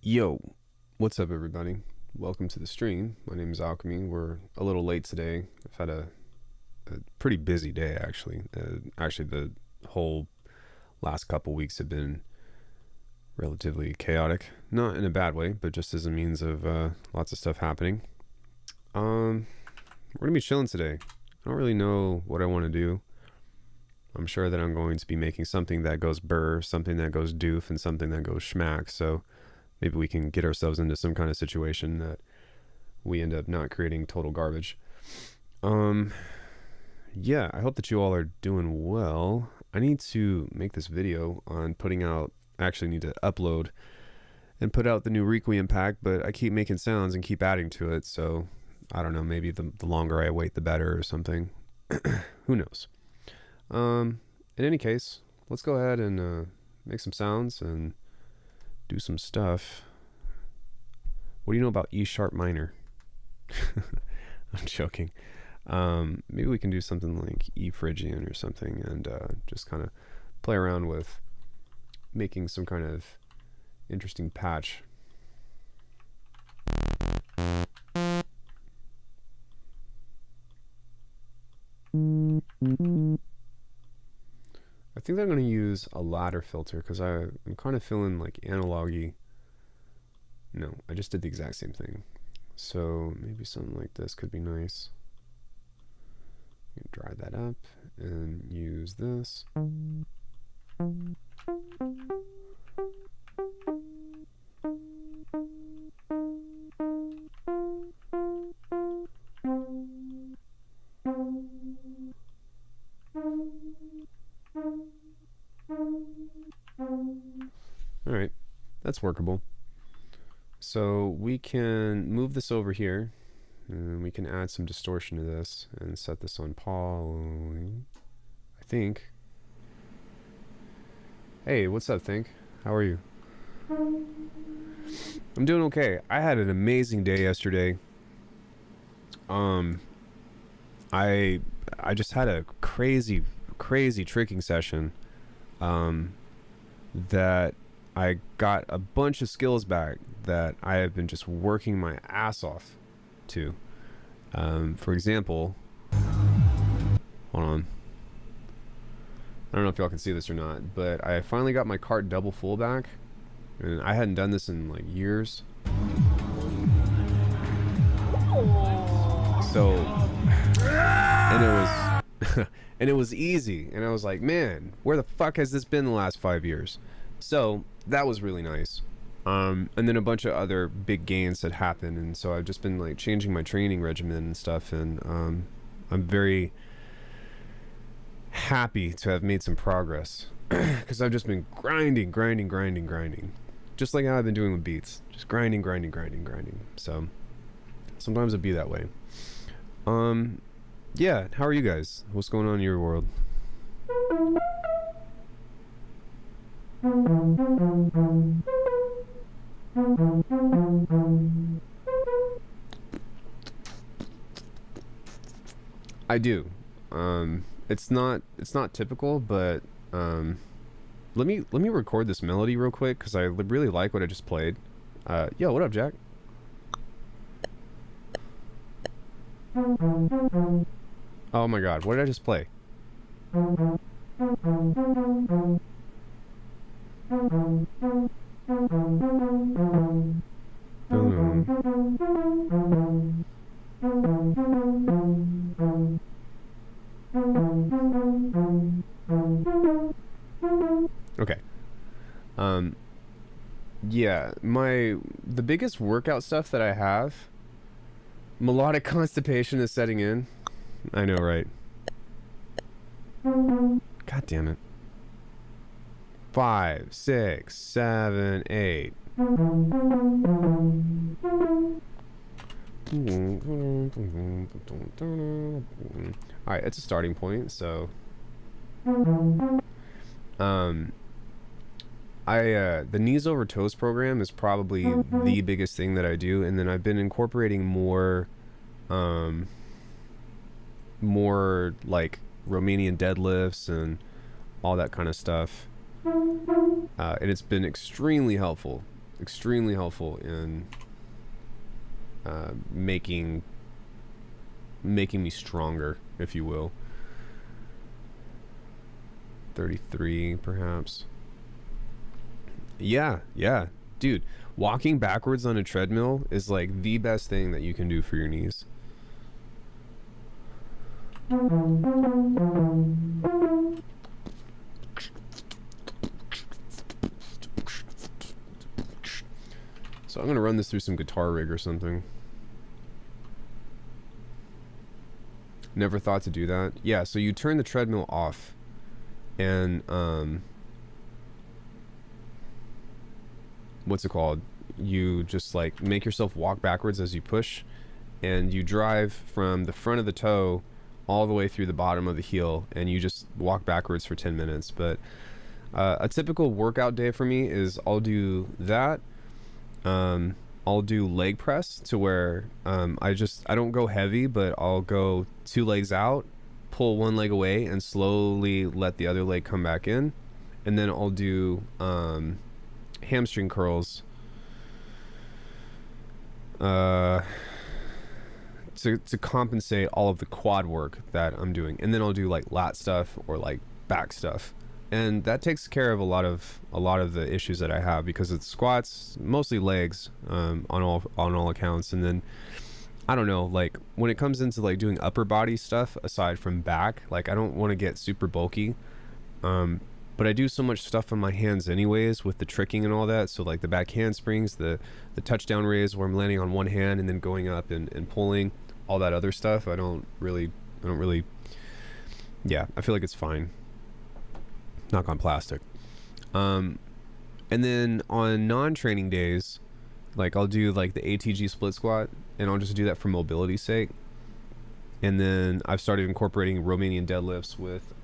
Yo, what's up everybody? Welcome to the stream. My name is Alckemy. We're a little late today. I've had a pretty busy day actually. Actually, the whole last couple weeks have been relatively chaotic. Not in a bad way, but just as a means of lots of stuff happening. We're gonna be chilling today. I don't really know what I want to do. I'm sure that I'm going to be making something that goes burr, something that goes doof, and something that goes schmack. So maybe we can get ourselves into some kind of situation that we end up not creating total garbage. Yeah, I hope that you all are doing well. I need to make this video on putting out, I actually need to upload and put out the new Requiem pack, but I keep making sounds and keep adding to it. So I don't know, maybe the longer I wait, the better or something. Who knows? In any case, let's go ahead and make some sounds and do some stuff. What do you know about E sharp minor? I'm joking. Maybe we can do something like E Phrygian or something and just kind of play around with making some kind of interesting patch. I think I'm going to use a ladder filter because I'm kind of feeling like analog-y. No, I just did the exact same thing. So maybe something like this could be nice. Dry that up and use this. All right, that's workable. So we can move this over here and we can add some distortion to this and set this on poly, I think. Hey, what's up, Think? How are you? I'm doing okay. I had an amazing day yesterday. I just had a crazy tricking session that I got a bunch of skills back that I have been just working my ass off to. For example, hold on. I don't know if y'all can see this or not, but I finally got my cart double full back, and I hadn't done this in like years. So, and it was, and it was easy, and I was like, man, where the fuck has this been the last 5 years? So that was really nice. And then a bunch of other big gains had happened, and so I've just been like changing my training regimen and stuff, and I'm very happy to have made some progress because I've just been grinding, just like how I've been doing with beats, just grinding. So sometimes it'd be that way. Yeah, how are you guys? What's going on in your world? I do. It's not typical, but let me record this melody real quick because I really like what I just played. Yo, what up, Jack? Oh my god, what did I just play? Okay. Yeah, the biggest workout stuff that I have, melodic constipation is setting in. I know, right? God damn it. 5, 6, 7, 8. Alright, it's a starting point, so the knees over toes program is probably the biggest thing that I do, and then I've been incorporating more like Romanian deadlifts and all that kind of stuff, and it's been extremely helpful. extremely helpful in making me stronger, if you will. 33 perhaps. Yeah, dude, walking backwards on a treadmill is like the best thing that you can do for your knees. So I'm gonna run this through some guitar rig or something. Never thought to do that. Yeah, so you turn the treadmill off, and what's it called? You just like make yourself walk backwards as you push, and you drive from the front of the toe all the way through the bottom of the heel, and you just walk backwards for 10 minutes. But a typical workout day for me is I'll do that. I'll do leg press to where I don't go heavy, but I'll go 2 legs out, pull one leg away, and slowly let the other leg come back in. And then I'll do hamstring curls to compensate all of the quad work that I'm doing. And then I'll do like lat stuff or like back stuff. And that takes care of a lot of the issues that I have, because it's squats, mostly legs, on all accounts. And then I don't know, like when it comes into like doing upper body stuff aside from back, like I don't want to get super bulky, but I do so much stuff on my hands anyways with the tricking and all that. So like the back handsprings, the touchdown raise where I'm landing on one hand and then going up and pulling, all that other stuff. I don't really, yeah, I feel like it's fine. Knock on plastic. And then on non-training days, like I'll do like the ATG split squat, and I'll just do that for mobility's sake. And then I've started incorporating Romanian deadlifts with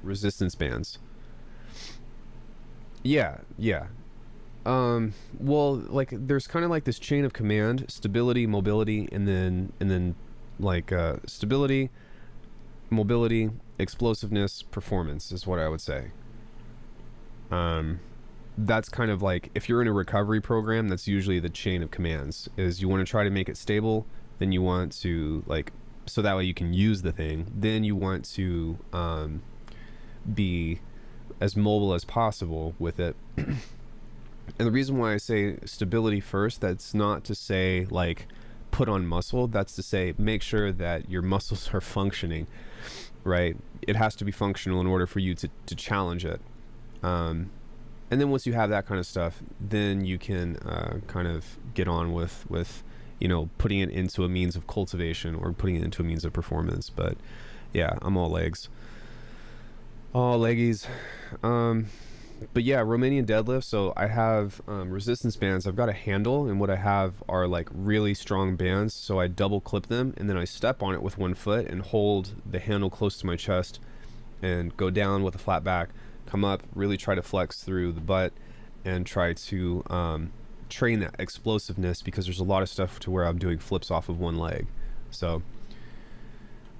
resistance bands. Yeah. Well, like there's kind of like this chain of command: stability, mobility, and then like stability, mobility, explosiveness, performance is what I would say. That's kind of like, if you're in a recovery program, that's usually the chain of commands. Is you want to try to make it stable, then you want to like, so that way you can use the thing, then you want to be as mobile as possible with it. And the reason why I say stability first, that's not to say like put on muscle, that's to say make sure that your muscles are functioning, right? It has to be functional in order for you to challenge it. And then once you have that kind of stuff, then you can kind of get on with you know, putting it into a means of cultivation or putting it into a means of performance. But yeah, I'm all legs, all leggies. But yeah, Romanian deadlift. So I have resistance bands. I've got a handle, and what I have are like really strong bands. So I double clip them, and then I step on it with one foot and hold the handle close to my chest and go down with a flat back, come up, really try to flex through the butt and try to train that explosiveness, because there's a lot of stuff to where I'm doing flips off of one leg. So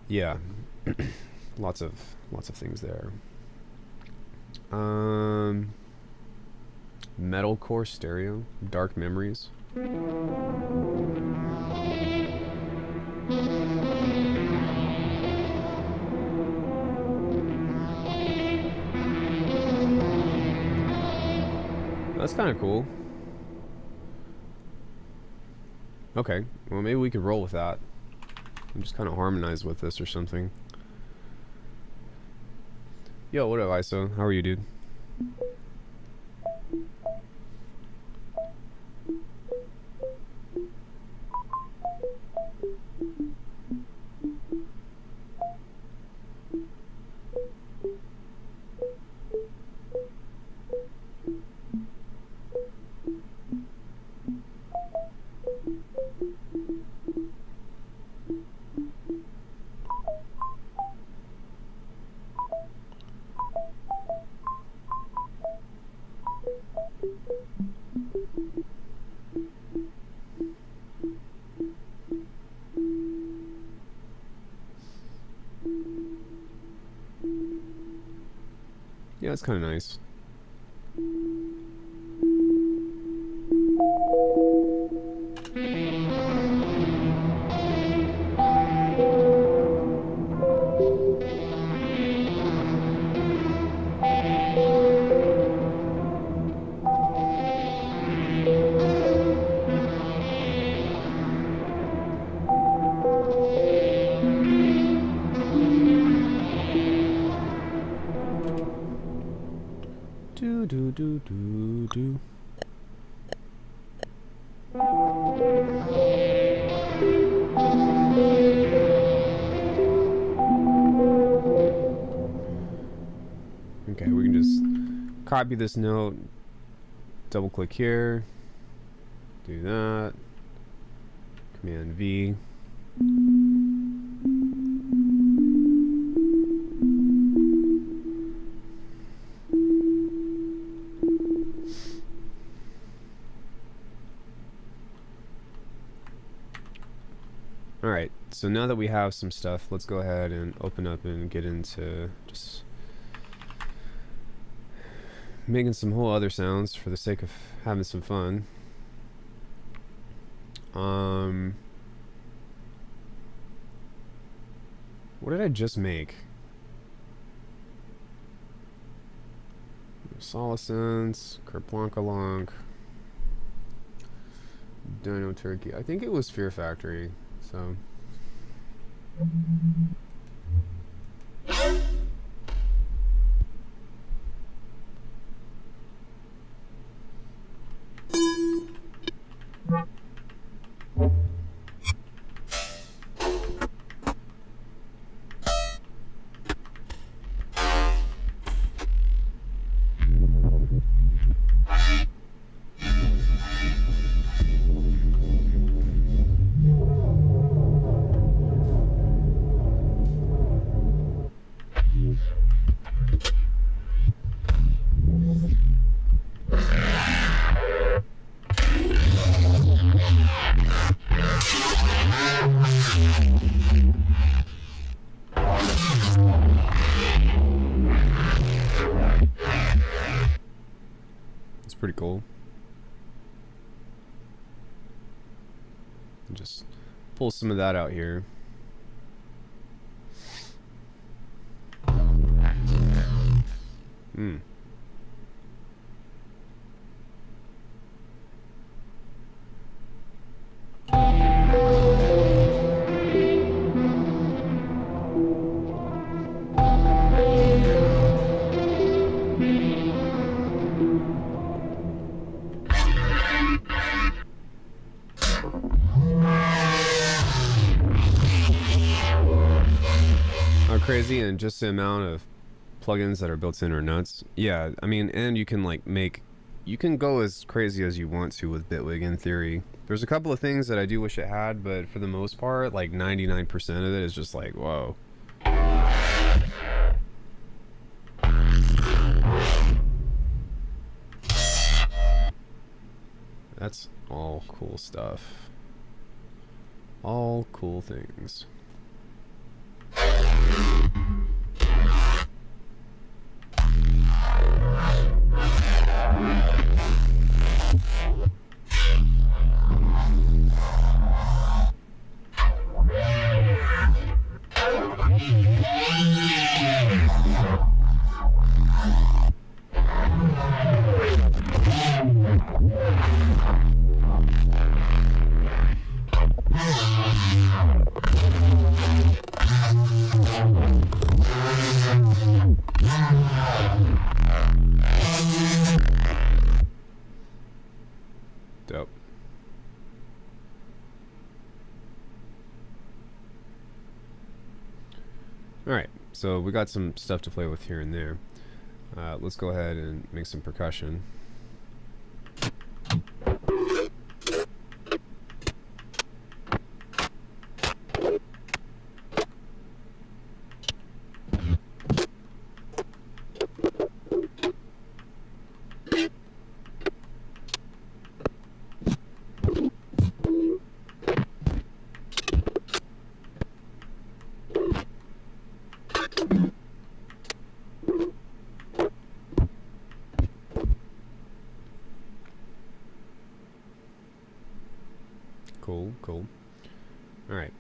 yeah, lots of things there. Metalcore stereo, Dark Memories. That's kind of cool. Okay, well maybe we could roll with that and just kind of harmonize with this or something. Yo, what up, ISO? How are you, dude? Yeah, it's kind of nice. do. Okay, we can just copy this note, double click here, do that, Command V. Alright, so now that we have some stuff, let's go ahead and open up and get into just making some whole other sounds for the sake of having some fun. What did I just make? Solacence, Kerplonkalonk, Dino Turkey. I think it was Fear Factory, so. Pretty cool. Just pull some of that out here. Crazy, and just the amount of plugins that are built in are nuts. Yeah, I mean, and you can like you can go as crazy as you want to with Bitwig in theory. There's a couple of things that I do wish it had, but for the most part, like 99% of it is just like, whoa. That's all cool stuff. All cool things. Dope. Alright, so we got some stuff to play with here and there. Let's go ahead and make some percussion. Cool, cool. All right.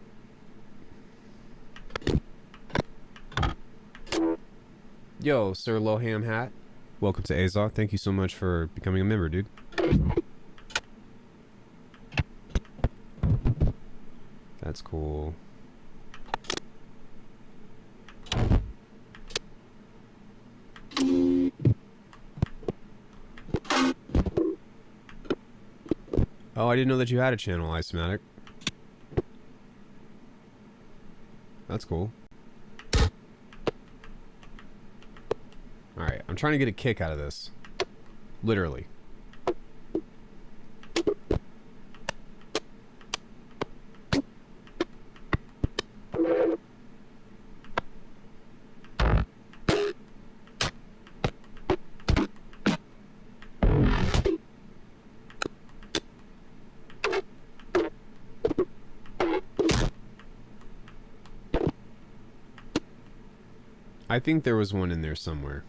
Yo, Sir Loham Hat. Welcome to Azog. Thank you so much for becoming a member, dude. That's cool. Oh, I didn't know that you had a channel, Isomatic. That's cool. Alright, I'm trying to get a kick out of this. Literally. I think there was one in there somewhere.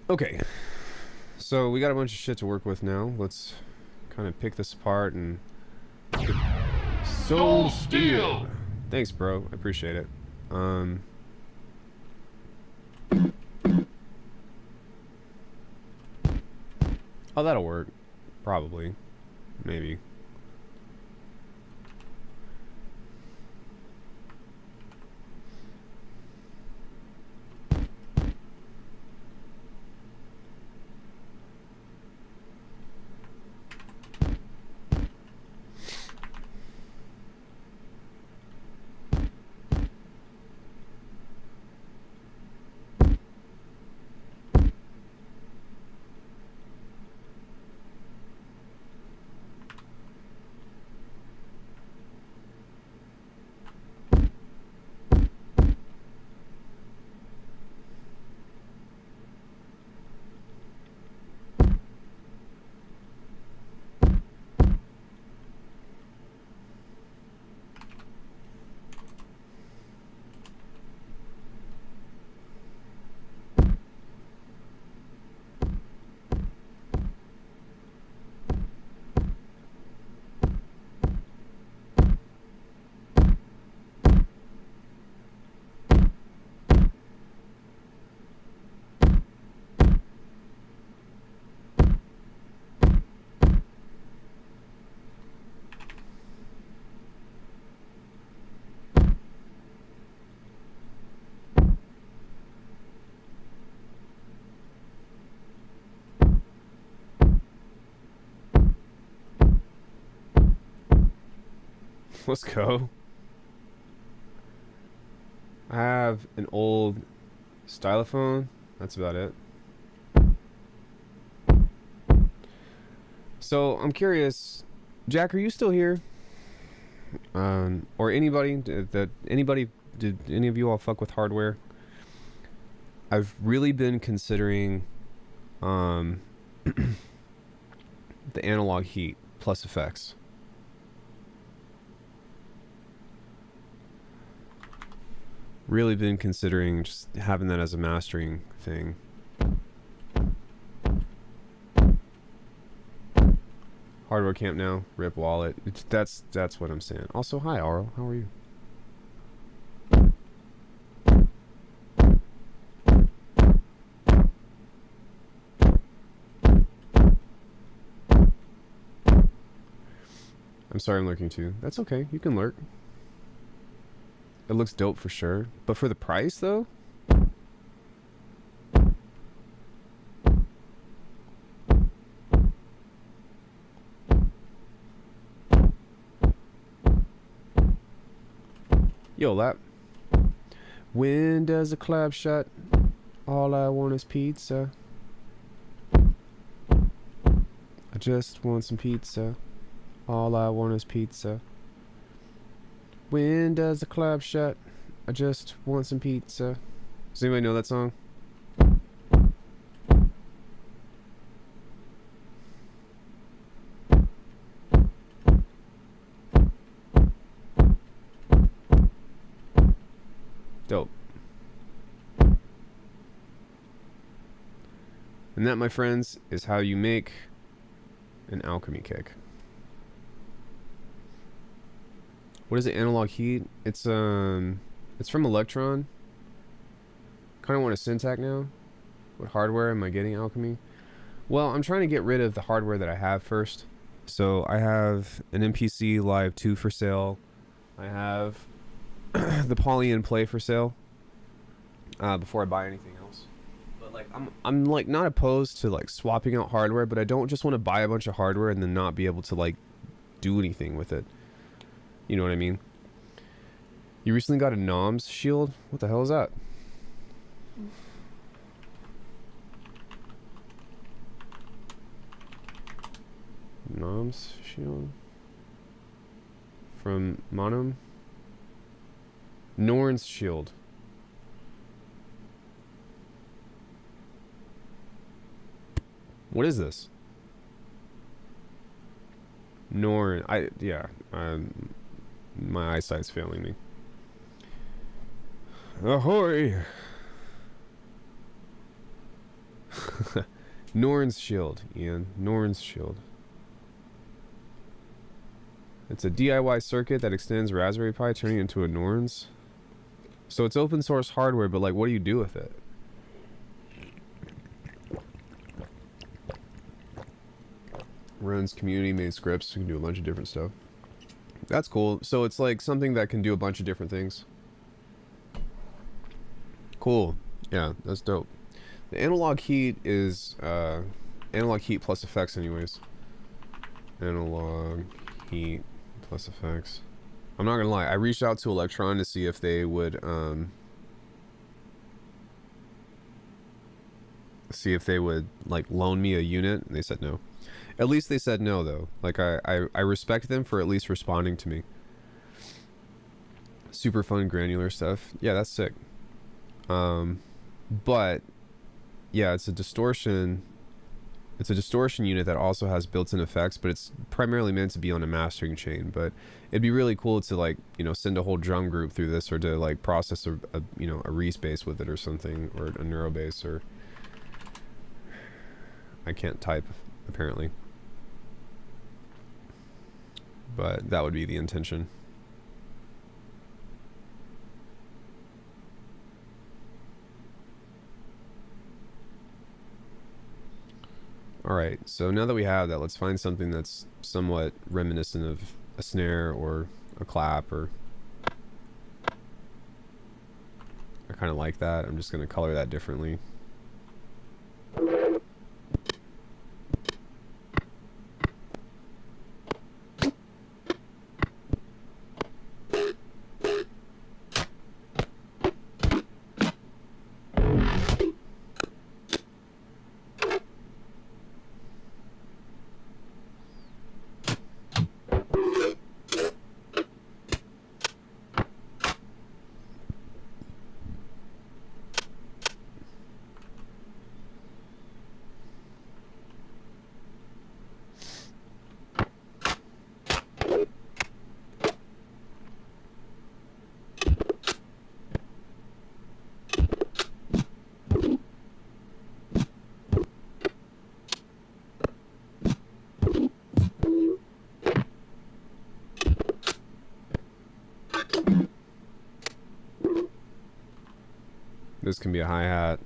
Okay. So we got a bunch of shit to work with now. Let's kind of pick this apart and... Soul Steel! Thanks, bro. I appreciate it. Oh, that'll work. Probably. Maybe. Let's go. I have an old stylophone. That's about it. So I'm curious, Jack, are you still here? Or anybody? Did any of you all fuck with hardware? I've really been considering the analog heat plus effects. Really been considering just having that as a mastering thing. Hardware camp now. Rip wallet. That's what I'm saying. Also, hi Arl. How are you? I'm sorry I'm lurking too. That's okay. You can lurk. It looks dope for sure. But for the price, though? Yo, lap. When does the club shut? All I want is pizza. I just want some pizza. All I want is pizza. When does the club shut? I just want some pizza. Does anybody know that song? Dope. And that, my friends, is how you make an Alckemy kick. What is it? Analog heat? It's from Electron. Kind of want a Syntac now. What hardware am I getting, Alckemy? Well, I'm trying to get rid of the hardware that I have first. So I have an MPC Live 2 for sale. I have the Poly and Play for sale. Before I buy anything else. But like I'm like not opposed to like swapping out hardware, but I don't just want to buy a bunch of hardware and then not be able to like do anything with it. You know what I mean? You recently got a NOMS shield? What the hell is that? NOMS shield? From Monum? Norn's shield. What is this? Norn. My eyesight's failing me. Ahoy! Norn's shield, Ian. Norn's shield. It's a DIY circuit that extends Raspberry Pi, turning it into a Norn's. So it's open source hardware, but like, what do you do with it? Runs community-made scripts. You can do a bunch of different stuff. That's cool. So it's like something that can do a bunch of different things. Cool. Yeah, that's dope. The analog heat is analog heat plus effects anyways. Analog heat plus effects. I'm not gonna lie, I reached out to Electron to see if they would like loan me a unit, and they said no. At least they said no though. Like I respect them for at least responding to me. Super fun granular stuff. Yeah, that's sick. But yeah, it's a distortion unit that also has built-in effects, but it's primarily meant to be on a mastering chain. But it'd be really cool to like, you know, send a whole drum group through this, or to like process a you know, a Reese bass with it or something, or a neuro bass, or I can't type apparently. But that would be the intention. Alright, so now that we have that, let's find something that's somewhat reminiscent of a snare or a clap, or I kind of like that. I'm just going to color that differently. This can be a hi-hat.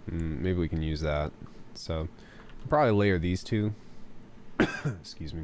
Maybe we can use that. So I'll probably layer these two. Excuse me.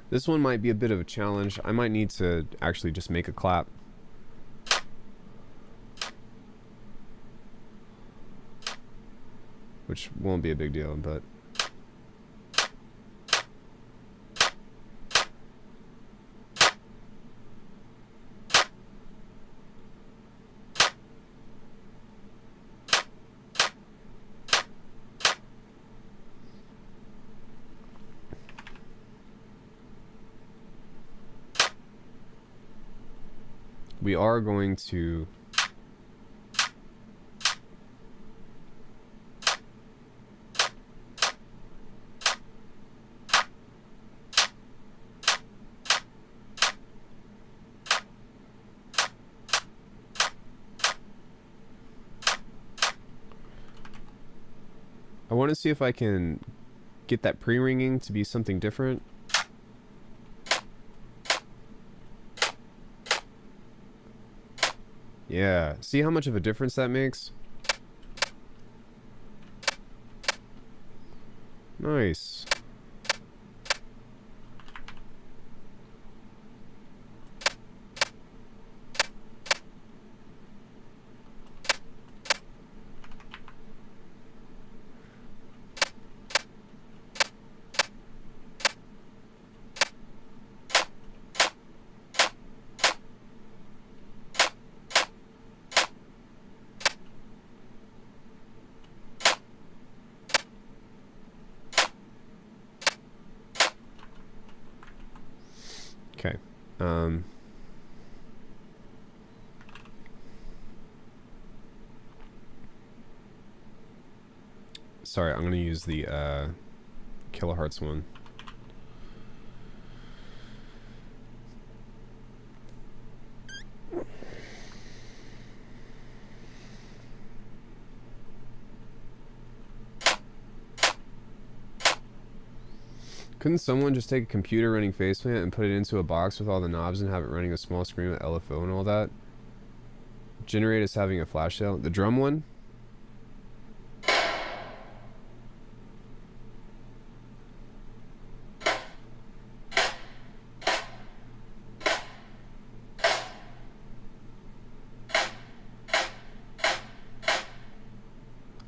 This one might be a bit of a challenge. I might need to actually just make a clap. Which won't be a big deal, but... we are going to I want to see if I can get that pre-ringing to be something different. Yeah, see how much of a difference that makes? Nice. Okay. Sorry, I'm gonna use the kilohertz one. Couldn't someone just take a computer running faceplant and put it into a box with all the knobs and have it running a small screen with LFO and all that? Generate as having a flash sale. The drum one?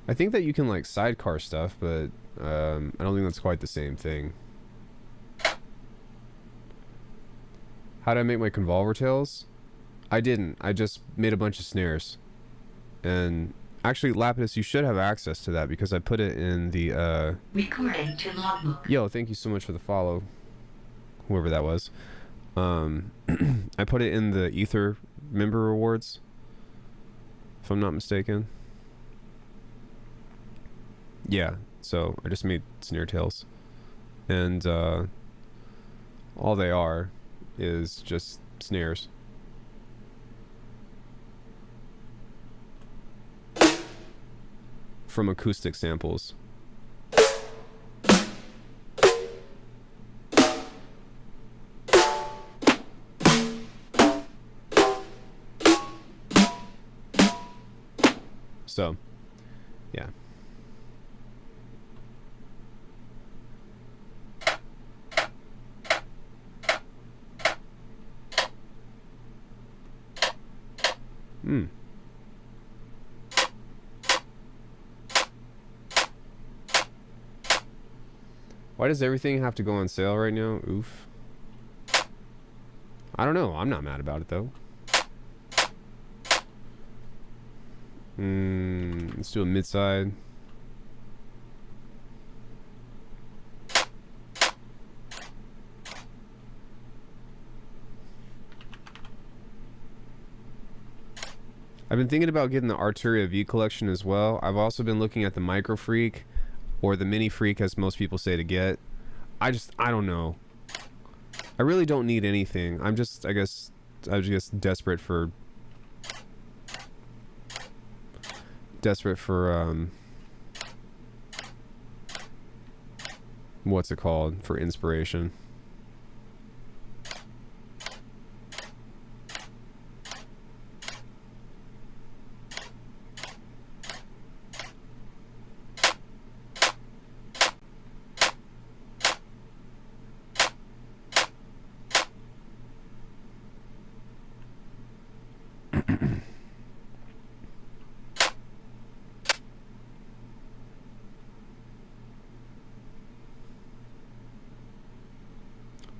I think that you can like sidecar stuff, but I don't think that's quite the same thing. How did I make my convolver tails? I didn't. I just made a bunch of snares. And actually, Lapidus, you should have access to that because I put it in the recording to logbook. Yo, thank you so much for the follow. Whoever that was. I put it in the Ether member rewards, if I'm not mistaken. Yeah, so I just made snare tails. And all they are is just snares. From acoustic samples. So, yeah. Why does everything have to go on sale right now? Oof. I don't know. I'm not mad about it, though. Let's do a mid-side. I've been thinking about getting the Arturia V collection as well. I've also been looking at the Micro Freak or the Mini Freak, as most people say to get. I don't know. I really don't need anything. I guess desperate for what's it called? For inspiration.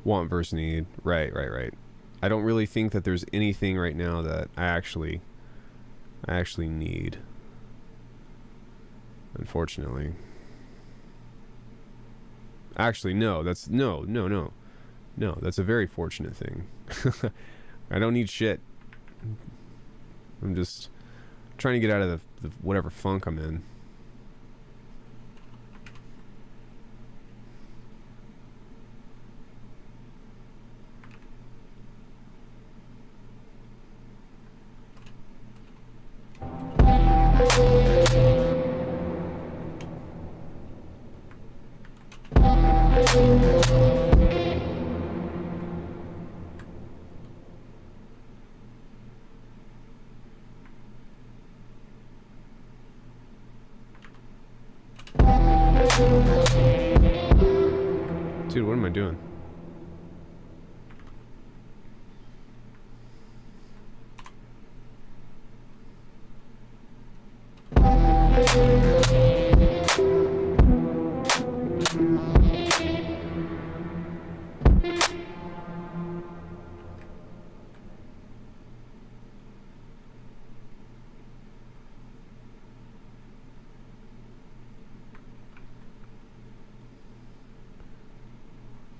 Want versus need. Right. I don't really think that there's anything right now that I actually need. Unfortunately. Actually, no. That's no. That's a very fortunate thing. I don't need shit. I'm just trying to get out of the whatever funk I'm in. Dude, what am I doing?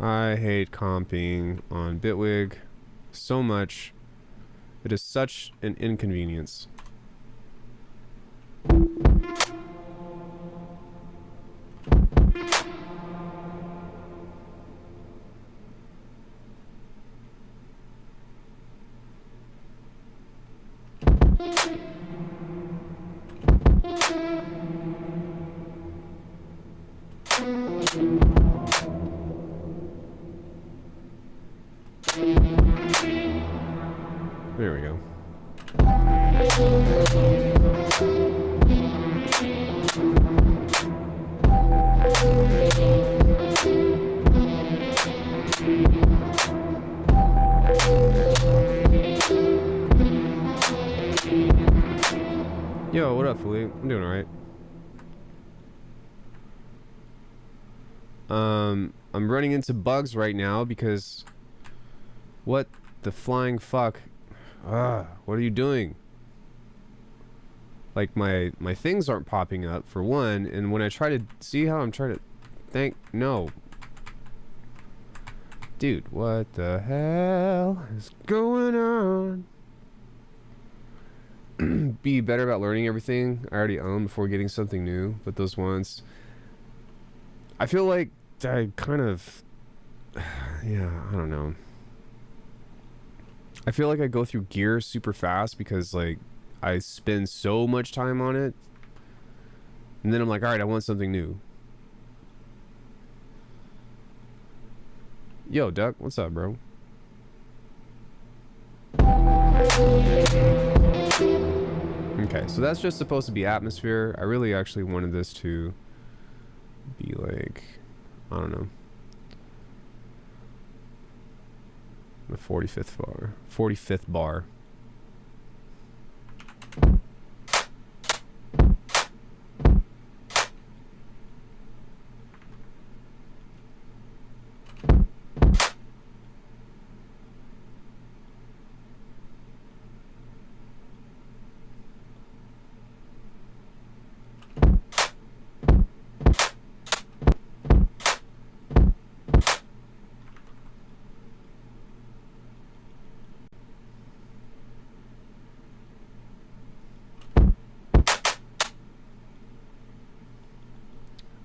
I hate comping on Bitwig so much. It is such an inconvenience. There we go. Yo, what up, Philippe? I'm doing alright. I'm running into bugs right now because what the flying fuck? What are you doing? Like my things aren't popping up for one, and when I try to see how I'm trying to no. Dude, what the hell is going on? Be better about learning everything I already own before getting something new, but those ones I feel like I kind of yeah, I don't know. I feel like I go through gear super fast because like I spend so much time on it, and then I'm like, all right, I want something new. Yo, Duck, what's up, bro? Okay, so that's just supposed to be atmosphere. I really actually wanted this to be like, I don't know, the 45th bar. 45th bar.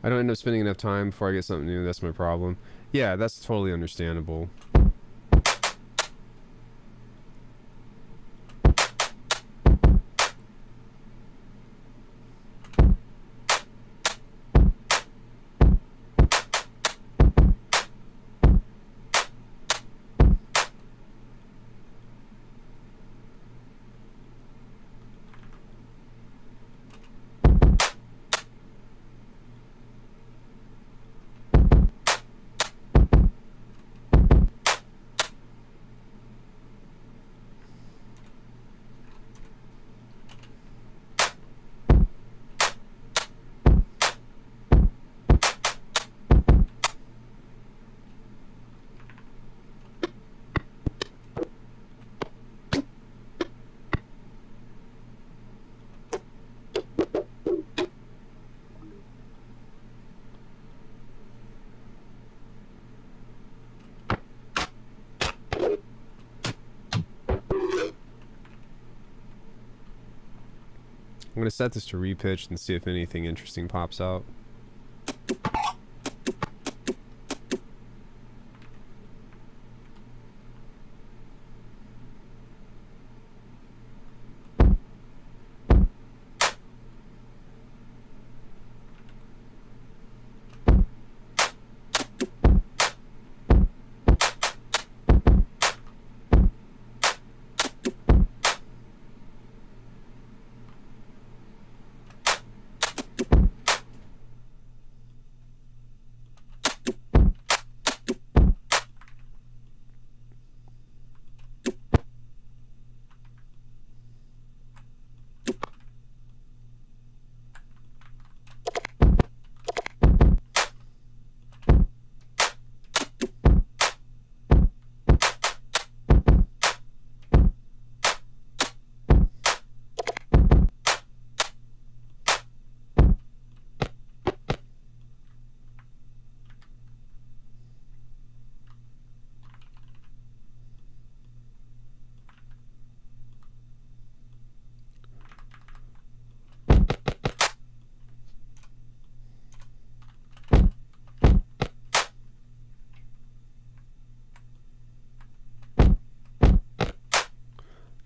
I don't end up spending enough time before I get something new. That's my problem. Yeah, that's totally understandable. I'm going to set this to repitch and see if anything interesting pops out.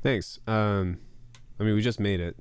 Thanks. I mean, we just made it.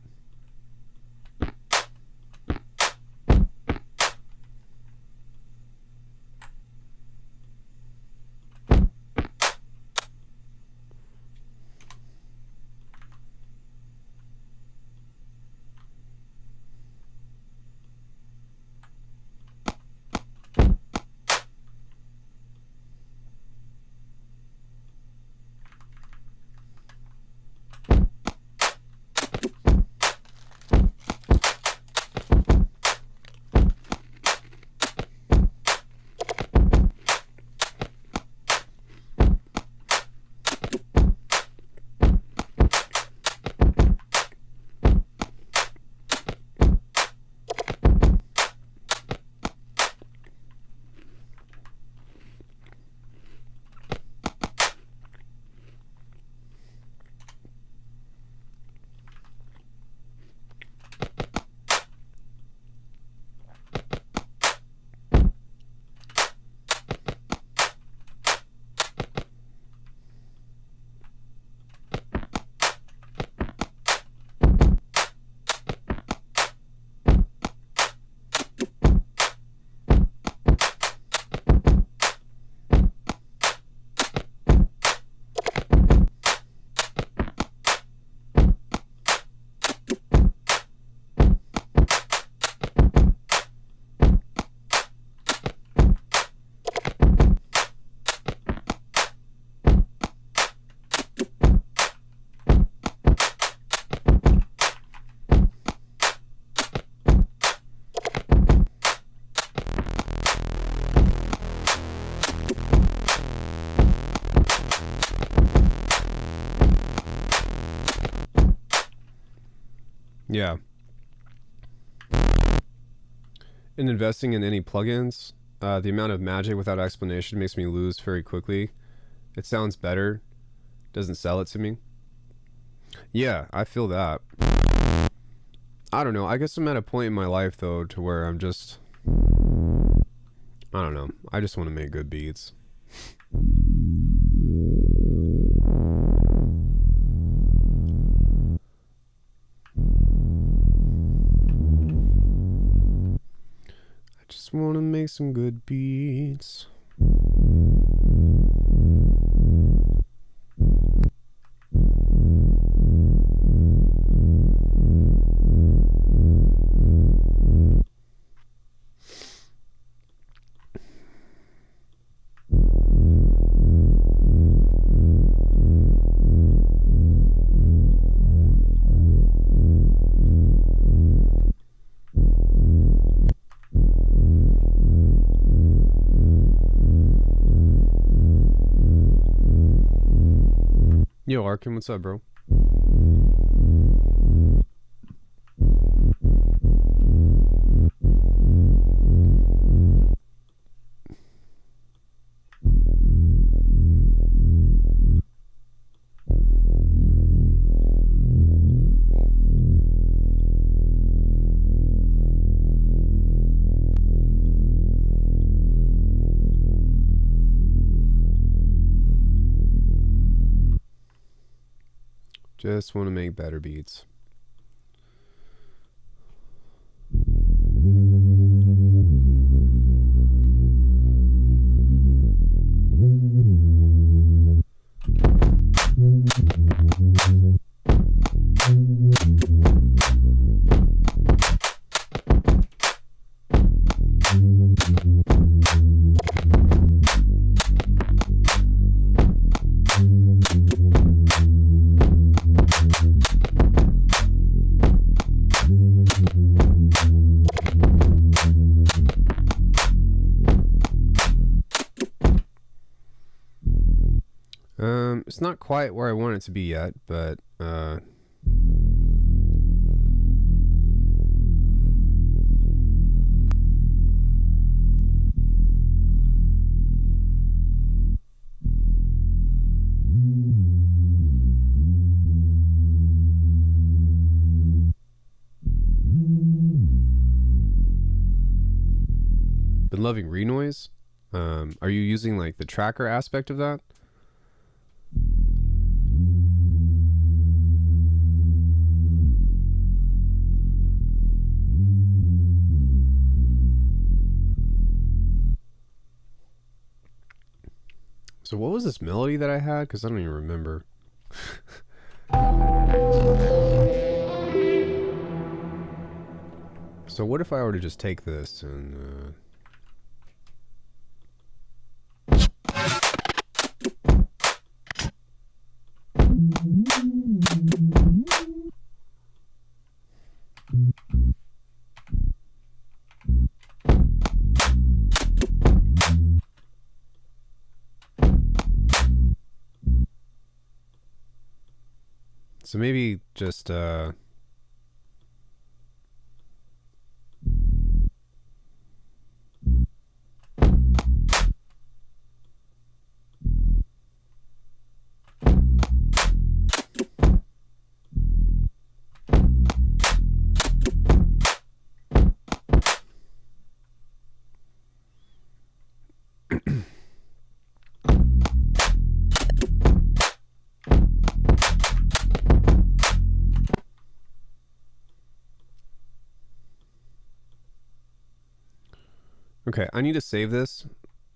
Yeah. In investing in any plugins, the amount of magic without explanation makes me lose very quickly. It sounds better, doesn't sell it to me. Yeah, I feel that. I don't know. I guess I'm at a point in my life, though, to where I'm just... I don't know. I just want to make good beats. I just want to make some good beats. Yo, Arkin, what's up, bro? Just want to make better beats. It's not quite where I want it to be yet, but been loving renoise. Are you using like the tracker aspect of that? So what was this melody that I had? Because I don't even remember. So what if I were to just take this and... So maybe just okay, I need to save this.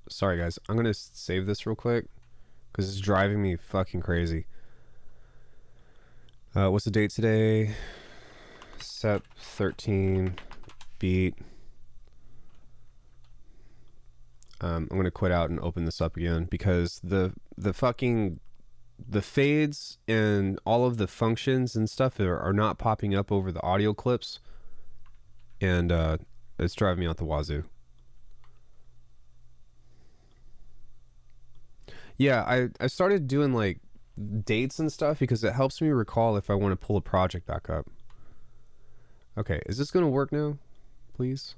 Sorry guys, I'm gonna save this real quick because it's driving me fucking crazy. What's the date today? Sep 13 beat. I'm gonna quit out and open this up again because the fades and all of the functions and stuff are not popping up over the audio clips, and it's driving me out the wazoo. Yeah, I started doing like dates and stuff because it helps me recall if I want to pull a project back up. Okay, is this gonna work now, please?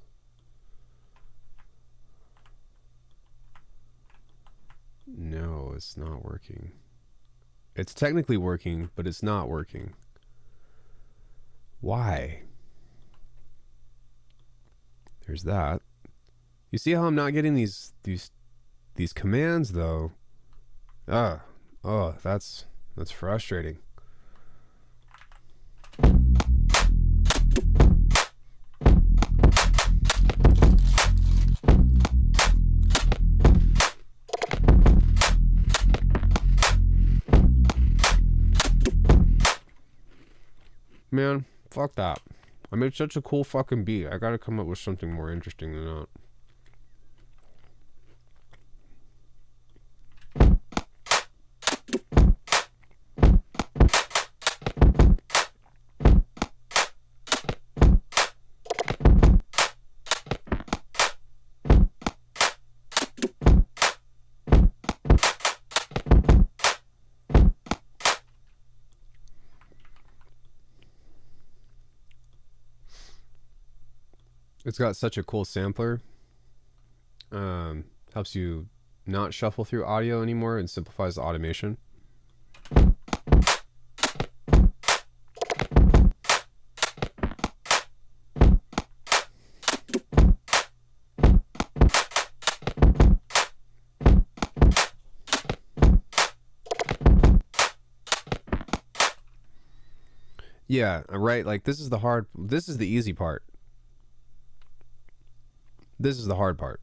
No, it's not working. It's technically working, but it's not working. Why? There's that. You see how I'm not getting these commands though? Oh, that's frustrating. Man, fuck that. I made such a cool fucking beat. I gotta come up with something more interesting than that. It's got such a cool sampler. Helps you not shuffle through audio anymore and simplifies the automation. Yeah, right. Like this is the easy part. This is the hard part.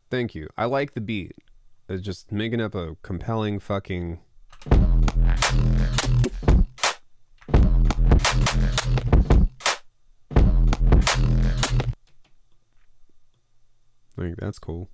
Thank you. I like the beat. It's just making up a compelling fucking... I think that's cool.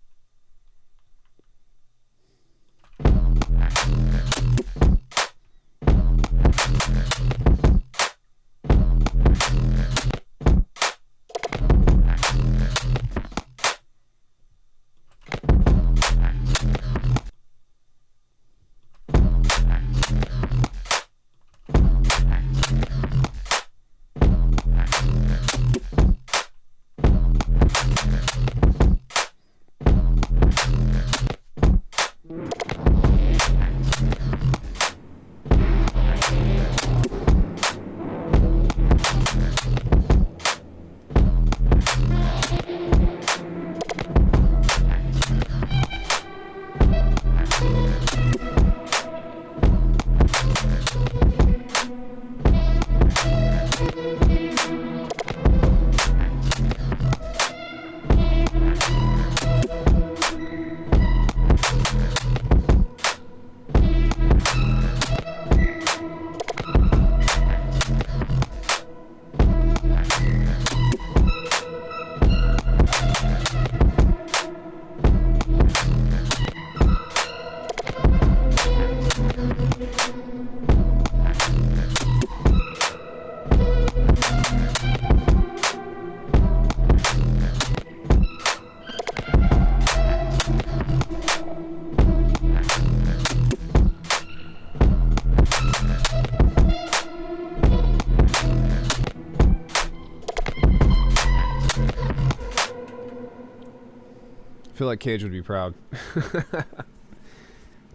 I feel like Cage would be proud.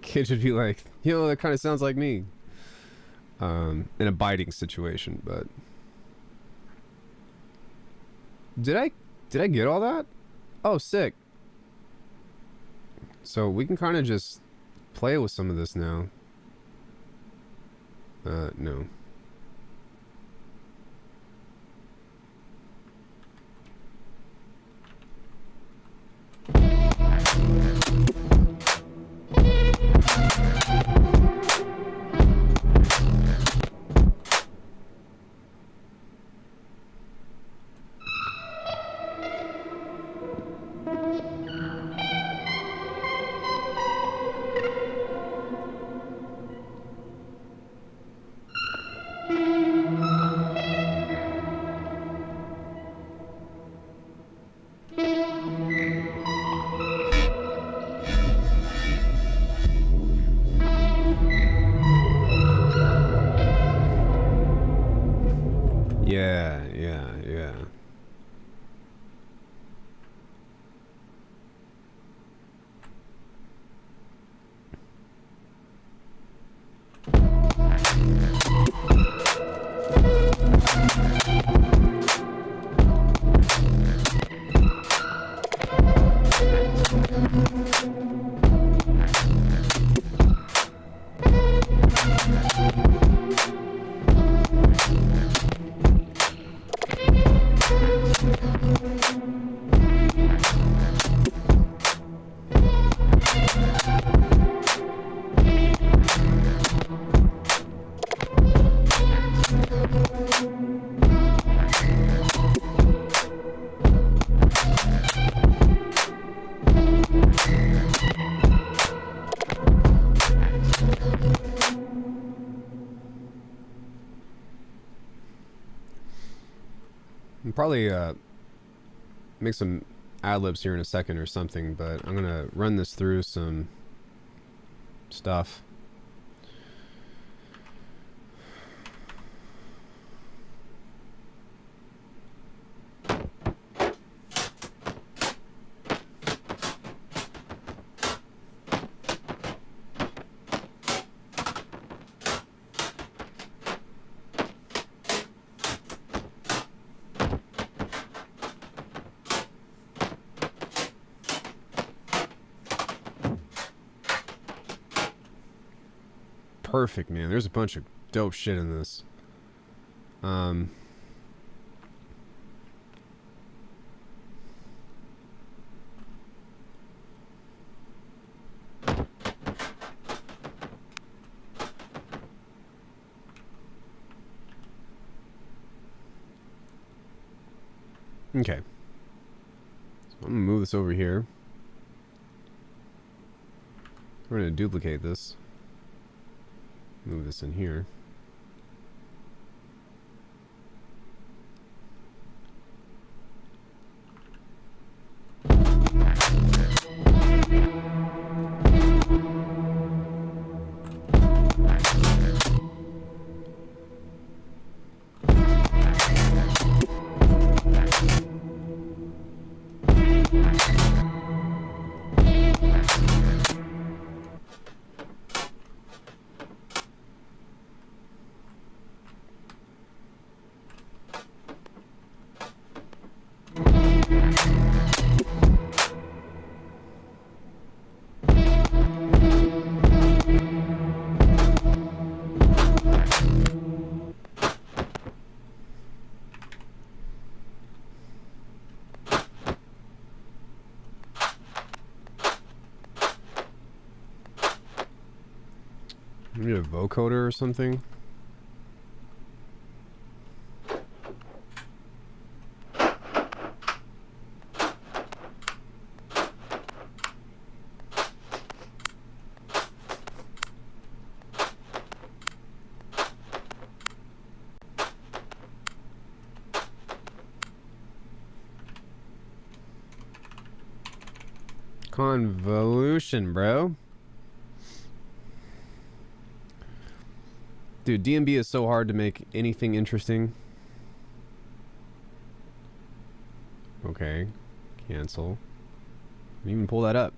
Cage would be like, that kind of sounds like me. In a biting situation, but did I get all that? Oh, sick. So we can kind of just play with some of this now. No. Yeah. Probably make some ad-libs here in a second or something, but I'm gonna run this through some stuff. perfect, man. There's a bunch of dope shit in this. Okay. So I'm gonna move this over here. We're gonna duplicate this. Move this in here. Maybe a vocoder or something. Convolution, bro. Dude, DMB is so hard to make anything interesting. Okay. Cancel. Didn't even pull that up.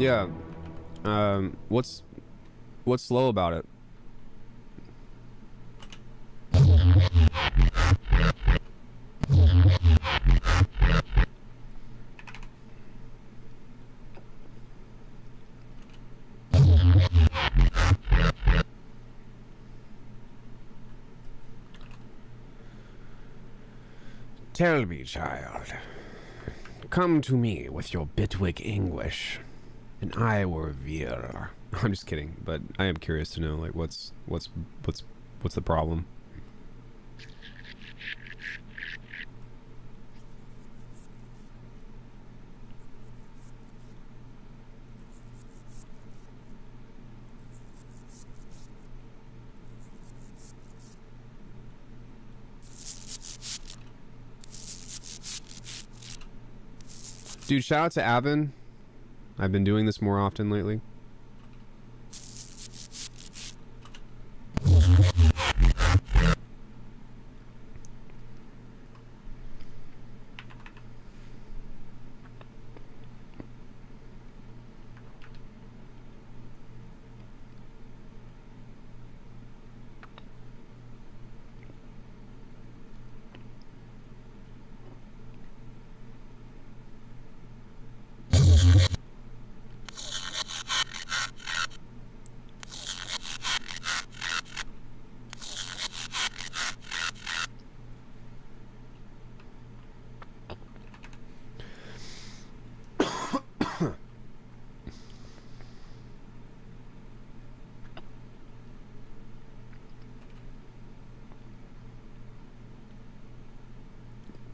Yeah. What's slow about it? Tell me, child. Come to me with your bitwig anguish, and I will reveal. I'm just kidding, but I am curious to know, like, what's the problem? Dude, shout out to Avin. I've been doing this more often lately.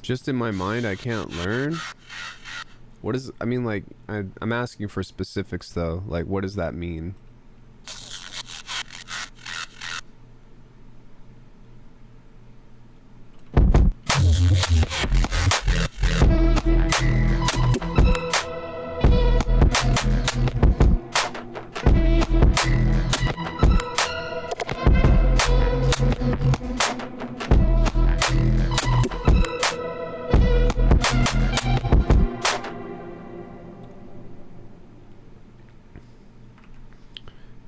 Just in my mind, I can't learn. What is? I mean, like, I'm asking for specifics though. Like, what does that mean?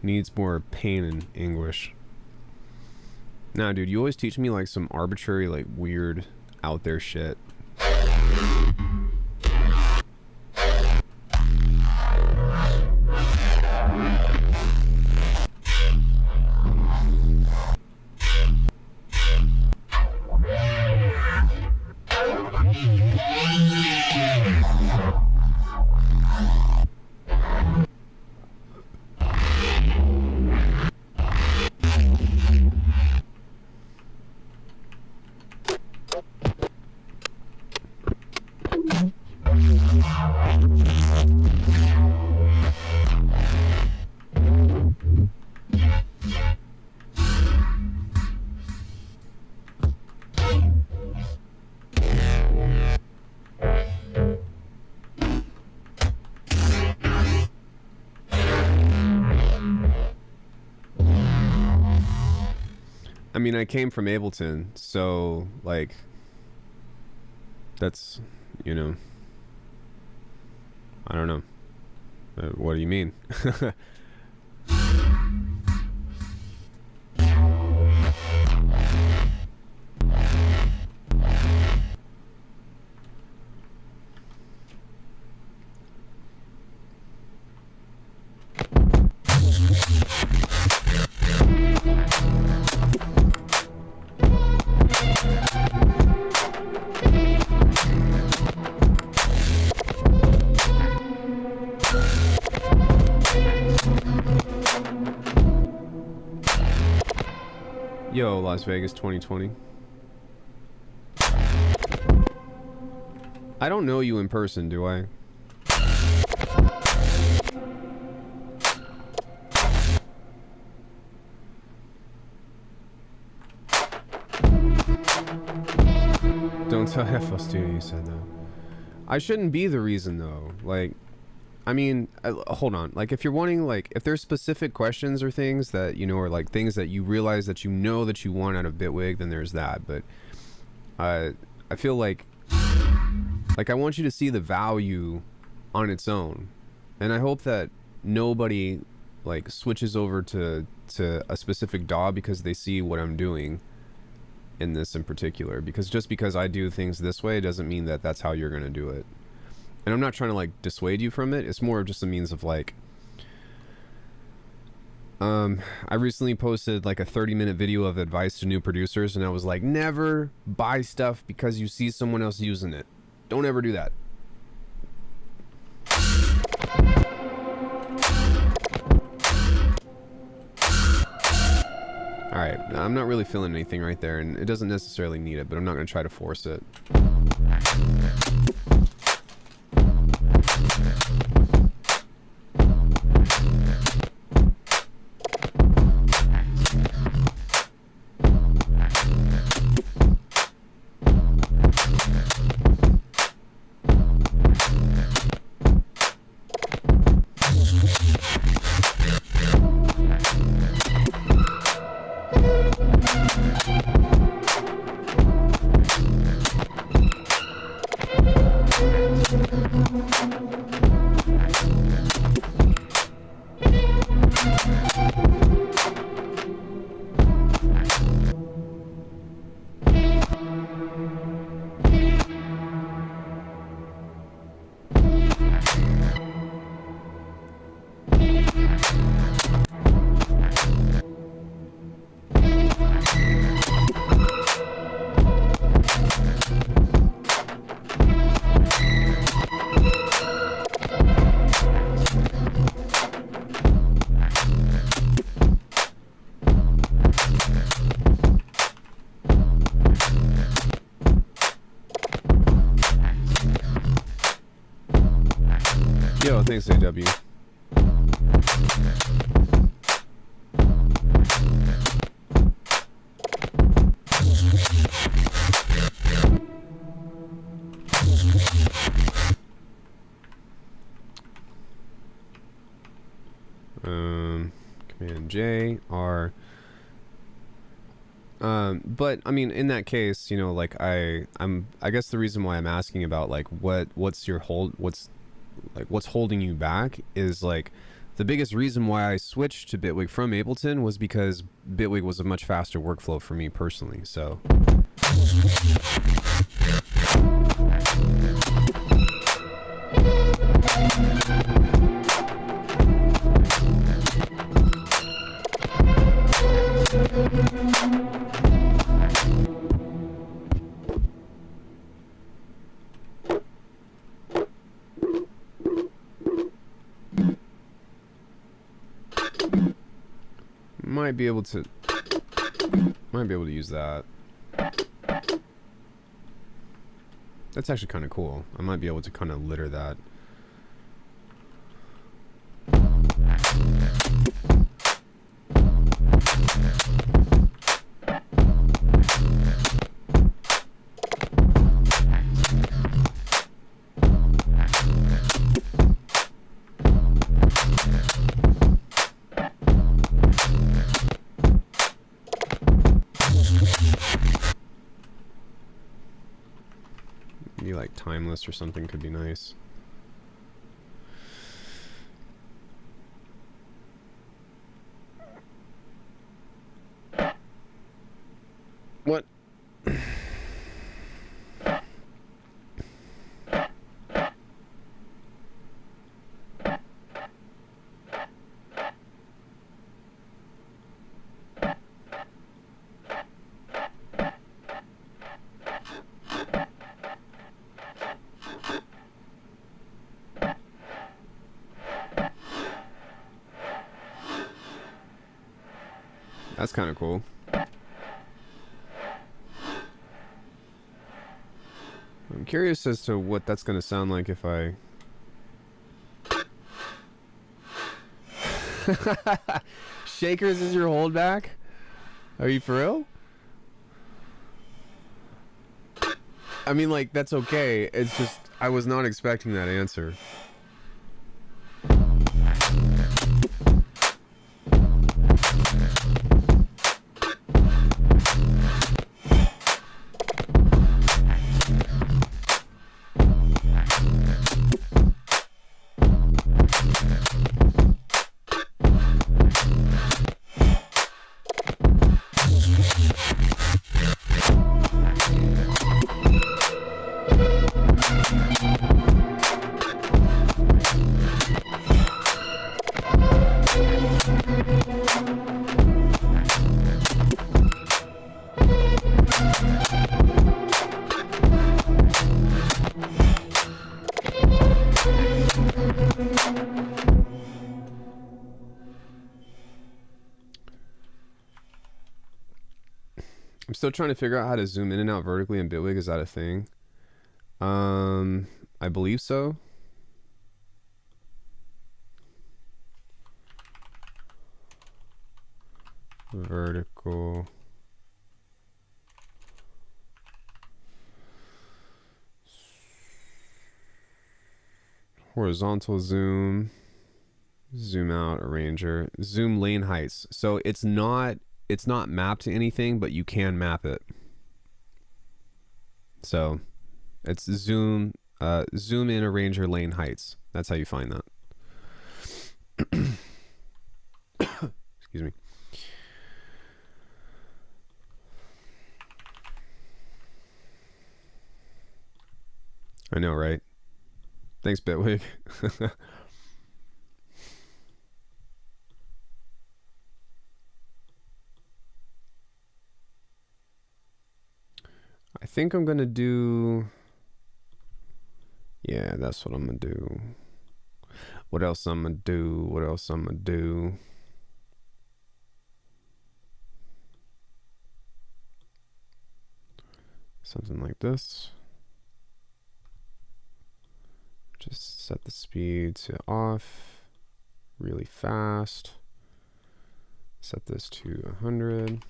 Needs more pain and anguish. Nah, dude, you always teach me like some arbitrary, like weird, out there shit. I mean, I came from Ableton, so, like, that's, you know, I don't know. What do you mean? Yo, Las Vegas 2020. I don't know you in person, do I? Don't tell FL Studio you said though. I shouldn't be the reason though. Like, I mean, hold on. Like, if you're wanting, like, if there's specific questions or things that, you know, or like things that you realize that you know that you want out of Bitwig, then there's that. But I feel like I want you to see the value on its own. And I hope that nobody like switches over to a specific DAW because they see what I'm doing in this in particular, because just because I do things this way doesn't mean that that's how you're going to do it. And I'm not trying to like dissuade you from it. It's more of just a means of like, I recently posted like a 30-minute video of advice to new producers, and I was like, never buy stuff because you see someone else using it. Don't ever do that. Alright, I'm not really feeling anything right there, and it doesn't necessarily need it, but I'm not going to try to force it. Yo, thanks, AW. Command J, R. But I mean, in that case, you know, like I guess the reason why I'm asking about like what's holding you back is like the biggest reason why I switched to Bitwig from Ableton was because Bitwig was a much faster workflow for me personally. So might be able to use that. That's actually kind of cool. I might be able to kind of litter that. Maybe like timeless or something could be nice. What? That's kind of cool. I'm curious as to what that's going to sound like if I... Shakers is your holdback? Are you for real? I mean, like, that's okay. It's just, I was not expecting that answer. I'm still trying to figure out how to zoom in and out vertically in Bitwig. Is that a thing? I believe so. Vertical. Horizontal zoom. Zoom out arranger. Zoom lane heights. So it's not mapped to anything, but you can map it. So it's zoom in arranger lane heights. That's how you find that. Excuse me. I know, right? Thanks, Bitwig. I think I'm gonna do, yeah, that's what I'm gonna do. What else I'm gonna do? What else I'm gonna do? Something like this. Just set the speed to off really fast. Set this to 100.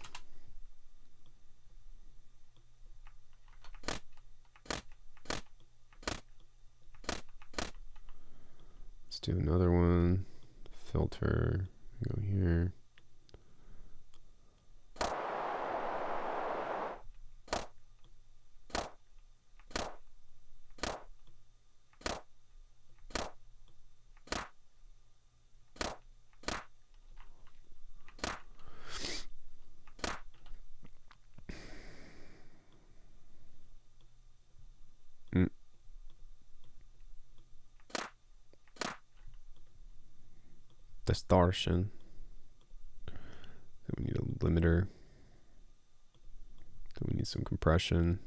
Let's do another one. Filter, go here. Distortion. Then we need a limiter. Then we need some compression.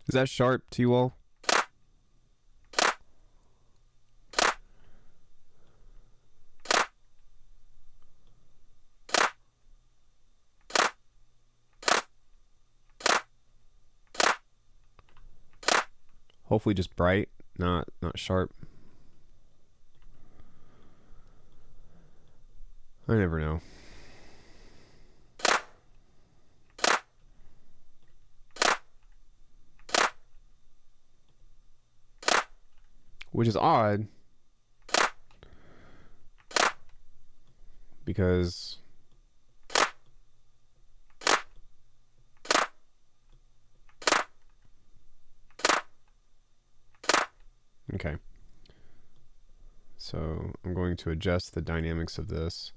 Is that sharp to you all? Hopefully just bright, not sharp. I never know. Which is odd because okay. So I'm going to adjust the dynamics of this.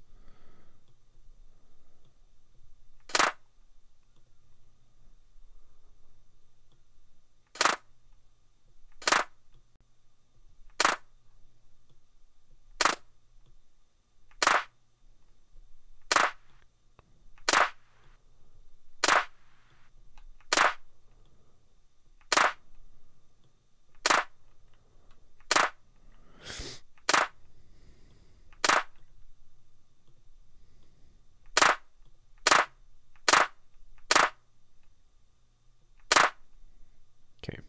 Okay.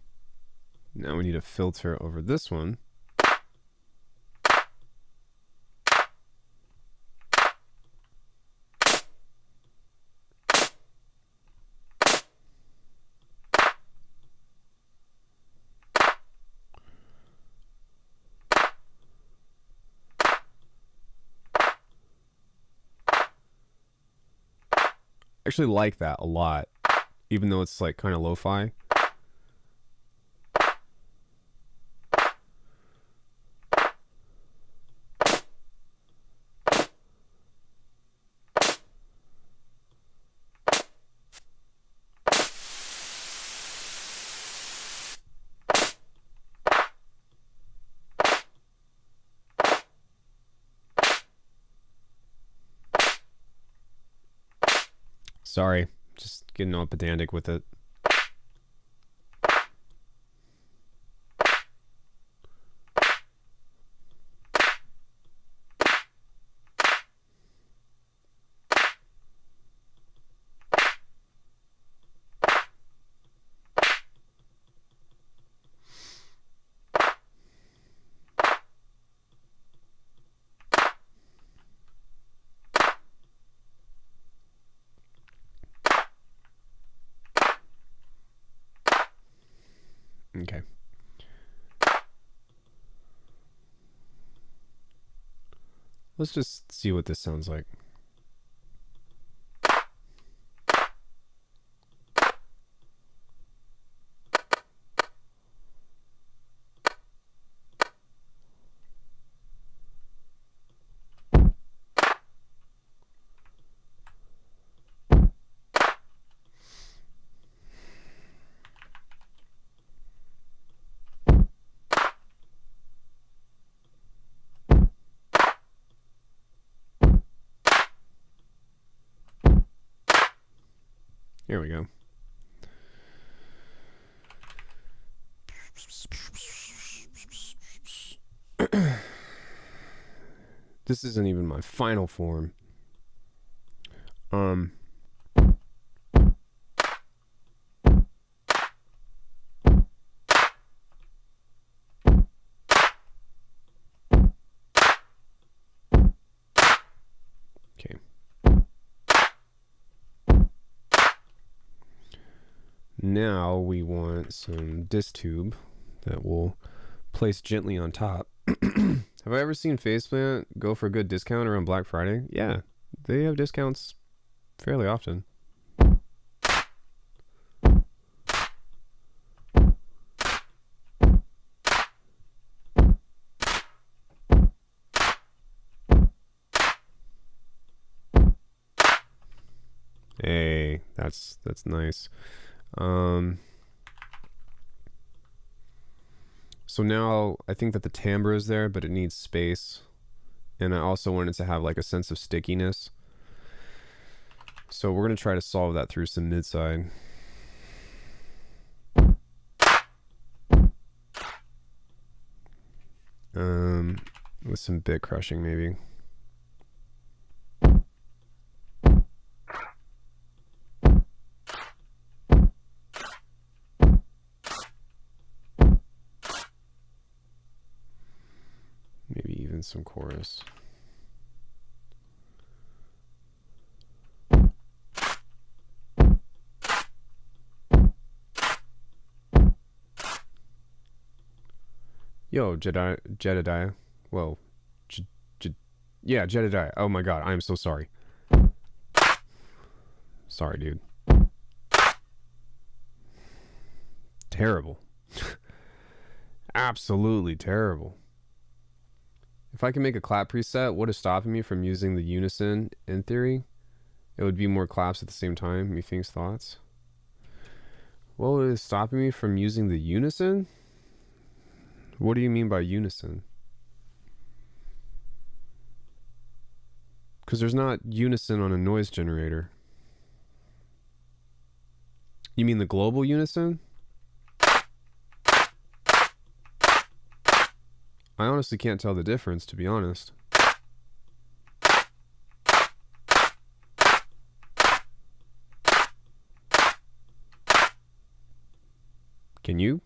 Now we need a filter over this one. I actually like that a lot, even though it's like kind of lo-fi. Sorry, just getting all pedantic with it. Okay. Let's just see what this sounds like. Here we go. This isn't even my final form. Okay. Now we want some disc tube that we'll place gently on top. Have I ever seen Faceplant go for a good discount around Black Friday? Yeah, they have discounts fairly often. Hey, that's nice. So now I think that the timbre is there, but it needs space. And I also wanted to have like a sense of stickiness. So we're going to try to solve that through some mid-side. With some bit crushing maybe. Maybe even some chorus. Yo, Jedediah. Whoa. Yeah, Jedediah. Oh my god, I am so sorry. Sorry, dude. Terrible. Absolutely terrible. If I can make a clap preset, what is stopping me from using the unison in theory? It would be more claps at the same time. Methinks thoughts. What is stopping me from using the unison? What do you mean by unison? Because there's not unison on a noise generator. You mean the global unison? I honestly can't tell the difference, to be honest. Can you?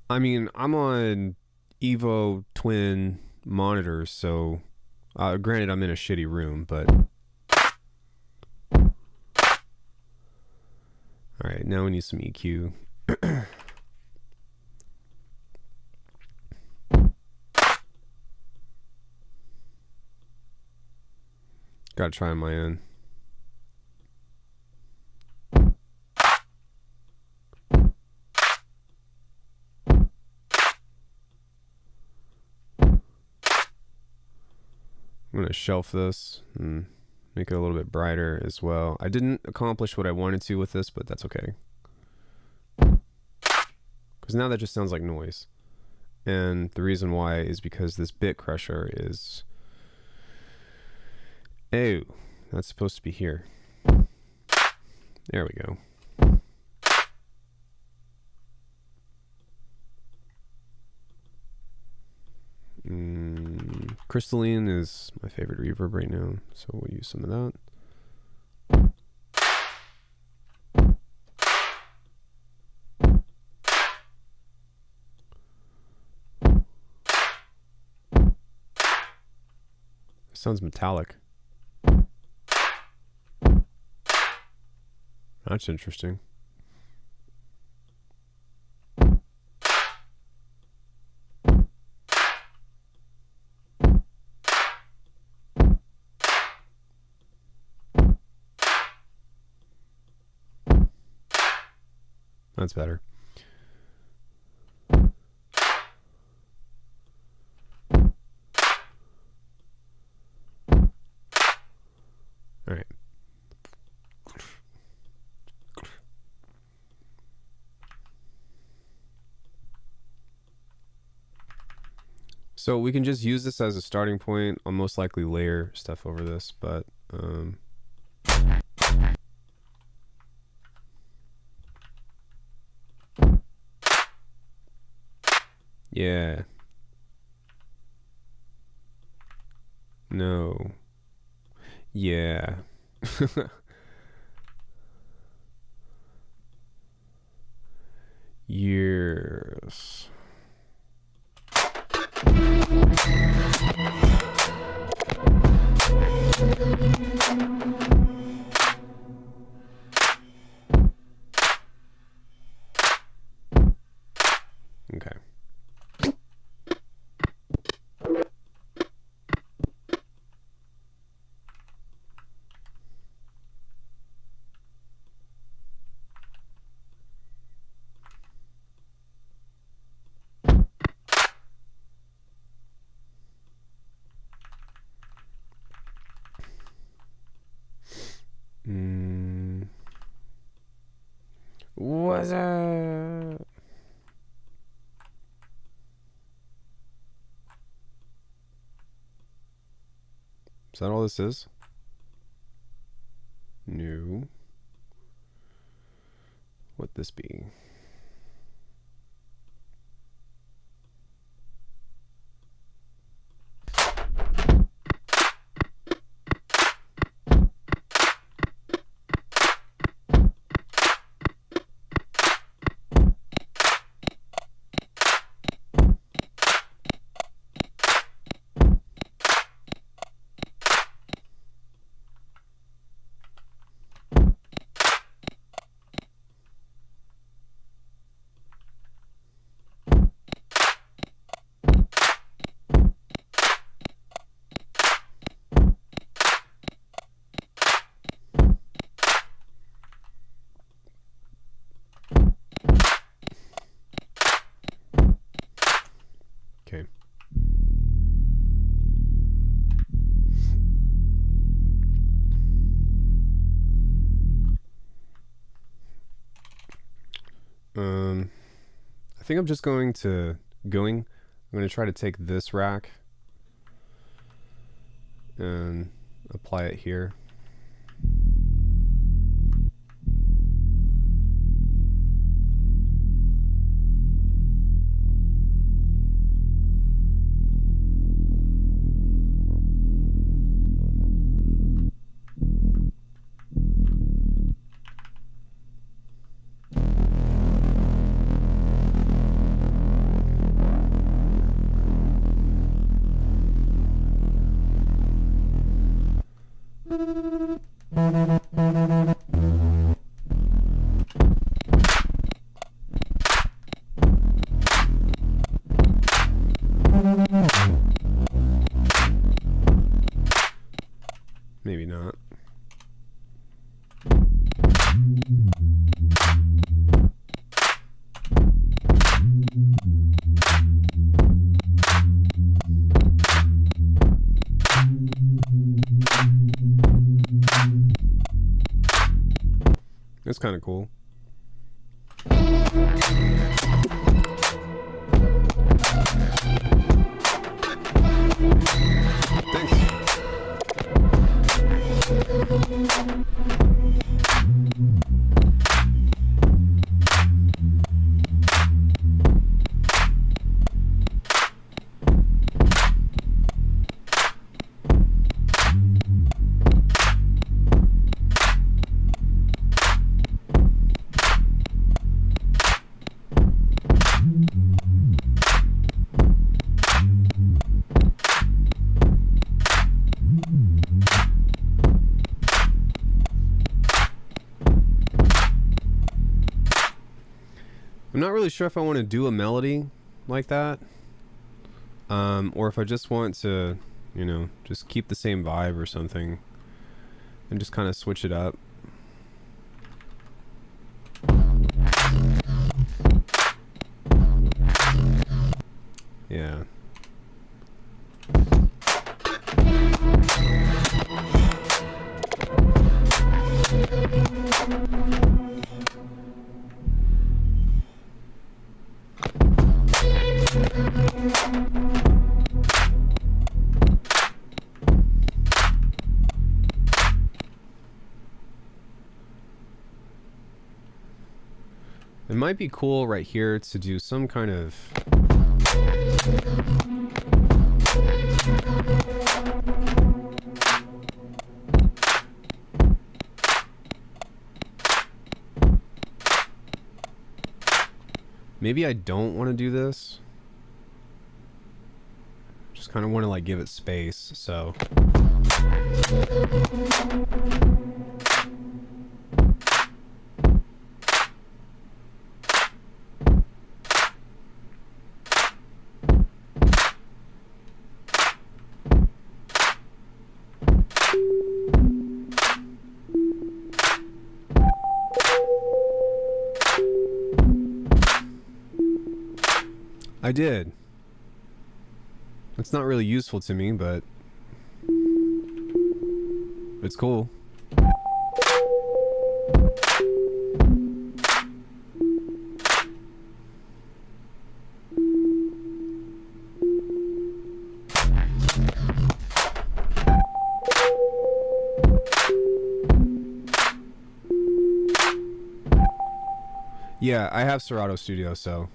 I mean, I'm on Evo twin monitors, so granted I'm in a shitty room, but alright, now we need some EQ. Gotta try on my end. I'm gonna shelf this and Make it a little bit brighter as well. I didn't accomplish what I wanted to with this, but that's okay. Because now that just sounds like noise. And the reason why is because this bit crusher is... Oh, that's supposed to be here. There we go. Crystalline is my favorite reverb right now, so we'll use some of that. It sounds metallic. That's interesting. That's better. All right. So we can just use this as a starting point. I'll most likely layer stuff over this, but yeah. No. Yeah. Years. Okay. What's up? Is that all this is? No. What'd this be? Okay. I think I'm just I'm going to try to take this rack and apply it here. Maybe not. It's kind of cool. Thanks. I'm not really sure if I want to do a melody like that, or if I just want to, you know, just keep the same vibe or something and just kind of switch it up. Yeah. It might be cool right here to do some kind of maybe I don't want to do this. Just kind of want to like give it space, so I did. It's not really useful to me, but it's cool. Yeah, I have Serato Studio, so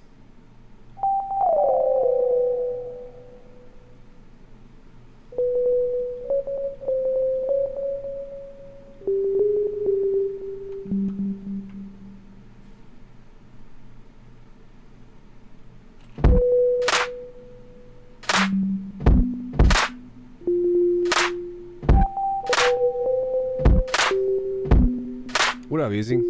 what up, Easy?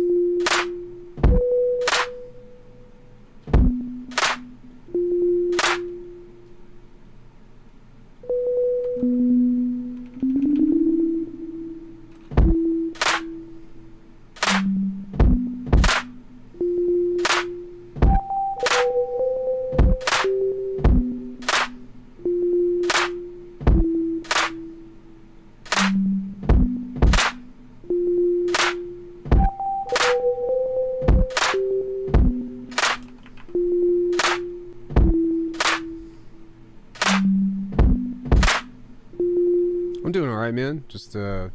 I'm doing all right, man. Just trying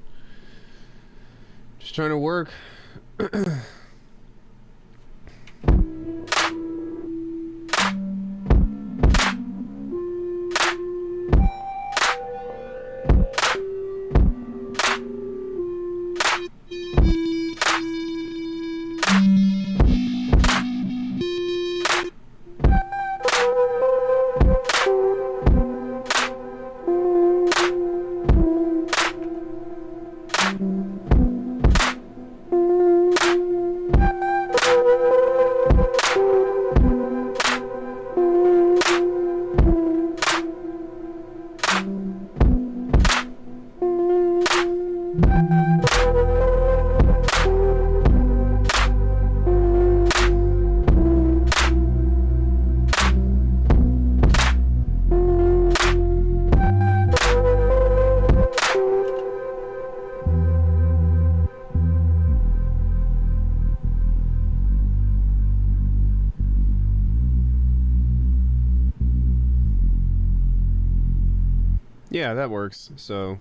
to work. Yeah, that works. So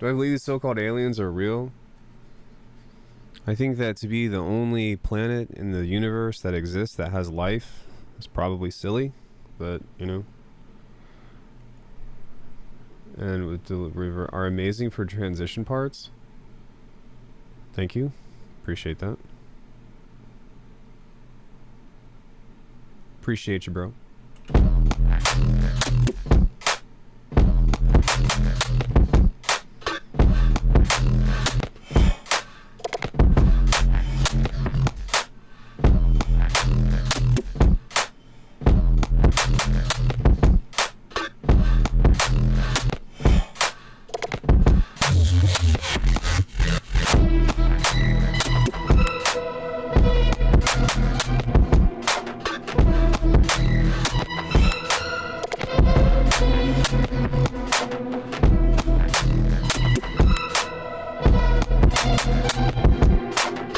do I believe these so-called aliens are real? I think that to be the only planet in the universe that exists that has life is probably silly, but you know. And with deliver are amazing for transition parts. Thank you. Appreciate that. Appreciate you, bro.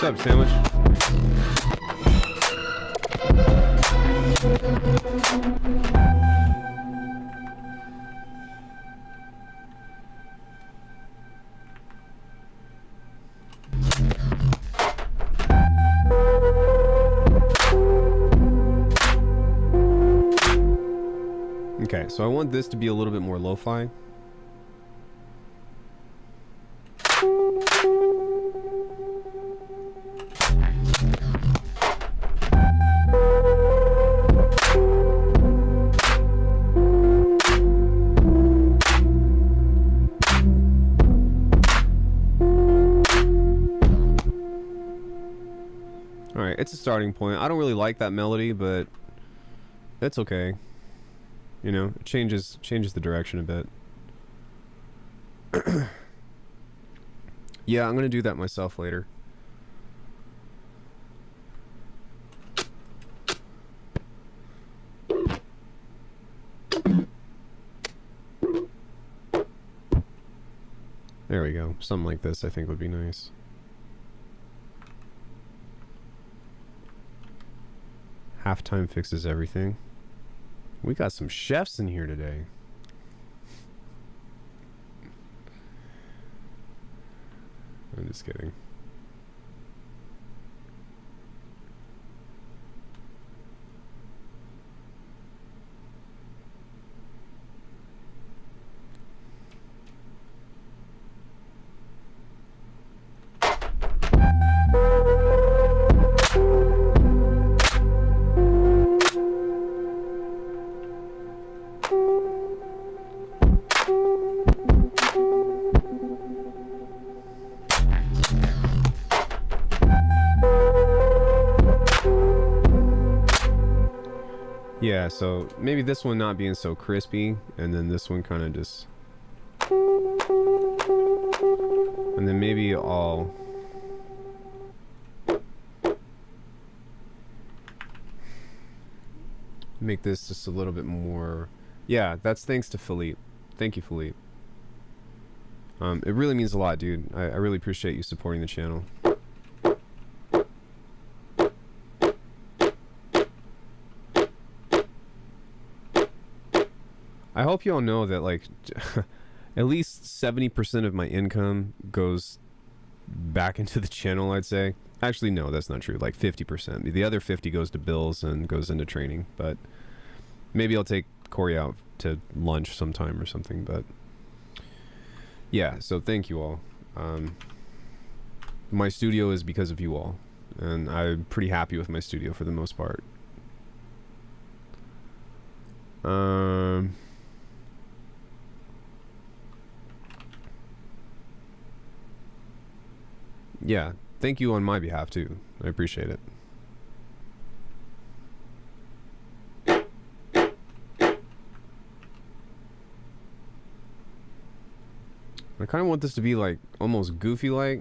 What's up, Sandwich? Okay, so I want this to be a little bit more lo-fi. Alright, it's a starting point. I don't really like that melody, but it's okay. You know, it changes the direction a bit. Yeah, I'm gonna do that myself later. There we go. Something like this I think would be nice. Halftime fixes everything. We got some chefs in here today. I'm just kidding. Yeah, so maybe this one not being so crispy, and then this one kind of just... And then maybe I'll... make this just a little bit more... Yeah, that's thanks to Philippe. Thank you, Philippe. It really means a lot, dude. I really appreciate you supporting the channel. I hope you all know that, like, at least 70% of my income goes back into the channel, I'd say. Actually, no, that's not true. Like 50%. The other 50 goes to bills and goes into training. But maybe I'll take Corey out to lunch sometime or something. But yeah, so thank you all. My studio is because of you all. And I'm pretty happy with my studio for the most part. Yeah, thank you on my behalf too. I appreciate it. I kind of want this to be like almost goofy like.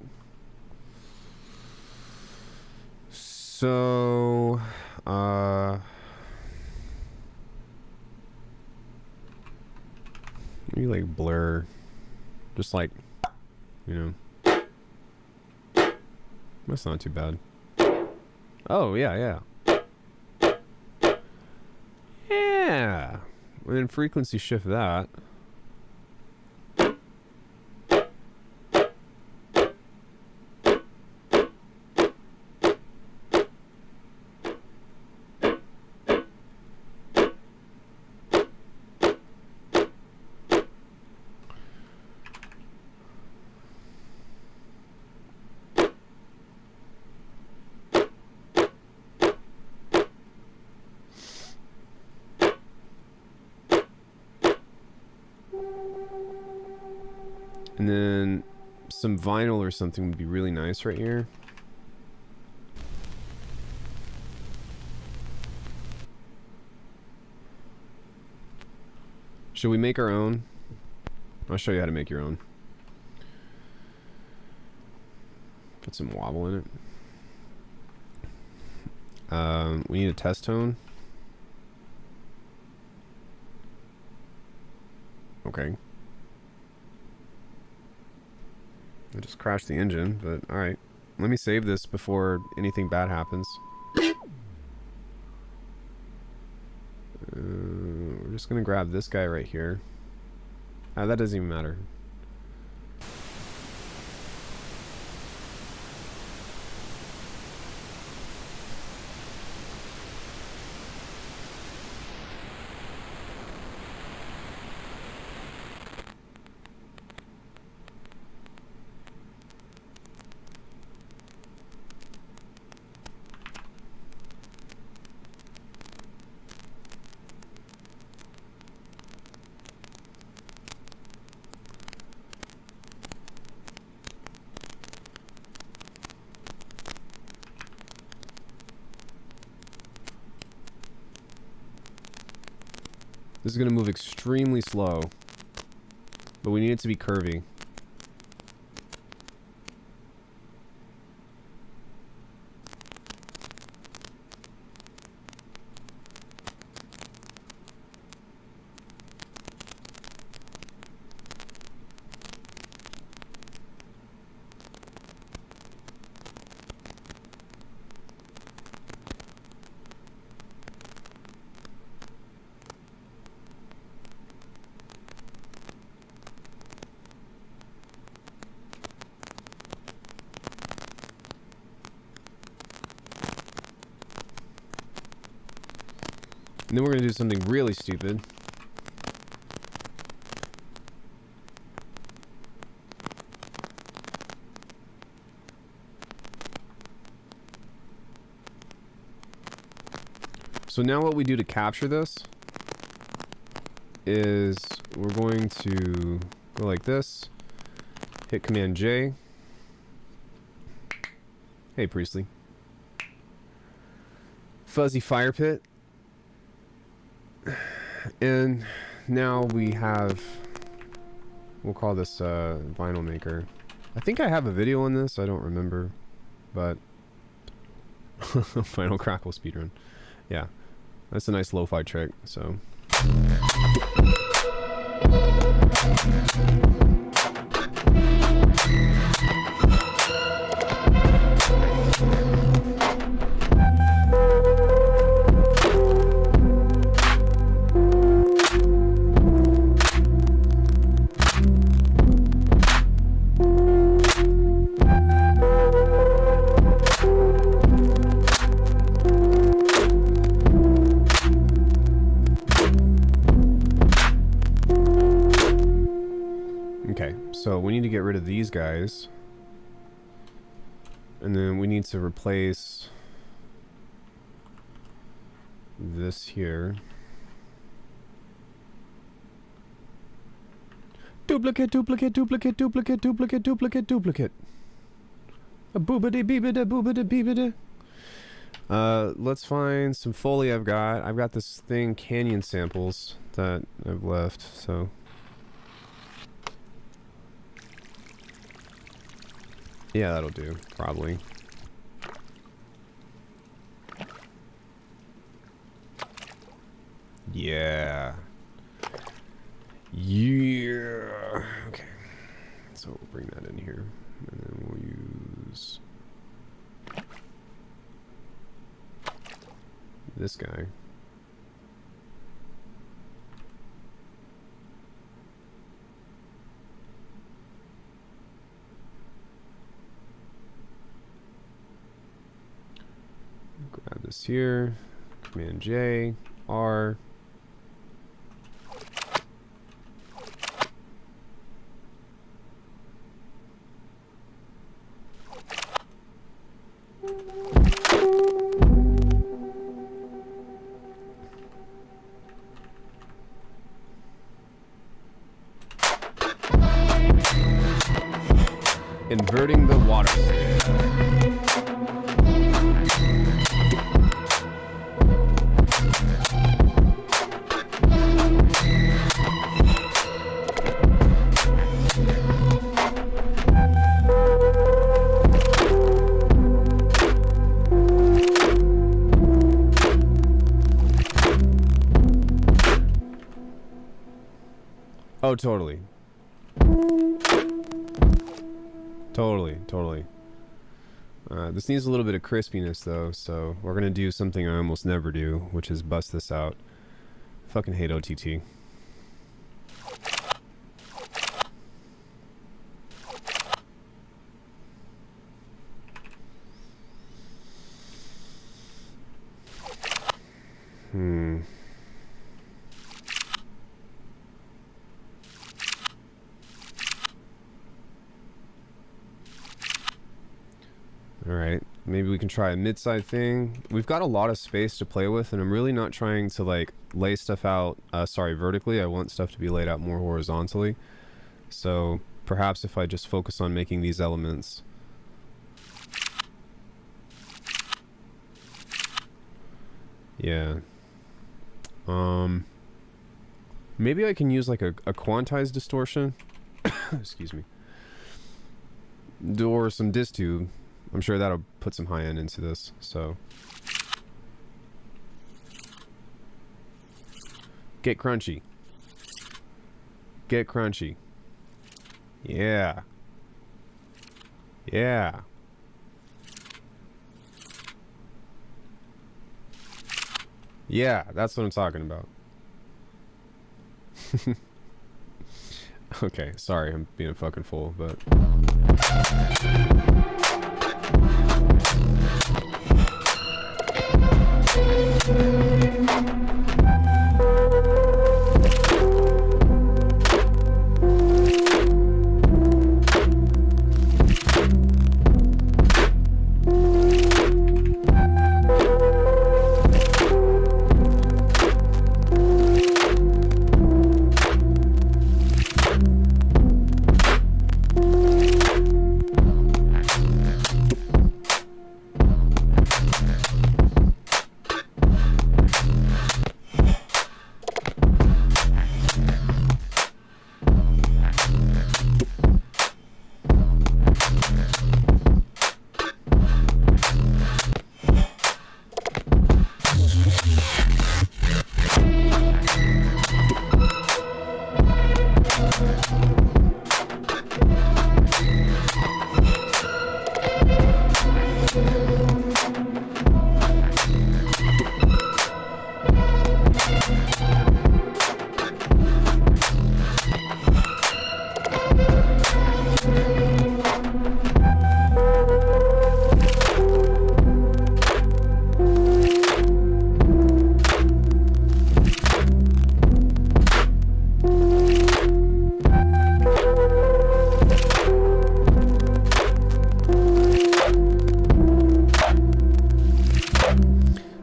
So maybe like blur, just like, you know, that's not too bad. Oh yeah. And then frequency shift that. And then some vinyl or something would be really nice right here. Should we make our own? I'll show you how to make your own. Put some wobble in it. We need a test tone. Okay. I just crashed the engine, but alright. Let me save this before anything bad happens. We're just gonna grab this guy right here. That doesn't even matter. This is going to move extremely slow, but we need it to be curvy. And then we're going to do something really stupid. So now what we do to capture this is we're going to go like this, hit Command J. Hey, Priestley. Fuzzy fire pit. And now we have, we'll call this vinyl maker. I think I have a video on this, I don't remember, but Final Crackle speedrun. Yeah, that's a nice lo-fi trick, so. So we need to get rid of these guys. And then we need to replace this here. Duplicate, duplicate, duplicate, duplicate, duplicate, duplicate, duplicate. A boobity beebity boobity beebity. Let's find some Foley I've got this thing, Canyon samples, that I've left, so. Yeah, that'll do, probably. Yeah. Yeah. Okay. So we'll bring that in here. And then we'll use this guy. Grab this here. Command J, R. Inverting the water. Oh, totally. Totally. This needs a little bit of crispiness though, so we're gonna do something I almost never do, which is bust this out. Fucking hate OTT. Alright, maybe we can try a mid-side thing. We've got a lot of space to play with, and I'm really not trying to like lay stuff out, vertically. I want stuff to be laid out more horizontally. So perhaps if I just focus on making these elements. Yeah. Maybe I can use like a quantized distortion. Excuse me. Or some disk tube. I'm sure that'll put some high end into this, so. Get crunchy. Get crunchy. Yeah. Yeah. Yeah, that's what I'm talking about. Okay, sorry, I'm being a fucking fool, but...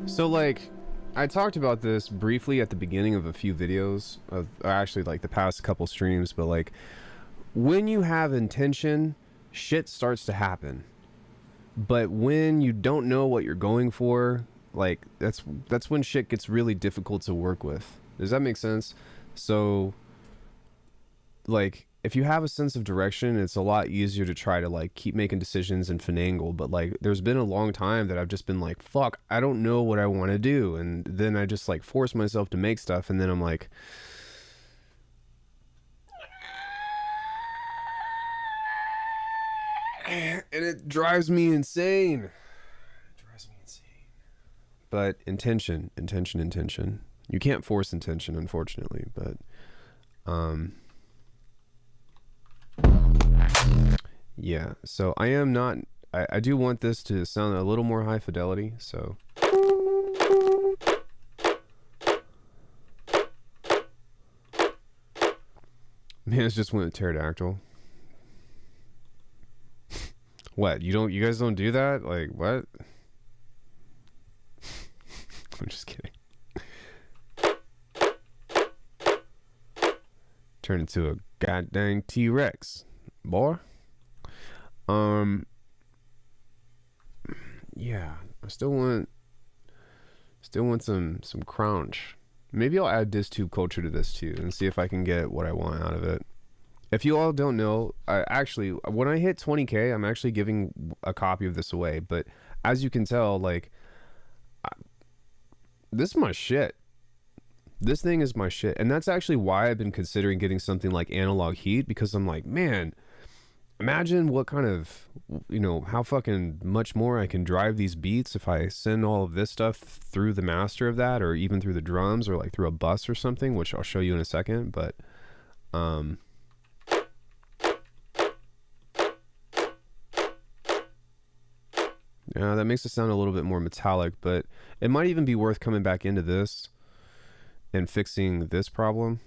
So like, I talked about this briefly at the beginning of a few videos of actually like the past couple streams, but like when you have intention, shit starts to happen. But when you don't know what you're going for, like that's when shit gets really difficult to work with. Does that make sense? So like if you have a sense of direction, it's a lot easier to try to like keep making decisions and finagle. But like, there's been a long time that I've just been like, fuck, I don't know what I want to do. And then I just like force myself to make stuff. And then I'm like, and it drives me insane. But intention. You can't force intention, unfortunately, but yeah, so I am not, I do want this to sound a little more high fidelity, so man, it's just went pterodactyl. What, you guys don't do that? Like, what? I'm just kidding. Turn into a goddamn T-Rex, boy. Yeah, I still want some crunch. Maybe I'll add DisTube culture to this too and see if I can get what I want out of it. If you all don't know, I actually, when I hit 20K, I'm actually giving a copy of this away. But as you can tell, like, this is my shit. This thing is my shit. And that's actually why I've been considering getting something like Analog Heat, because I'm like, man, imagine what kind of, you know, how fucking much more I can drive these beats if I send all of this stuff through the master of that, or even through the drums, or like through a bus or something, which I'll show you in a second. But yeah, that makes it sound a little bit more metallic, but it might even be worth coming back into this and fixing this problem.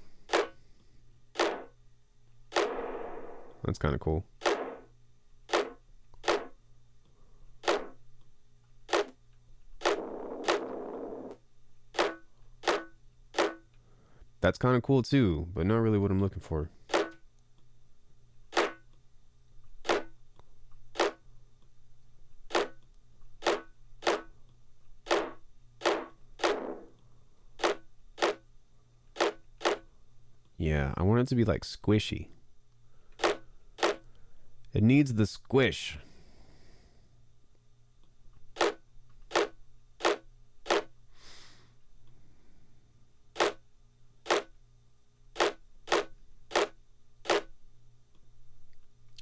That's kind of cool. That's kind of cool too, but not really what I'm looking for. Yeah, I want it to be like squishy. It needs the squish.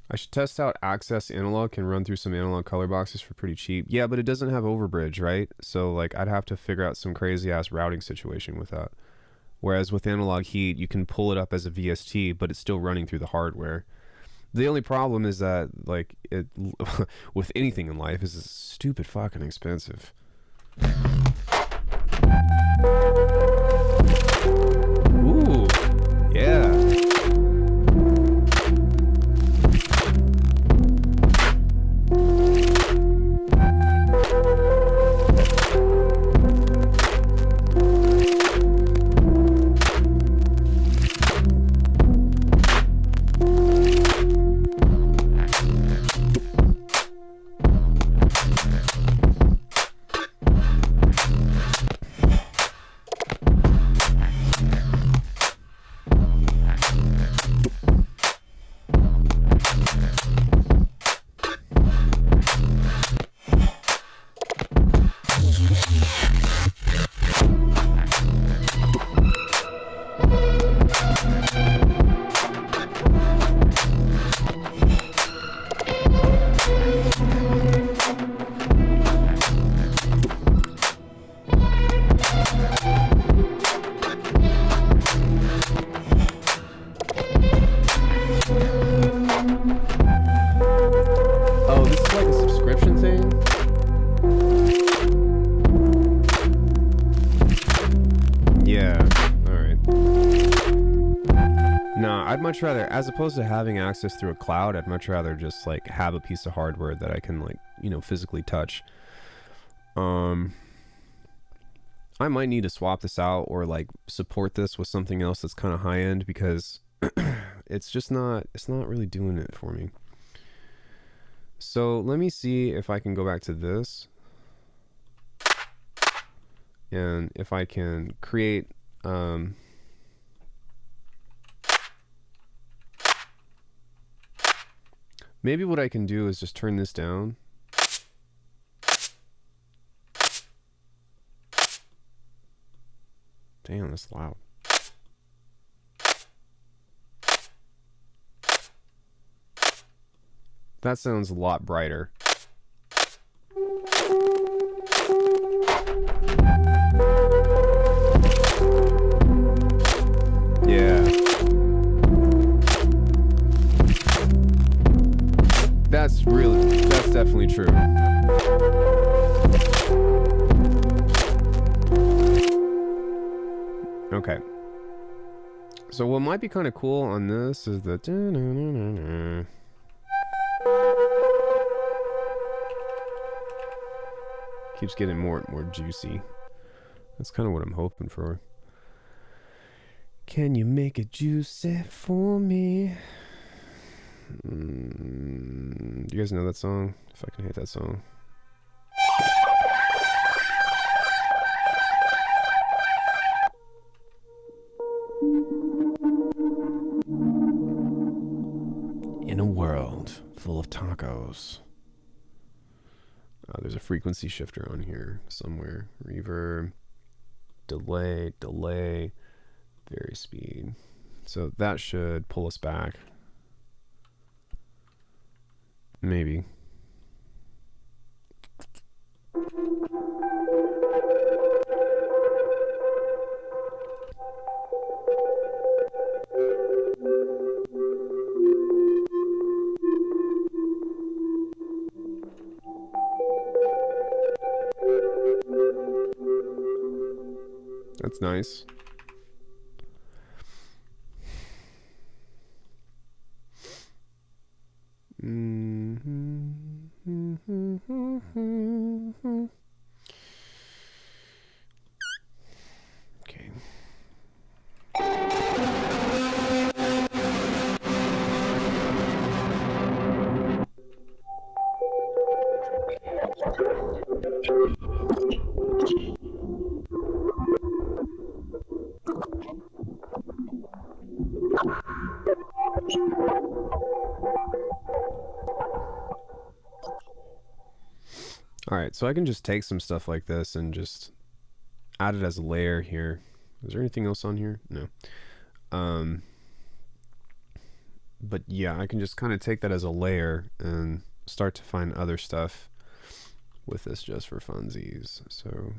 I should test out Access Analog can run through some analog color boxes for pretty cheap. Yeah, but it doesn't have overbridge, right? So like I'd have to figure out some crazy ass routing situation with that. Whereas with Analog Heat, you can pull it up as a VST, but it's still running through the hardware. The only problem is that, like, it with anything in life, is it's stupid fucking expensive. Ooh, yeah. Much rather, as opposed to having access through a cloud, I'd much rather just like have a piece of hardware that I can, like, you know, physically touch. I might need to swap this out or like support this with something else that's kind of high end, because it's not really doing it for me. So let me see if I can go back to this and if I can create Maybe what I can do is just turn this down. Damn, that's loud. That sounds a lot brighter. Yeah. That's definitely true. Okay. So what might be kind of cool on this is the keeps getting more and more juicy. That's kind of what I'm hoping for. Can you make it juicy for me? Do you guys know that song? If I can hate that song. In a world full of tacos. There's a frequency shifter on here somewhere. Reverb, delay, vary speed. So that should pull us back. Maybe. That's nice. Okay. All right, so I can just take some stuff like this and just add it as a layer here. Is there anything else on here? No. But yeah, I can just kind of take that as a layer and start to find other stuff with this just for funsies. So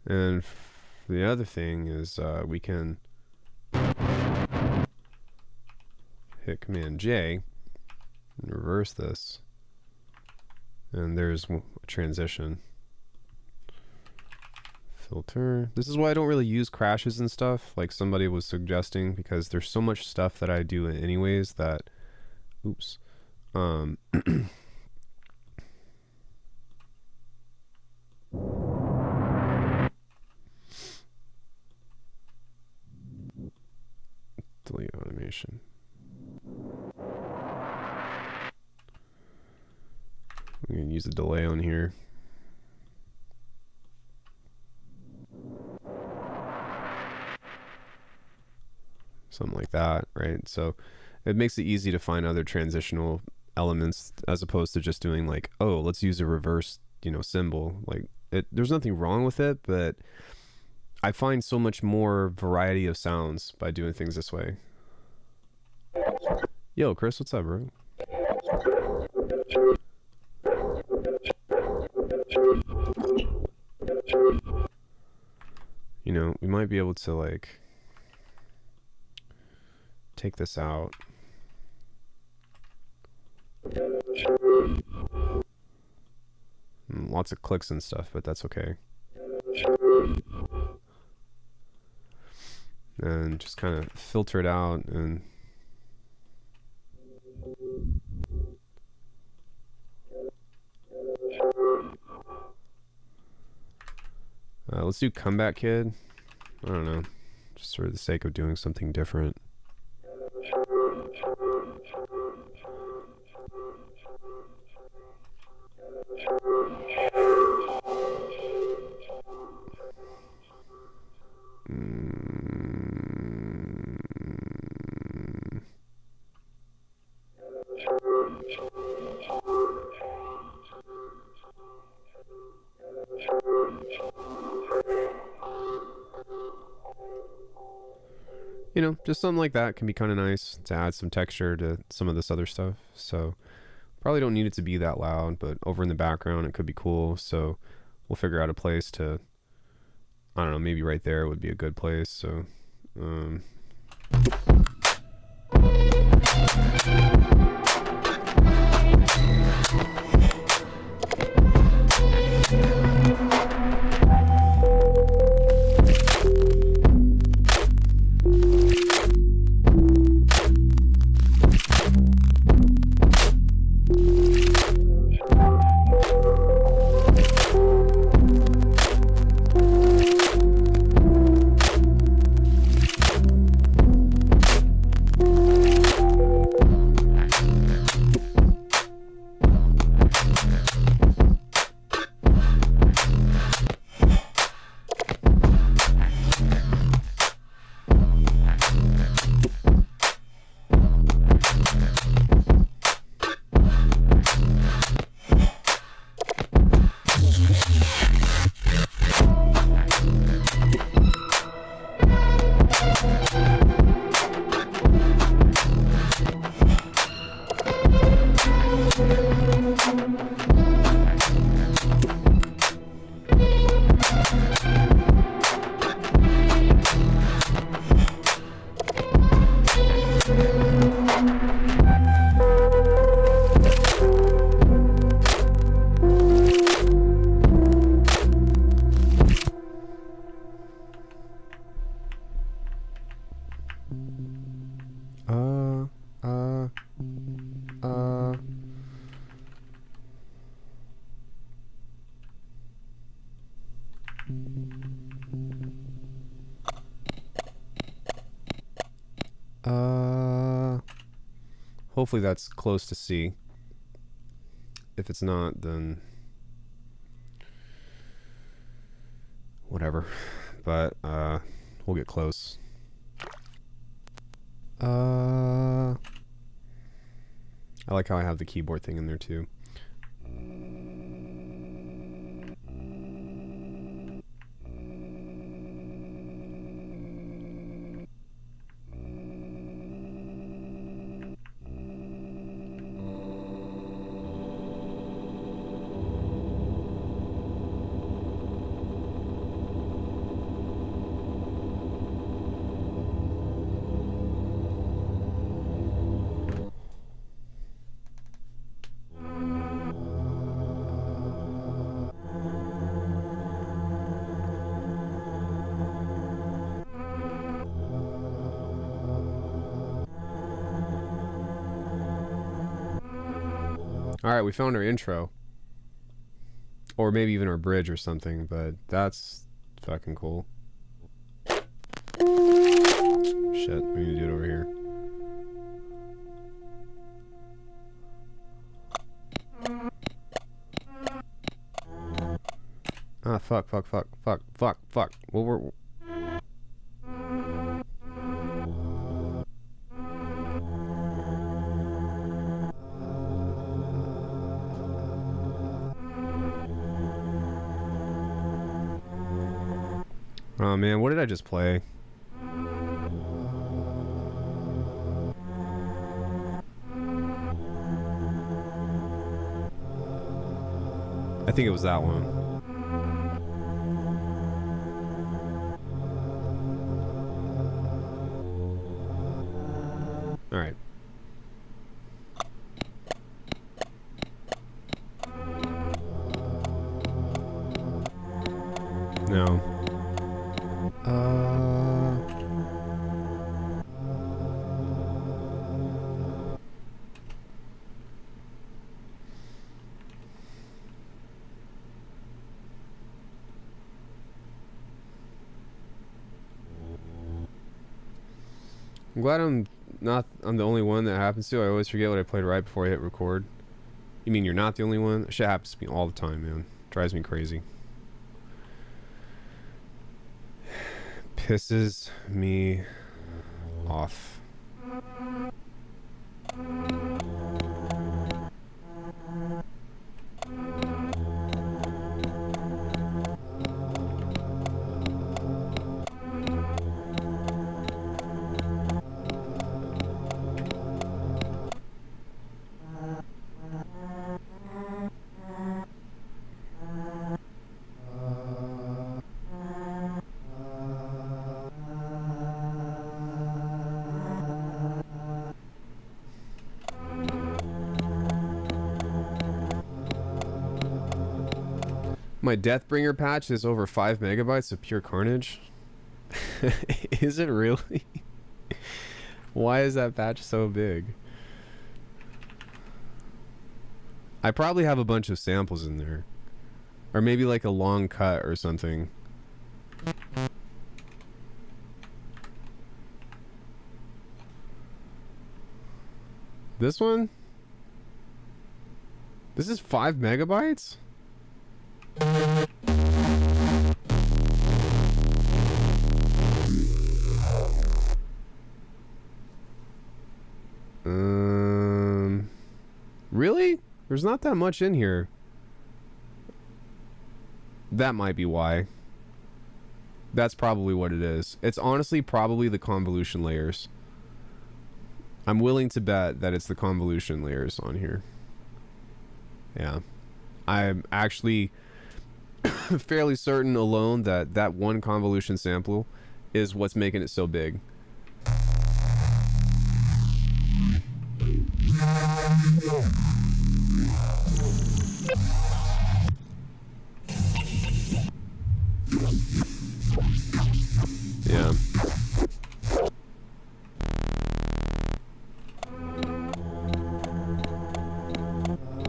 and the other thing is we can hit Command J and reverse this, and there's a transition filter. This is why I don't really use crashes and stuff like somebody was suggesting, because there's so much stuff that I do anyways that oops delete automation. I'm going to use a delay on here. Something like that, right? So it makes it easy to find other transitional elements as opposed to just doing like, oh, let's use a reverse, symbol. Like there's nothing wrong with it, but I find so much more variety of sounds by doing things this way. Yo, Chris, what's up, bro? We might be able to like take this out. Lots of clicks and stuff, but that's okay. And just kind of filter it out and let's do Comeback Kid. I don't know, just for the sake of doing something different. You know, just something like that can be kind of nice to add some texture to some of this other stuff. So probably don't need it to be that loud, but over in the background it could be cool. So we'll figure out a place to, I don't know, maybe right there would be a good place. So hopefully that's close to C. If it's not, then whatever. But we'll get close. I like how I have the keyboard thing in there too. All right, we found our intro. Or maybe even our bridge or something, but that's fucking cool. Shit, we need to do it over here. Ah, fuck. Well, we're... Oh man, what did I just play? I think it was that one. All right. No. I'm glad I'm the only one that happens to. I always forget what I played right before I hit record. You mean you're not the only one? That shit happens to me all the time, man. Drives me crazy. pisses me off. My Deathbringer patch is over 5 megabytes of pure carnage. Is it really? Why is that patch so big? I probably have a bunch of samples in there. Or maybe like a long cut or something. This one? This is 5 megabytes? Really? There's not that much in here. That might be why. That's probably what it is. It's honestly probably the convolution layers. I'm willing to bet that it's the convolution layers on here. Yeah. I'm actually fairly certain alone that that one convolution sample is what's making it so big. Yeah.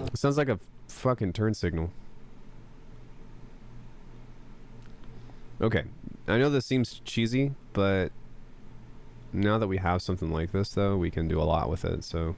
It sounds like a fucking turn signal. Okay, I know this seems cheesy, but now that we have something like this, though, we can do a lot with it, so...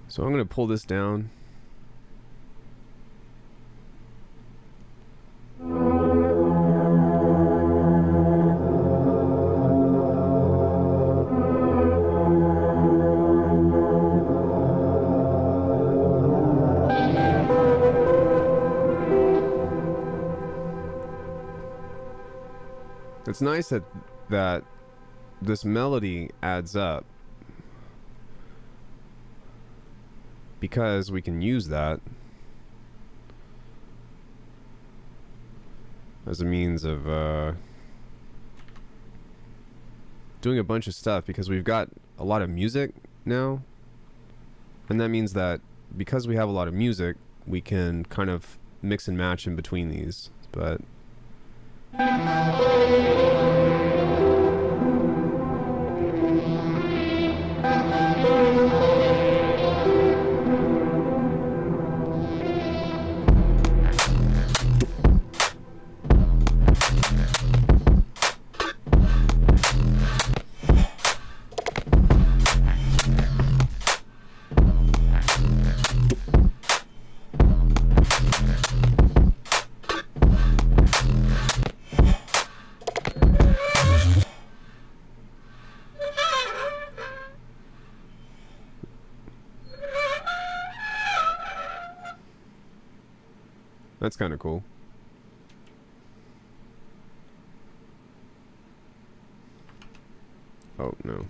So I'm going to pull this down. It's nice that this melody adds up, because we can use that as a means of doing a bunch of stuff, because we've got a lot of music now, and that means that because we have a lot of music, we can kind of mix and match in between these. But That's kind of cool. Oh, no.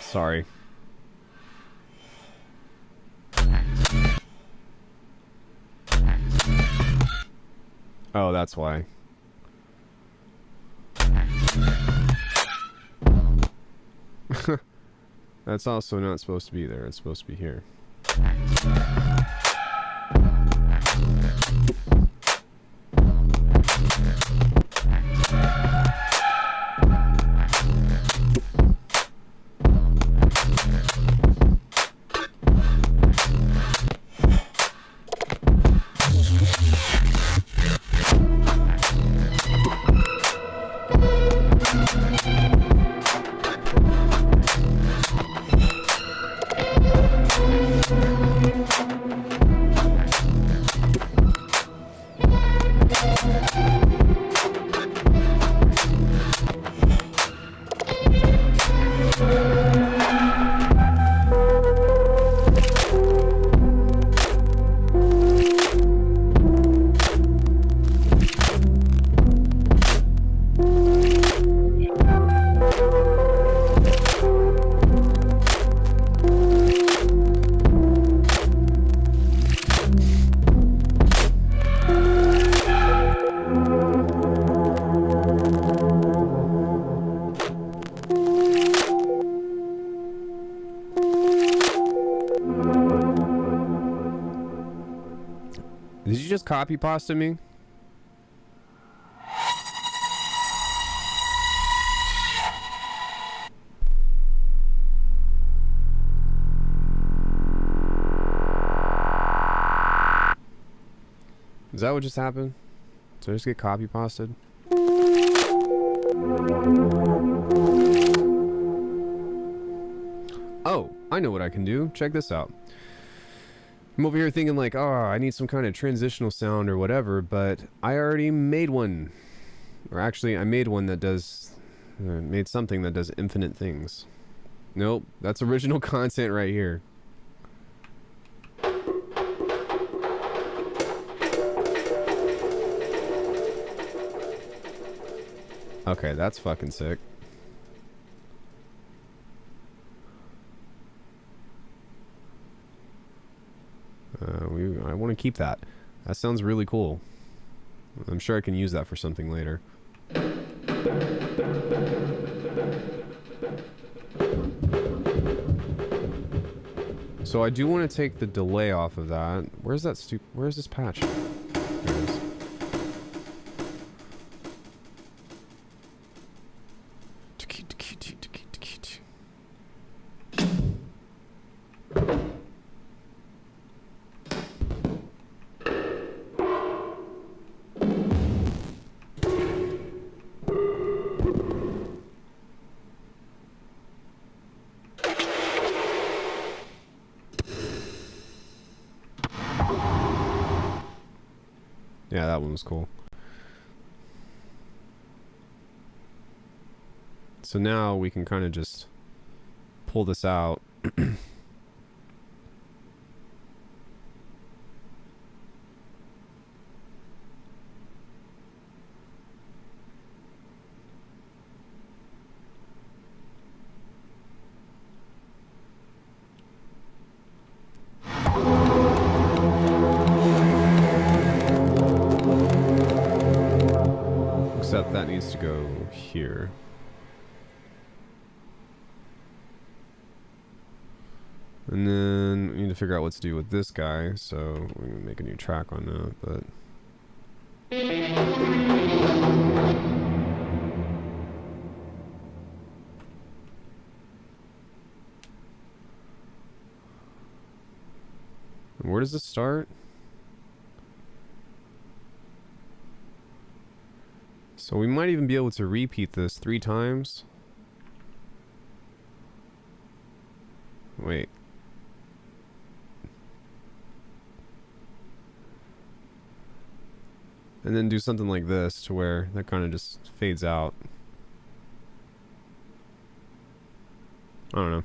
Sorry. Oh, that's why. That's also not supposed to be there. It's supposed to be here. Did you just copy pasta me? Is that what just happened? Did I just get copy pasted? Oh, I know what I can do. Check this out. I'm over here thinking like, oh, I need some kind of transitional sound or whatever, but I already made one. Or actually, I made one that does... made something that does infinite things. Nope, that's original content right here. Okay, that's fucking sick. I want to keep that. That sounds really cool. I'm sure I can use that for something later. So I do want to take the delay off of that. Where's that where's this patch? There it is. Yeah, that one was cool. So now we can kind of just pull this out. Except that needs to go here. And then we need to figure out what to do with this guy, so we're gonna make a new track on that, but... Where does this start? So we might even be able to repeat this 3 times. Wait. And then do something like this to where that kind of just fades out. I don't know.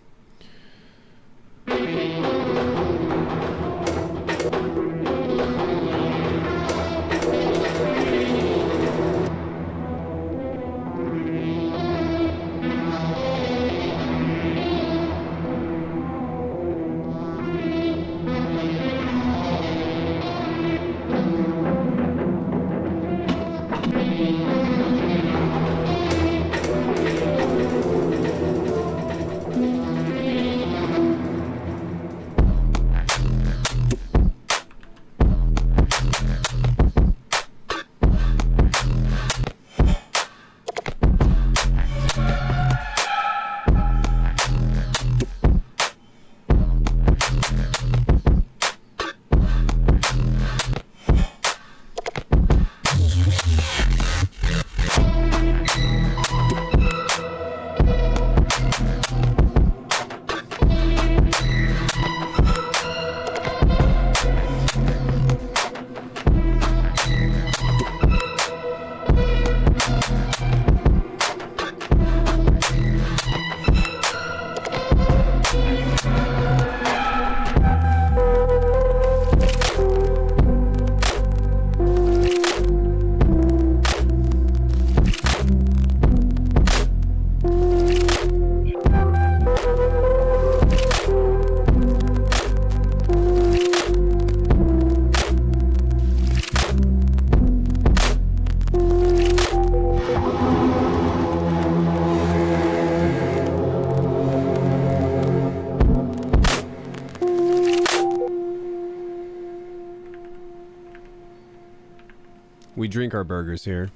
We drink our burgers here.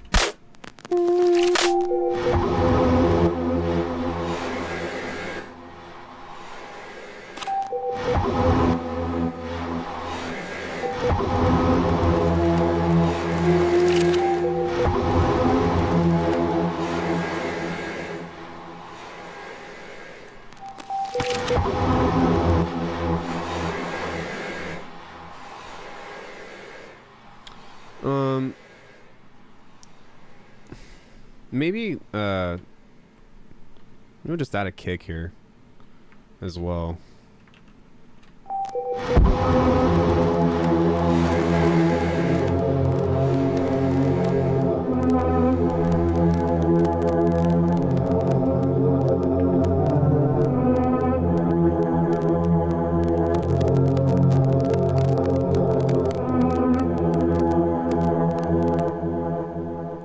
Maybe, we'll just add a kick here as well.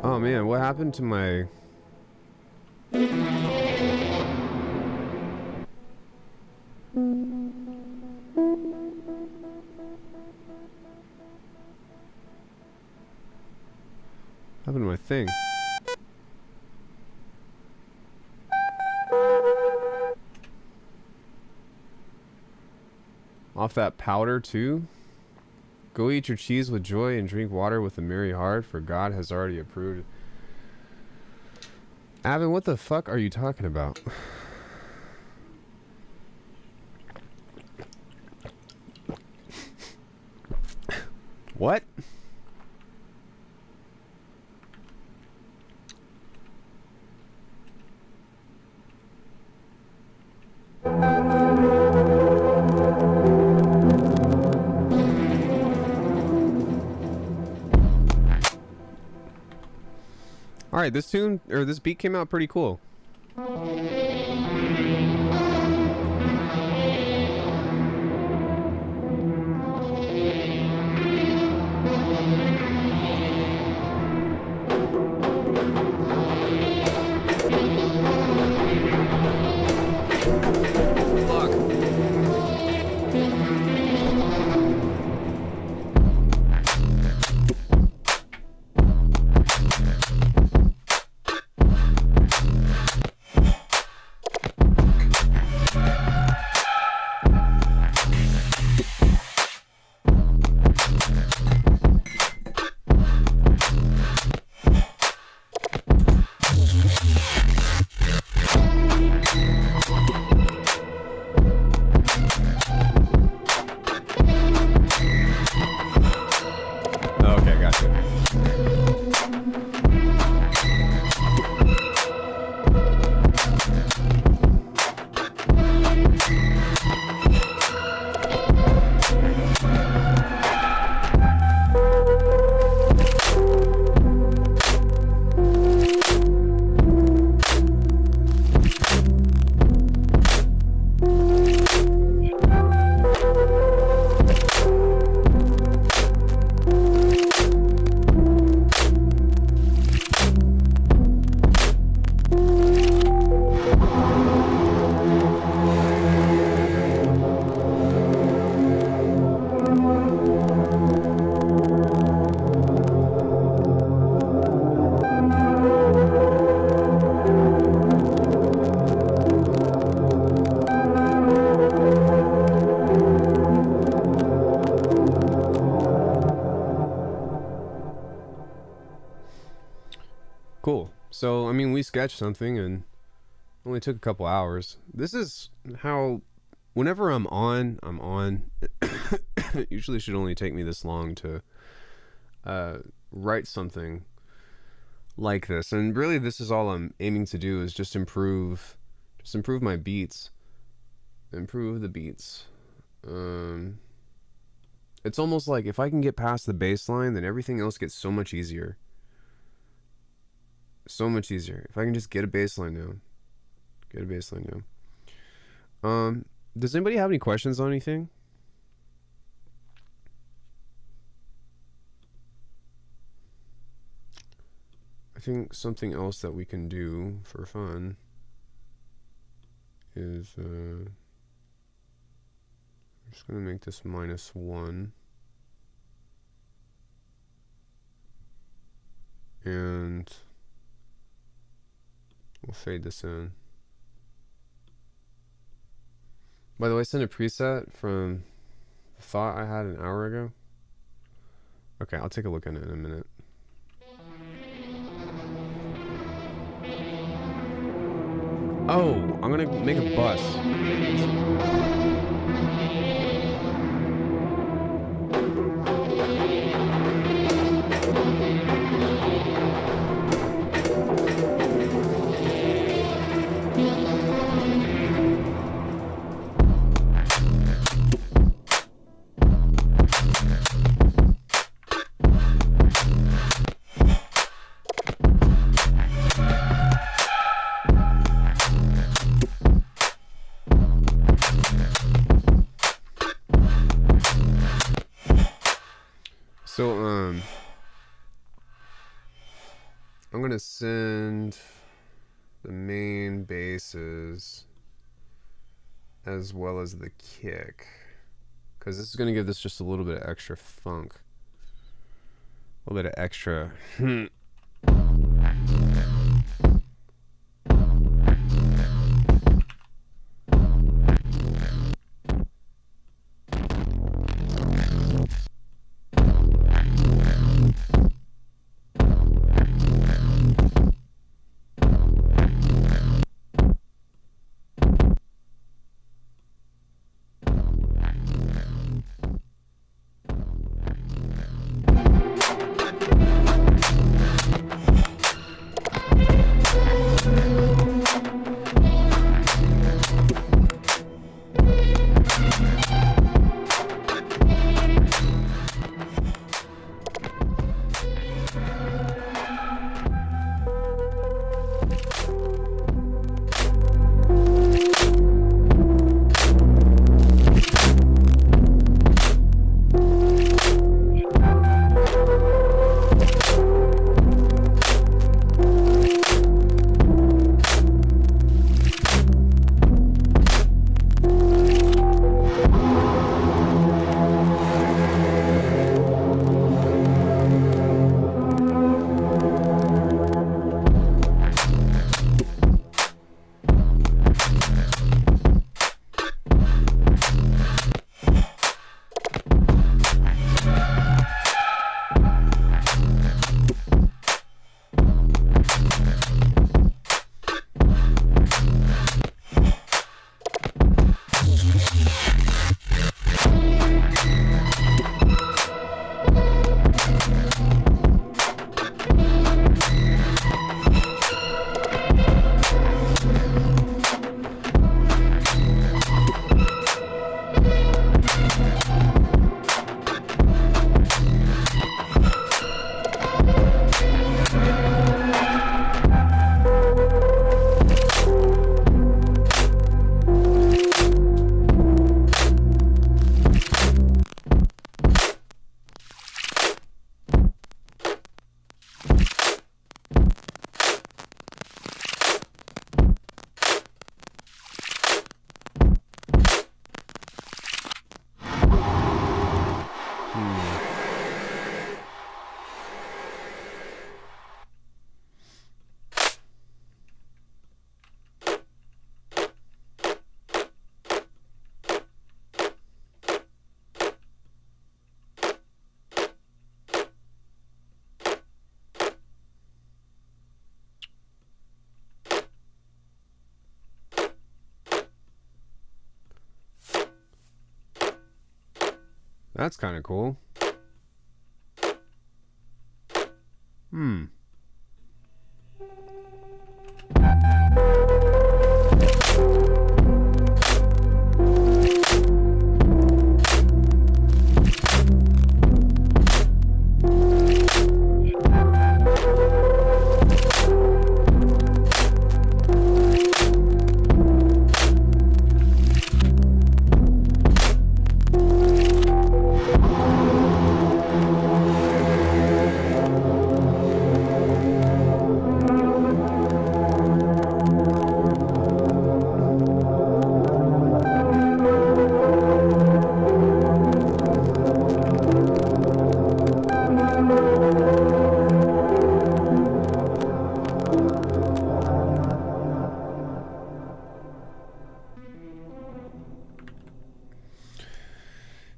Oh man, what happened to my... What happened to my thing? Off that powder too? Go eat your cheese with joy and drink water with a merry heart, for God has already approved. Avin, what the fuck are you talking about? What? Alright, this tune, or this beat came out pretty cool. Cool. So, I mean, we sketched something and only took a couple hours. This is how, whenever I'm on, I'm on. It usually should only take me this long to write something like this. And really, this is all I'm aiming to do, is just improve my beats. Improve the beats. It's almost like if I can get past the bass line, then everything else gets so much easier. So much easier. If I can just get a bass line down. Get a bass line down. Does anybody have any questions on anything? I think something else that we can do for fun is I'm just gonna make this -1, and we'll fade this in. By the way, I sent a preset from the thought I had an hour ago. Okay, I'll take a look at it in a minute. Oh, I'm gonna make a bus. So, I'm gonna send the main basses as well as the kick, because this is gonna give this just a little bit of extra funk, a little bit of extra. That's kind of cool.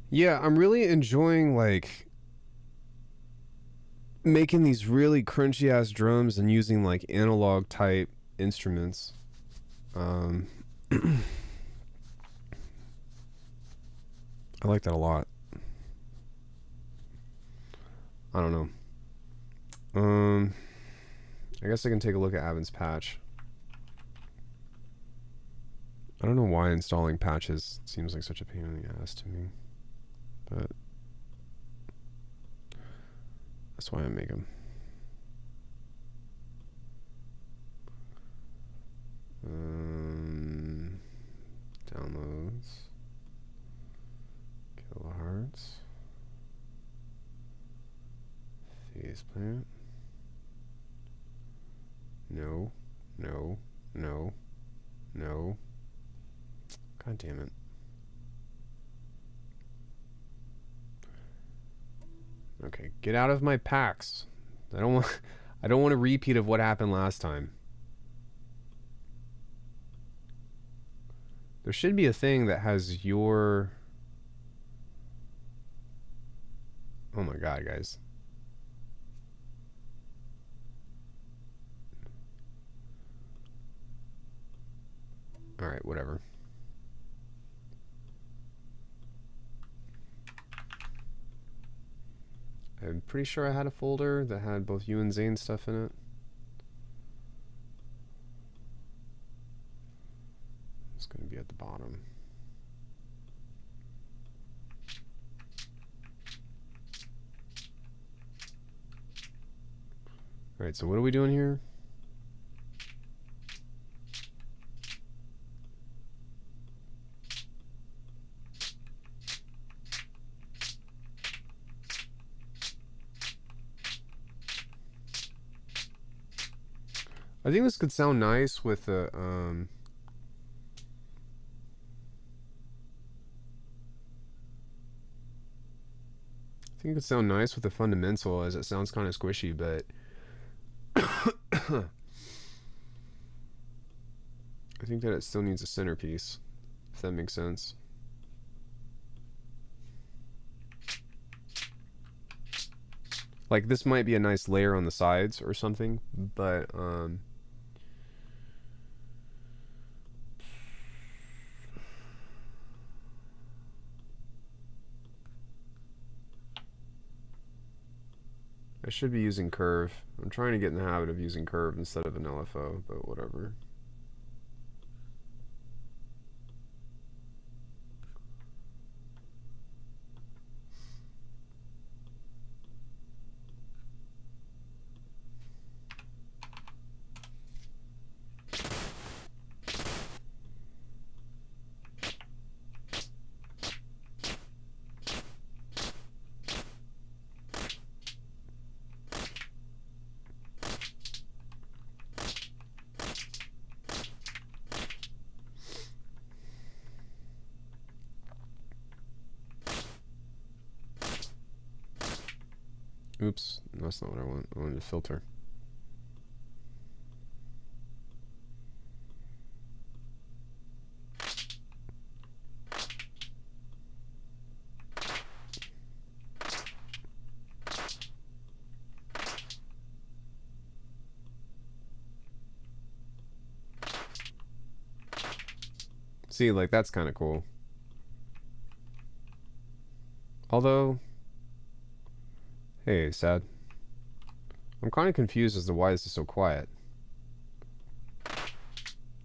Yeah, I'm really enjoying like making these really crunchy ass drums and using like analog type instruments. I like that a lot. I don't know. I guess I can take a look at Avin's patch. I don't know why installing patches seems like such a pain in the ass to me, but that's why I make them. Downloads. Kilohertz. Phase plant. No. No. No. No. God damn it. Okay, get out of my packs. I don't want a repeat of what happened last time. There should be a thing that has your... Oh my god, guys. Alright, whatever. I'm pretty sure I had a folder that had both you and Zane stuff in it. It's going to be at the bottom. Alright, so what are we doing here? I think this could sound nice with the I think it could sound nice with the fundamental, as it sounds kind of squishy, but I think that it still needs a centerpiece, if that makes sense. Like, this might be a nice layer on the sides or something, but I should be using curve. I'm trying to get in the habit of using curve instead of an LFO, but whatever. Oops, that's not what I want. I wanted to filter. See, like, that's kind of cool. Although, hey, Sad. I'm kind of confused as to why this is so quiet.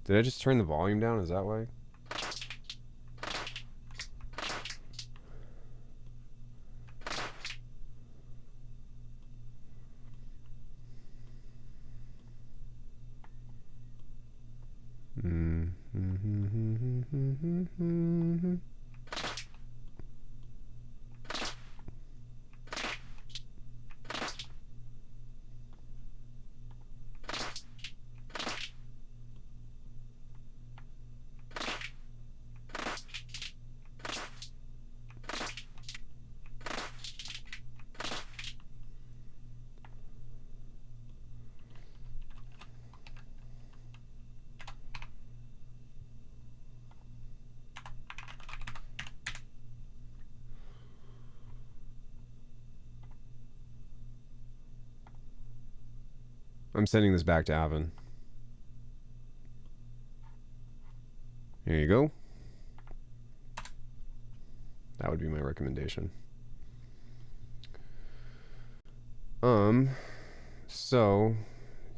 Did I just turn the volume down? Is that why? I'm sending this back to Avon. Here you go. That would be my recommendation. So,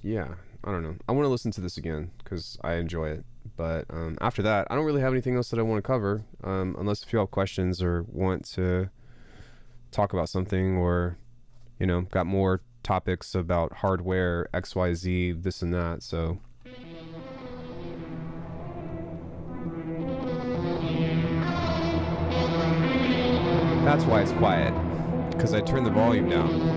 yeah, I don't know. I want to listen to this again because I enjoy it. But after that, I don't really have anything else that I want to cover, unless if you have questions or want to talk about something, or, you know, got more topics about hardware, XYZ, this and that. So that's why it's quiet, because I turned the volume down.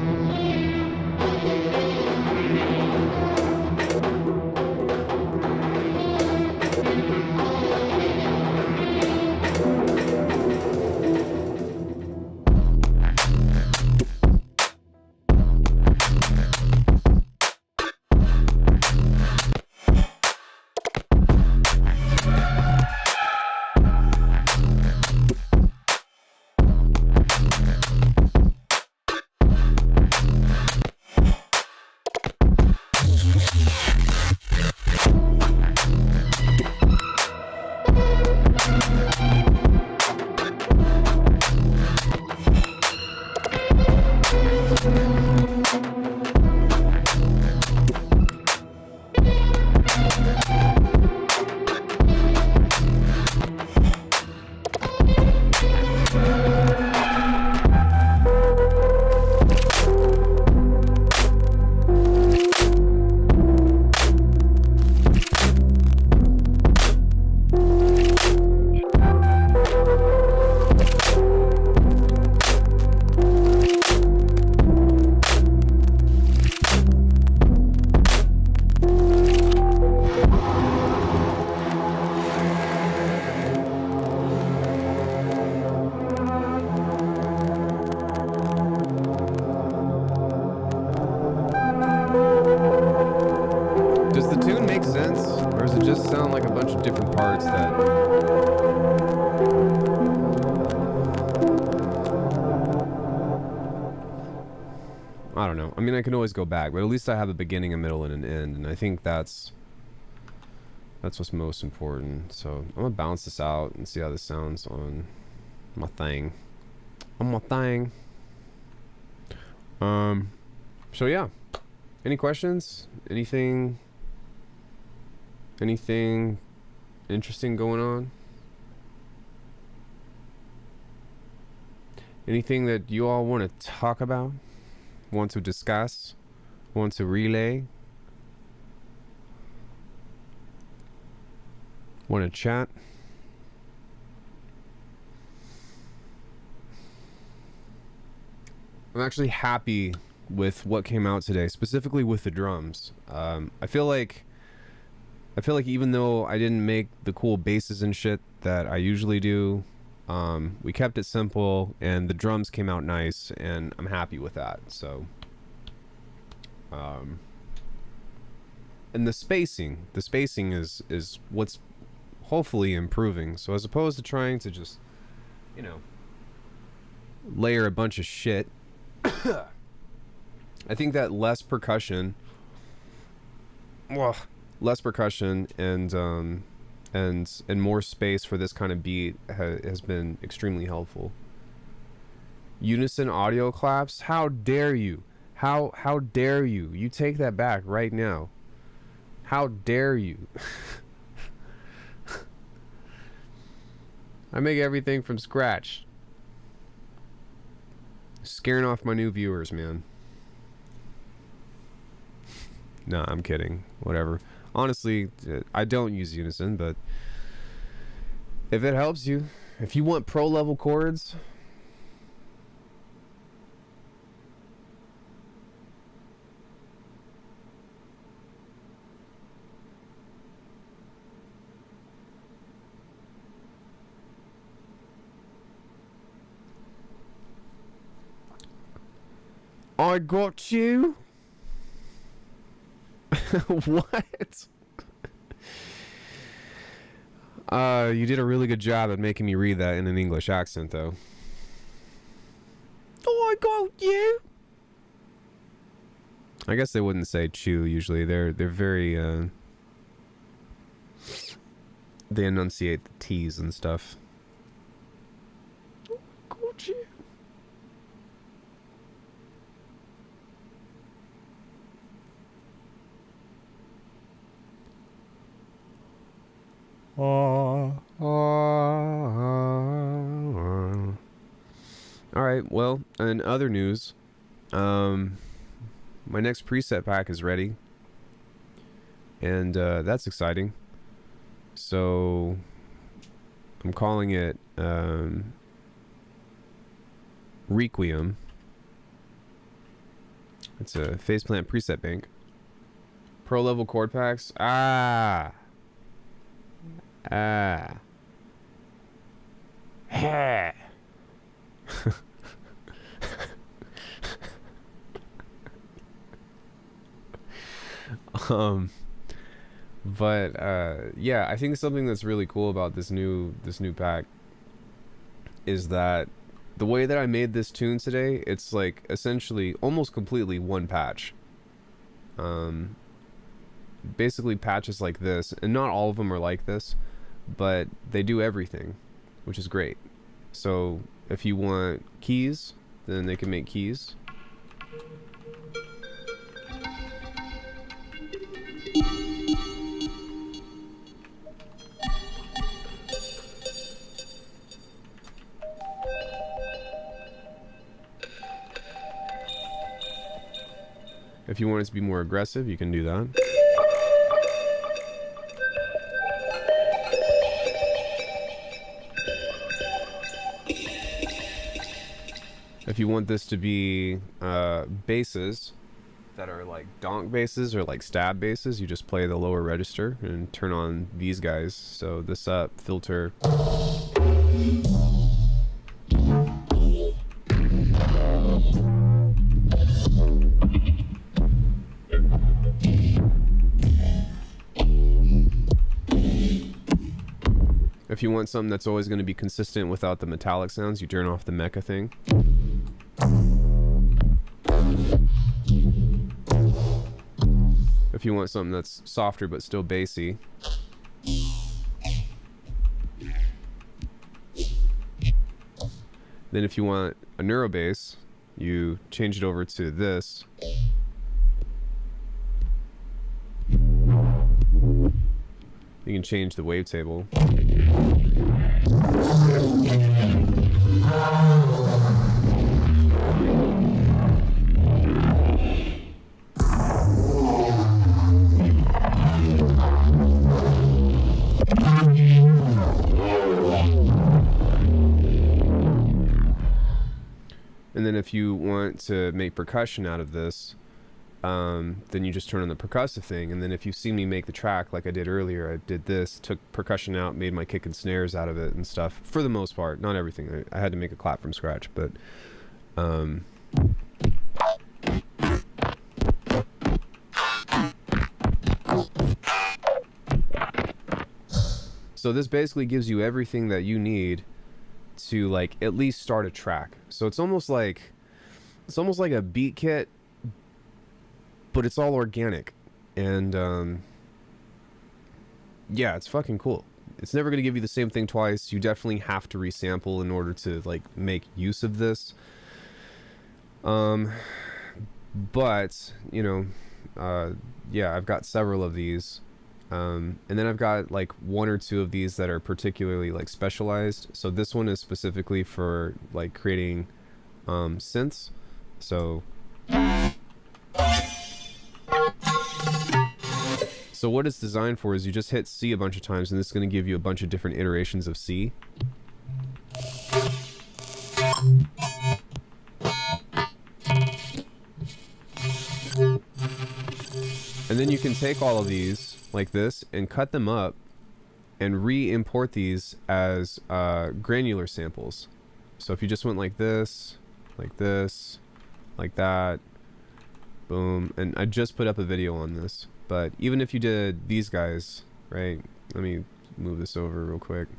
I can always go back, but at least I have a beginning, a middle, and an end, and I think that's what's most important. So I'm gonna bounce this out and see how this sounds on my thing. So yeah, any questions? Anything interesting going on? Anything that you all want to talk about? Want to discuss? Want to relay? Want to chat? I'm actually happy with what came out today, specifically with the drums. I feel like even though I didn't make the cool basses and shit that I usually do, we kept it simple, and the drums came out nice, and I'm happy with that. So, and the spacing is what's hopefully improving. So as opposed to trying to just, you know, layer a bunch of shit, I think that less percussion and more space for this kind of beat has been extremely helpful. Unison audio claps? How dare you? How dare you? You take that back right now. How dare you? I make everything from scratch. Scaring off my new viewers, man. No, I'm kidding. Whatever. Honestly, I don't use Unison, but if it helps you, if you want pro level chords, I got you. What? You did a really good job at making me read that in an English accent, though. I got you. I guess they wouldn't say chew usually. They're very they enunciate the T's and stuff. I got you. Alright, well, in other news, my next preset pack is ready, and that's exciting. So I'm calling it Requiem. It's a Faceplant preset bank. Pro level chord packs. Ha. But yeah, I think something that's really cool about this new pack is that the way that I made this tune today, it's like essentially almost completely one patch. Basically patches like this, and not all of them are like this, but they do everything, which is great. So if you want keys, then they can make keys. If you want it to be more aggressive, you can do that. If you want this to be basses that are like donk basses or like stab basses, you just play the lower register and turn on these guys. So this up, filter. If you want something that's always going to be consistent without the metallic sounds, you turn off the mecha thing. If you want something that's softer but still bassy, then if you want a neuro bass, you change it over to this. You can change the wavetable. And then if you want to make percussion out of this, then you just turn on the percussive thing. And then if you see me make the track like I did earlier, I did this, took percussion out, made my kick and snares out of it and stuff. For the most part, not everything. I had to make a clap from scratch, but so this basically gives you everything that you need to like at least start a track. So it's almost like a beat kit, but it's all organic. And yeah, it's fucking cool. It's never going to give you the same thing twice. You definitely have to resample in order to like make use of this. But you know, yeah, I've got several of these. And then I've got like one or two of these that are particularly like specialized. So this one is specifically for like creating synths. So what it's designed for is you just hit C a bunch of times and this is going to give you a bunch of different iterations of C. And then you can take all of these like this and cut them up and re-import these as granular samples. So if you just went like this, like that, boom. And I just put up a video on this. But even if you did these guys, right? Let me move this over real quick.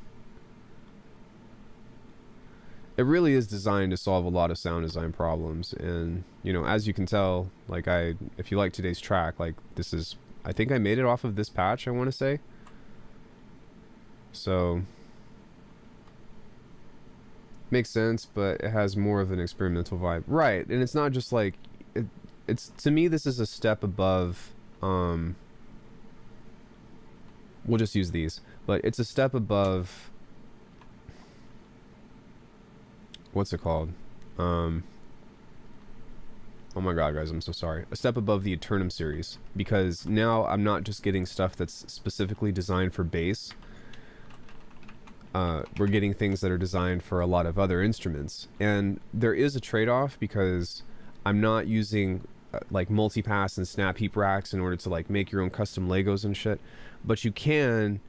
It really is designed to solve a lot of sound design problems. And, you know, as you can tell, like if you like today's track, like this is, I think I made it off of this patch, I want to say. So, makes sense, but it has more of an experimental vibe. Right, and it's not just like, it's to me, this is a step above, we'll just use these, but it's a step above, what's it called? Oh my god, guys, I'm so sorry. A step above the Eternum series, because now I'm not just getting stuff that's specifically designed for bass. We're getting things that are designed for a lot of other instruments. And there is a trade-off because I'm not using like multipass and snap heap racks in order to like make your own custom Legos and shit. But you can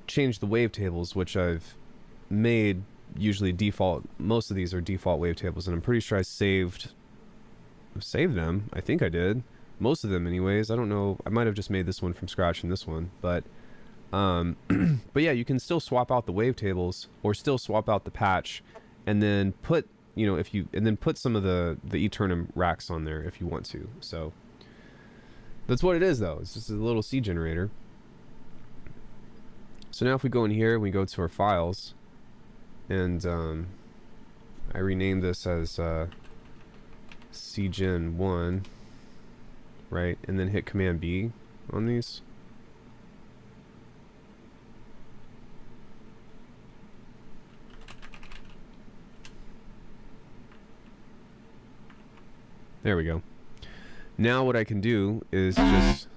change the wavetables, which I've made usually default. Most of these are default wavetables, and I'm pretty sure I saved them. I think I did. Most of them anyways. I don't know. I might have just made this one from scratch and this one, but but yeah, you can still swap out the wavetables or still swap out the patch and then put, you know, and then put some of the Eternum racks on there if you want to. So that's what it is though. It's just a little C generator. So now if we go in here, we go to our files and I renamed this as CGen1, right? And then hit Command B on these. There we go. Now what I can do is just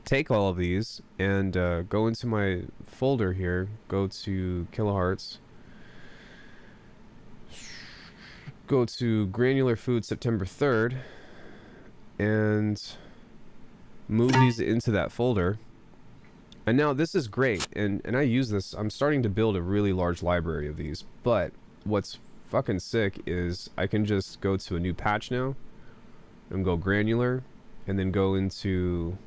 take all of these and go into my folder here, go to kilohertz, go to granular food September 3rd, and move these into that folder. And now this is great, and I use this. I'm starting to build a really large library of these, but what's fucking sick is I can just go to a new patch now and go granular and then go into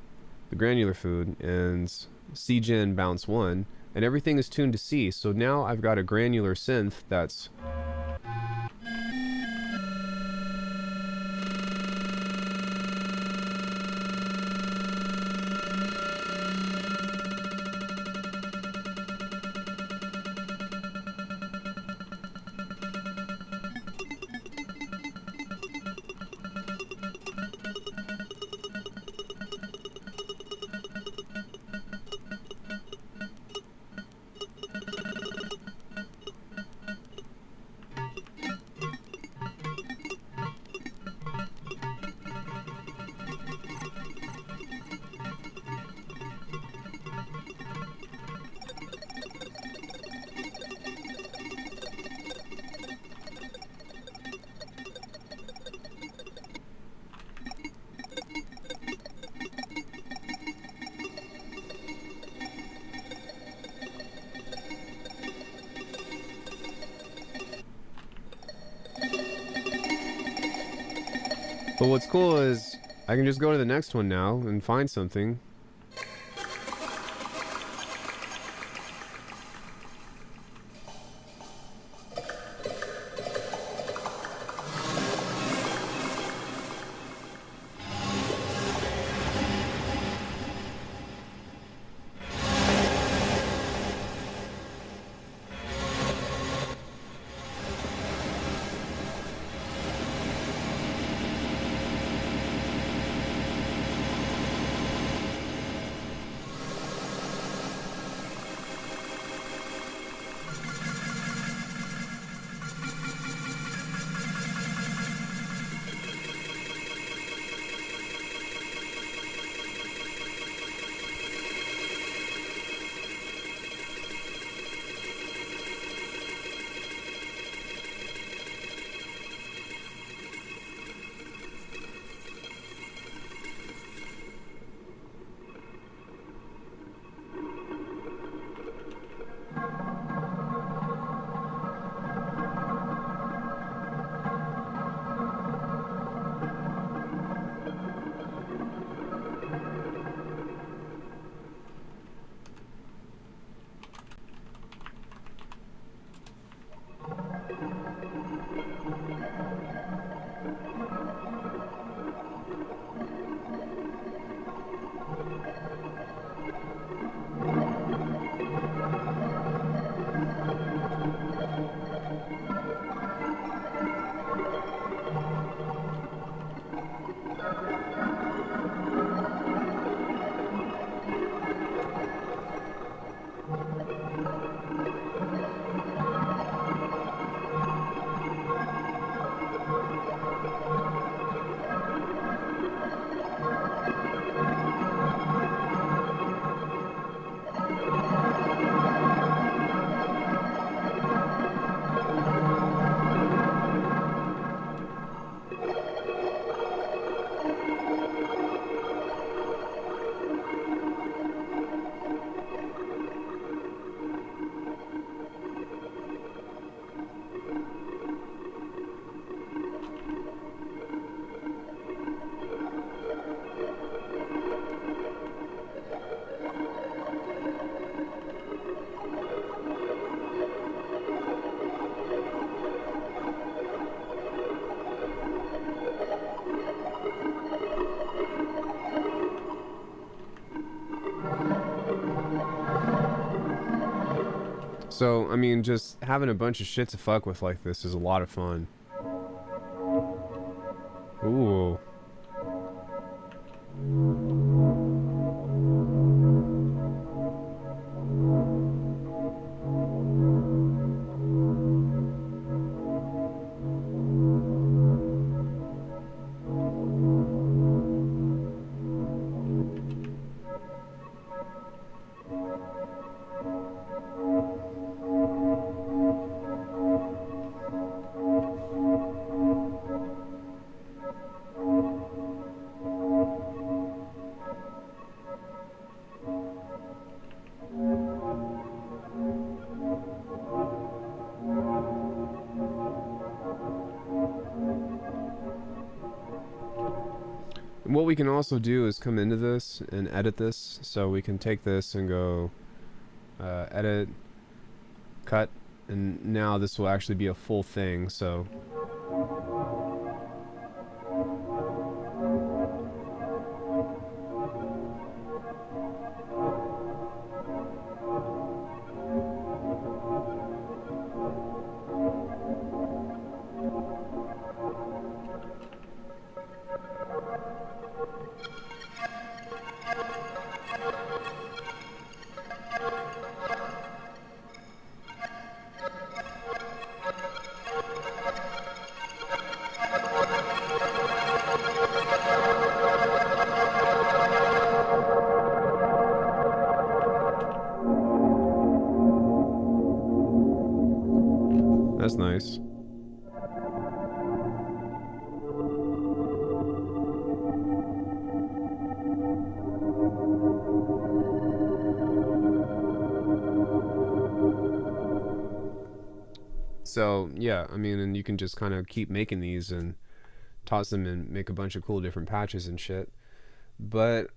the granular food and CGen bounce 1 and everything is tuned to C. So now I've got a granular synth that's But what's cool is I can just go to the next one now and find something. So, I mean, just having a bunch of shit to fuck with like this is a lot of fun. Ooh. What we can also do is come into this and edit this, so we can take this and go edit, cut, and now this will actually be a full thing. So that's nice. So yeah, I mean, and you can just kind of keep making these and toss them and make a bunch of cool different patches and shit. But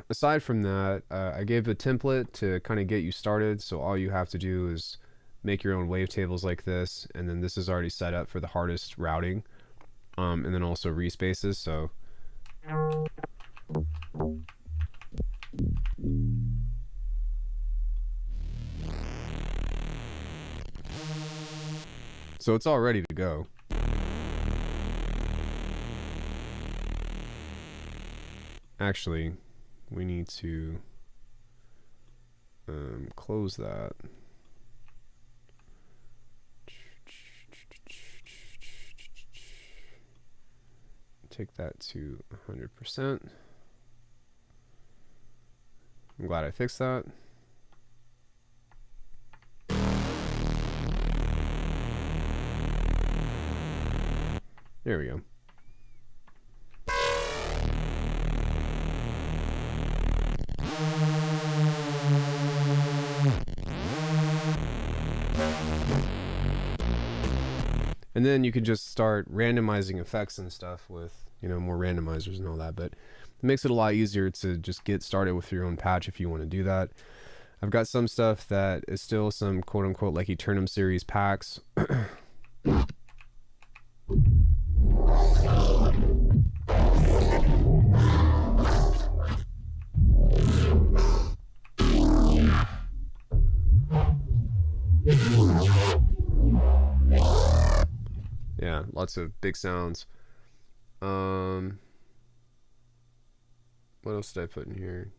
aside from that, I gave a template to kind of get you started. So all you have to do is make your own wavetables like this, and then this is already set up for the hardest routing, and then also respaces. So it's all ready to go. Actually, we need to close that. Take that to 100%. I'm glad I fixed that. There we go. And then you could just start randomizing effects and stuff with, you know, more randomizers and all that. But it makes it a lot easier to just get started with your own patch if you want to do that. I've got some stuff that is still some quote unquote like Eternum series packs. Yeah, lots of big sounds. What else did I put in here?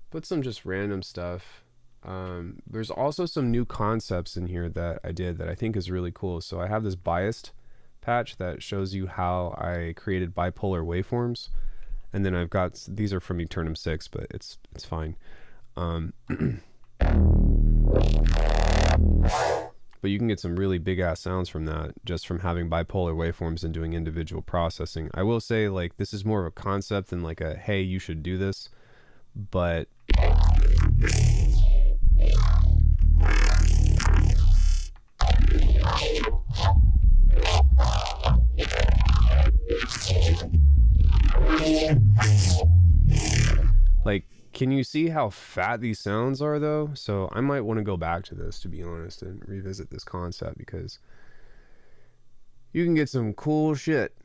Put some just random stuff. There's also some new concepts in here that I did that I think is really cool. So I have this biased patch that shows you how I created bipolar waveforms, and then I've got, these are from Eternum 6, but it's fine. But you can get some really big ass sounds from that just from having bipolar waveforms and doing individual processing. I will say, like, this is more of a concept than like a, hey, you should do this. But like, can you see how fat these sounds are though? So I might want to go back to this, to be honest, and revisit this concept, because you can get some cool shit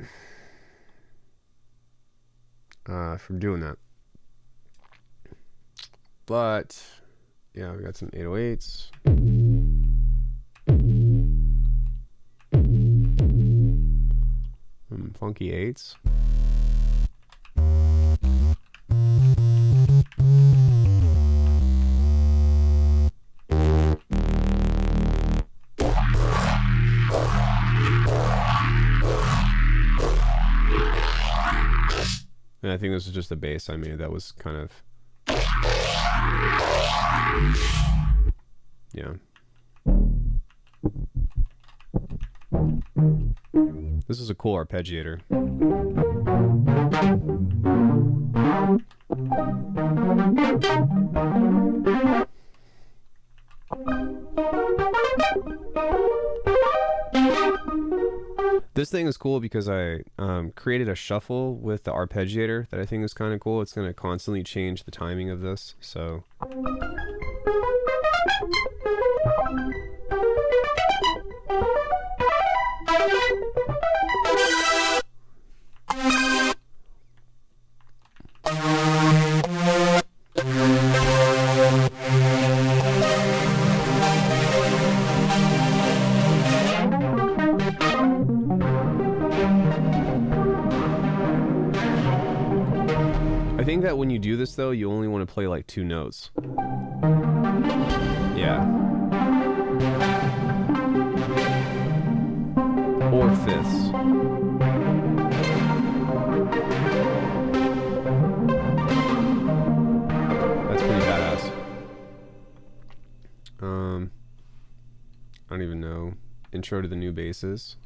from doing that. But Yeah, we got some 808s. Funky 8s. And I think this was just the bass I made that was kind of... Yeah. This is a cool arpeggiator. This thing is cool because I created a shuffle with the arpeggiator that I think is kind of cool. It's going to constantly change the timing of this, so... I think that when you do this, though, you only want to play like 2 notes. Yeah. Or fifths. That's pretty badass. I don't even know. Intro to the new basses.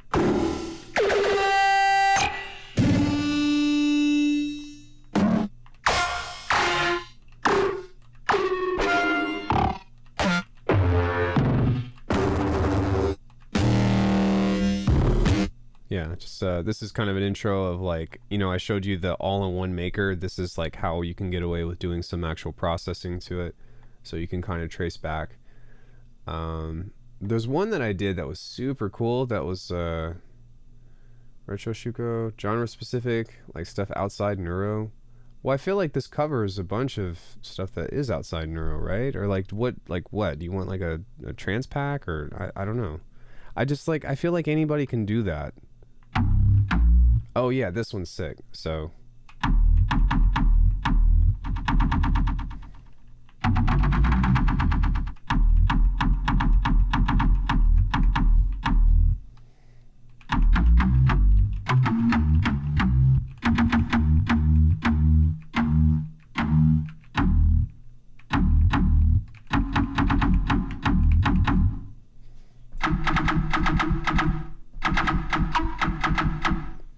Yeah, just this is kind of an intro of, like, you know, I showed you the all-in-one maker. This is like how you can get away with doing some actual processing to it, so you can kind of trace back. There's one that I did that was super cool. That was retro shuko, genre specific, like stuff outside neuro. Well, I feel like this covers a bunch of stuff that is outside neuro, right? Or like what? Do you want like a trance pack, or I don't know. I just like, I feel like anybody can do that. Oh yeah, this one's sick. So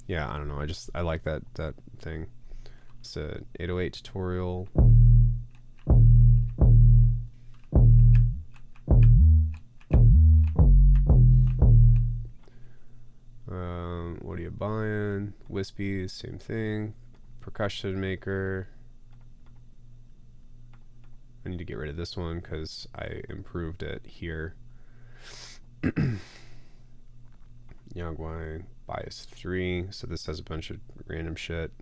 yeah, I don't know. I like that thing. It's a 808 tutorial. What are you buying? Wispies, same thing. Percussion maker. I need to get rid of this one because I improved it here. Yagwai bias 3, so this has a bunch of random shit.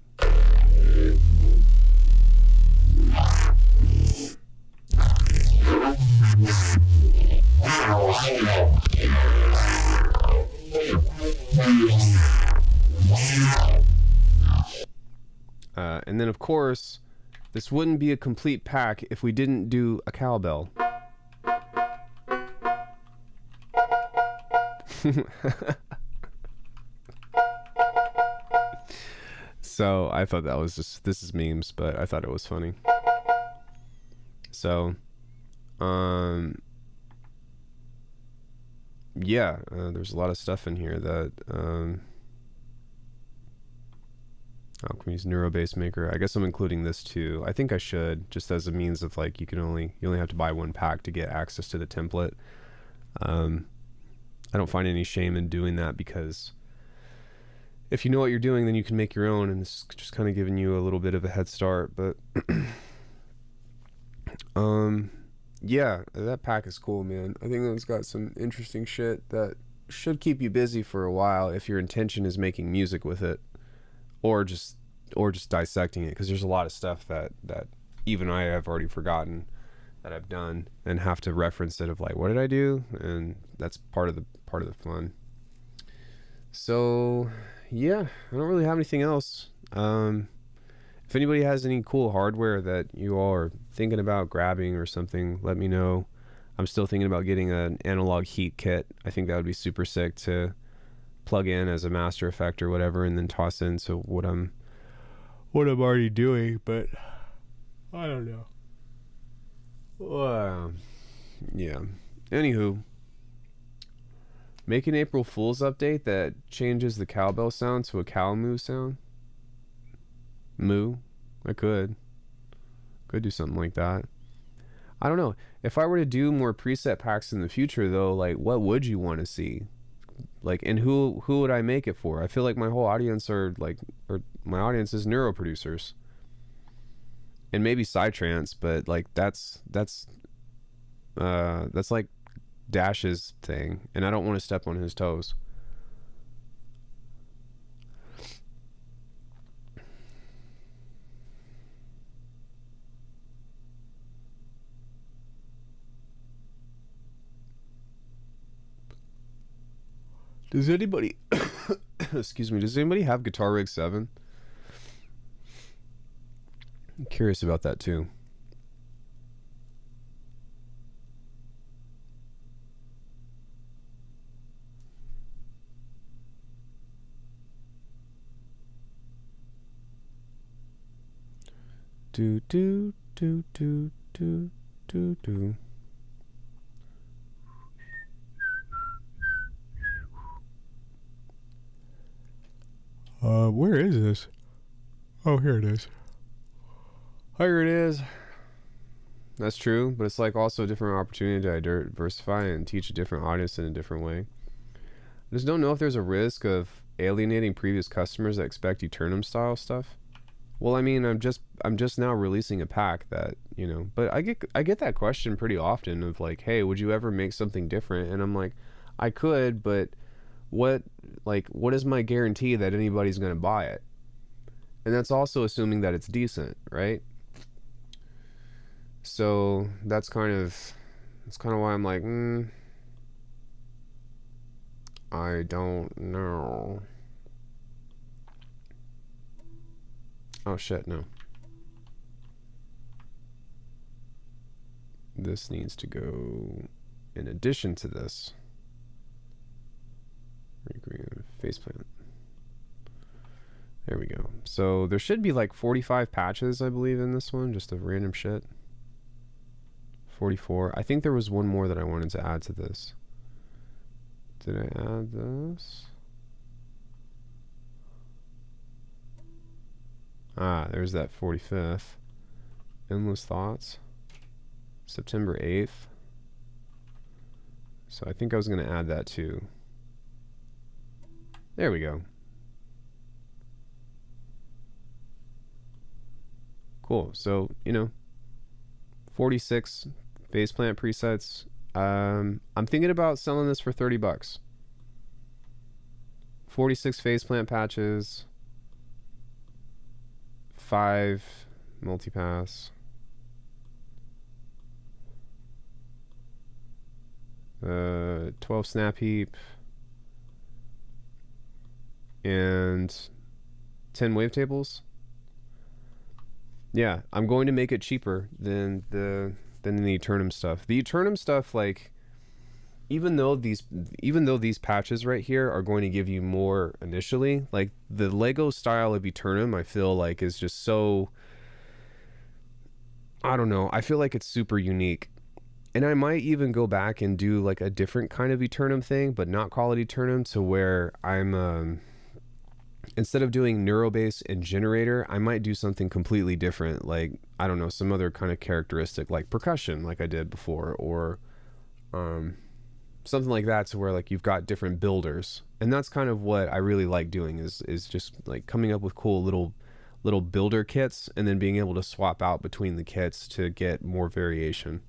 And then of course, this wouldn't be a complete pack if we didn't do a cowbell. So I thought that was just, this is memes, but I thought it was funny. So, yeah, there's a lot of stuff in here that, Alckemy's neuro-based maker. I guess I'm including this too. I think I should, just as a means of like, you only have to buy one pack to get access to the template. I don't find any shame in doing that, because if you know what you're doing, then you can make your own, and it's just kind of giving you a little bit of a head start. But yeah, that pack is cool, man. I think it's got some interesting shit that should keep you busy for a while if your intention is making music with it, or just dissecting it, because there's a lot of stuff that even I have already forgotten. that I've done and have to reference it of like, what did I do? And that's part of the fun. So yeah, I don't really have anything else. If anybody has any cool hardware that you all are thinking about grabbing or something, let me know. I'm still thinking about getting an analog heat kit. I think that would be super sick to plug in as a master effect or whatever, and then toss into what I'm already doing. But I don't know. Yeah. Anywho, make an April Fool's update that changes the cowbell sound to a cow moo sound. Moo. I could do something like that. I don't know. If I were to do more preset packs in the future though, like what would you want to see? Like, and who would I make it for? I feel like my whole audience or my audience is neuro producers. And maybe psytrance, but like that's like Dash's thing, and I don't want to step on his toes. Does anybody excuse me, does anybody have Guitar Rig 7? I'm curious about that too. Do do do do do do do. Where is this? Oh, here it is. Here it is. That's true, but it's like also a different opportunity to diversify and teach a different audience in a different way. I just don't know if there's a risk of alienating previous customers that expect Eternum style stuff. Well, I mean, I'm just now releasing a pack that, you know, but I get that question pretty often of like, hey, would you ever make something different? And I'm like, I could, but what is my guarantee that anybody's going to buy it? And that's also assuming that it's decent, right? So that's kind of why I'm like, I don't know. Oh shit, no. This needs to go in addition to this. Faceplant. There we go. So there should be like 45 patches, I believe, in this one, just of random shit. 44. I think there was one more that I wanted to add to this. Did I add this? Ah, there's that 45th. Endless Thoughts. September 8th. So I think I was going to add that too. There we go. Cool. So, you know, 46 faceplant presets. I'm thinking about selling this for $30. 46 faceplant patches. 5 multipass. 12 snap heap. And 10 wavetables. Yeah, I'm going to make it cheaper than the Eternum stuff. The Eternum stuff, like, even though these patches right here are going to give you more initially, like the Lego style of Eternum, I feel like is just so, I don't know, I feel like it's super unique. And I might even go back and do like a different kind of Eternum thing, but not call it Eternum, to where I'm instead of doing Neurobase and Generator, I might do something completely different, like, I don't know, some other kind of characteristic like percussion like I did before, or something like that, to where like you've got different builders. And that's kind of what I really like doing, is just like coming up with cool little builder kits and then being able to swap out between the kits to get more variation.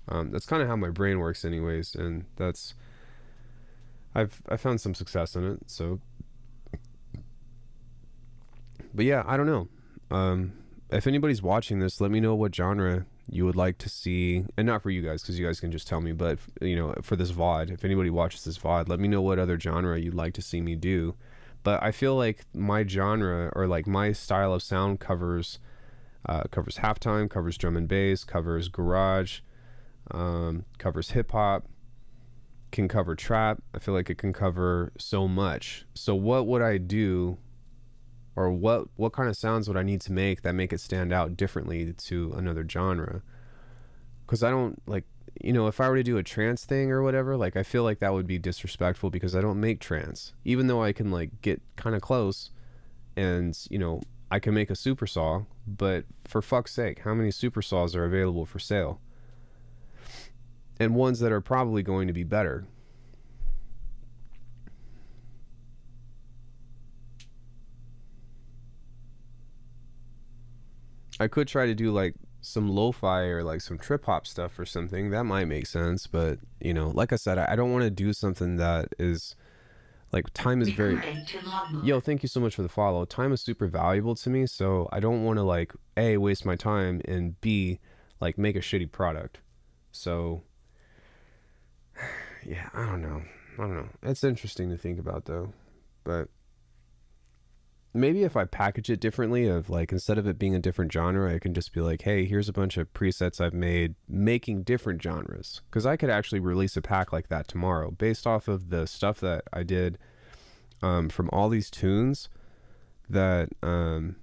That's kind of how my brain works anyways, and that's I found some success in it. So, but yeah, I don't know. If anybody's watching this, let me know what genre you would like to see, and not for you guys because you guys can just tell me, but you know, for this VOD, if anybody watches this VOD, let me know what other genre you'd like to see me do. But I feel like my genre, or like my style of sound, covers halftime, covers drum and bass, covers garage, covers hip hop, can cover trap. I feel like it can cover so much. So what would I do, or what kind of sounds would I need to make that make it stand out differently to another genre? Because I don't, like, you know, if I were to do a trance thing or whatever, like, I feel like that would be disrespectful because I don't make trance, even though I can like get kind of close, and you know, I can make a super saw, but for fuck's sake, how many super saws are available for sale? And ones that are probably going to be better. I could try to do like some lo-fi or like some trip hop stuff or something. That might make sense, but you know, like I said, I don't want to do something that is like, time is very... Yo, thank you so much for the follow. Time is super valuable to me, so I don't want to like A, waste my time, and B, like make a shitty product. So yeah, I don't know. It's interesting to think about though, but maybe if I package it differently, of like, instead of it being a different genre, I can just be like, hey, here's a bunch of presets I've made making different genres. Because I could actually release a pack like that tomorrow based off of the stuff that I did from all these tunes that are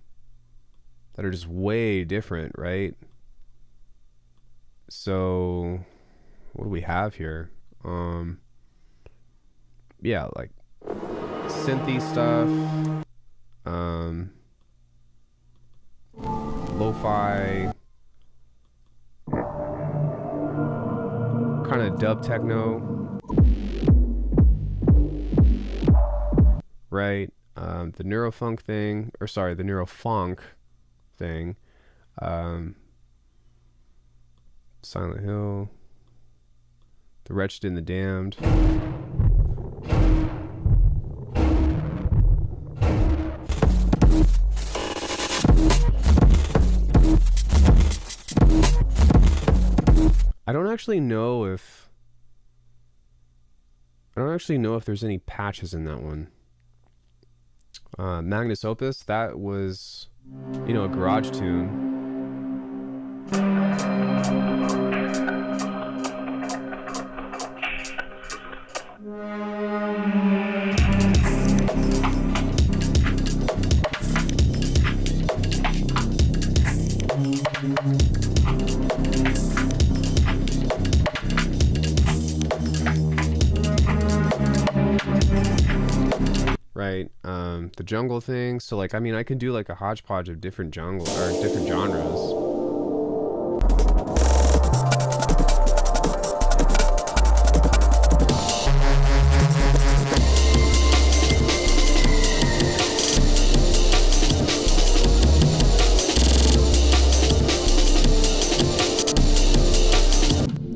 just way different, right? So what do we have here? Yeah, like synthy stuff, lo-fi, kind of dub techno, right? The neurofunk thing, or sorry, the neurofunk thing, Silent Hill, The Wretched and the Damned. I don't actually know if there's any patches in that one. Magnus Opus, that was, you know, a garage tune. Right, the jungle thing. So like, I mean, I can do like a hodgepodge of different jungle or different genres.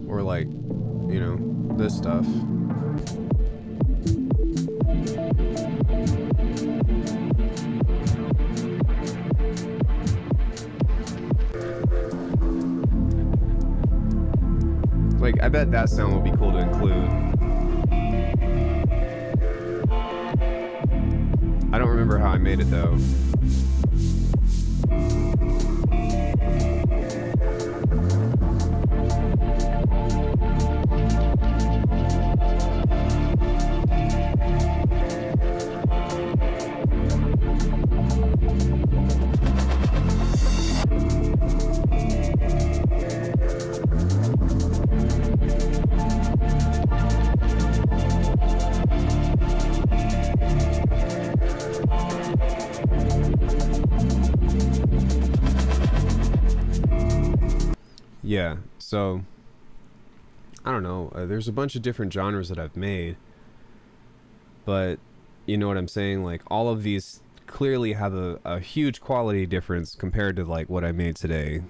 Or like, you know, this stuff. Like, I bet that sound would be cool to include. I don't remember how I made it though. Yeah, so I don't know, there's a bunch of different genres that I've made, but you know what I'm saying, like all of these clearly have a huge quality difference compared to like what I made today.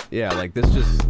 Yeah, like this just...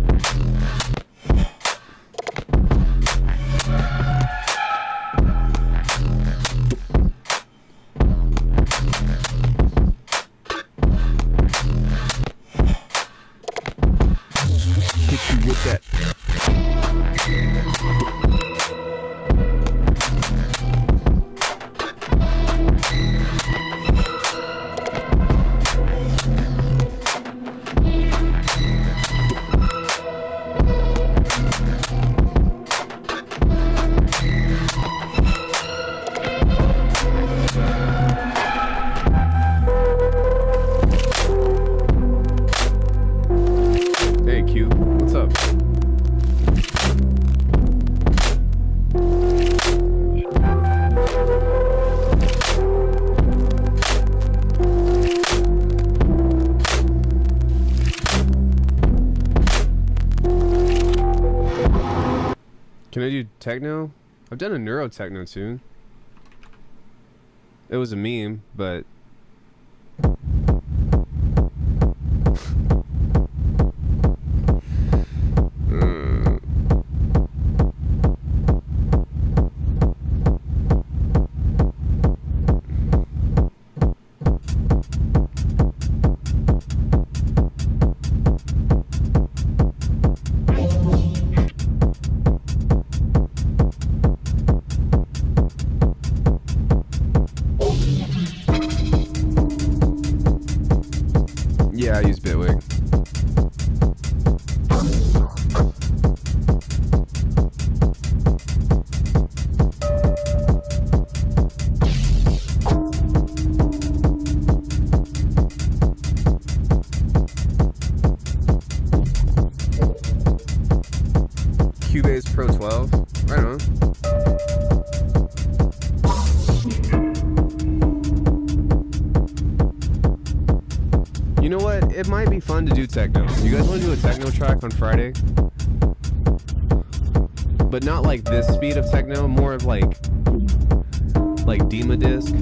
Can I do techno? I've done a neuro techno tune. It was a meme, but yeah, I use Bitwig. Cubase Pro 12. Right on. You know what? It might be fun to do techno. You guys want to do a techno track on Friday? But not like this speed of techno, more of like Dima disc,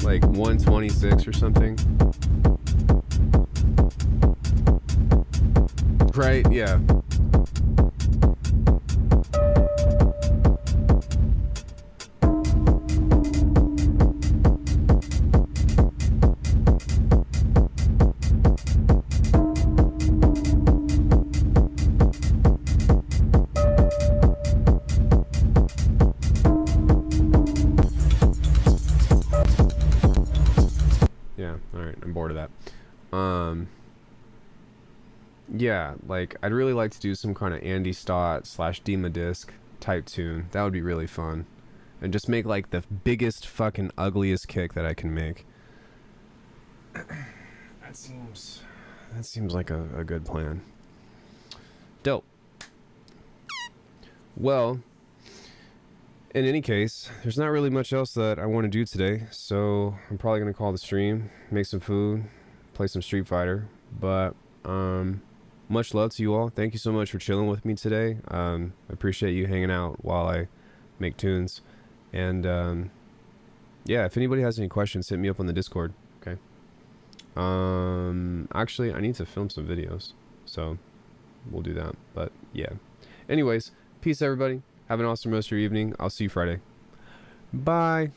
like 126 or something. Right? Yeah. Yeah, alright, I'm bored of that. Yeah, like, I'd really like to do some kind of Andy Stott / Dima disc type tune. That would be really fun. And just make, like, the biggest fucking ugliest kick that I can make. That seems like a good plan. Dope. Well, in any case, there's not really much else that I want to do today, so I'm probably going to call the stream, make some food, play some Street Fighter, but much love to you all. Thank you so much for chilling with me today. I appreciate you hanging out while I make tunes, and yeah, if anybody has any questions, hit me up on the Discord, okay? Actually, I need to film some videos, so we'll do that, but yeah. Anyways, peace everybody. Have an awesome rest of your evening. I'll see you Friday. Bye.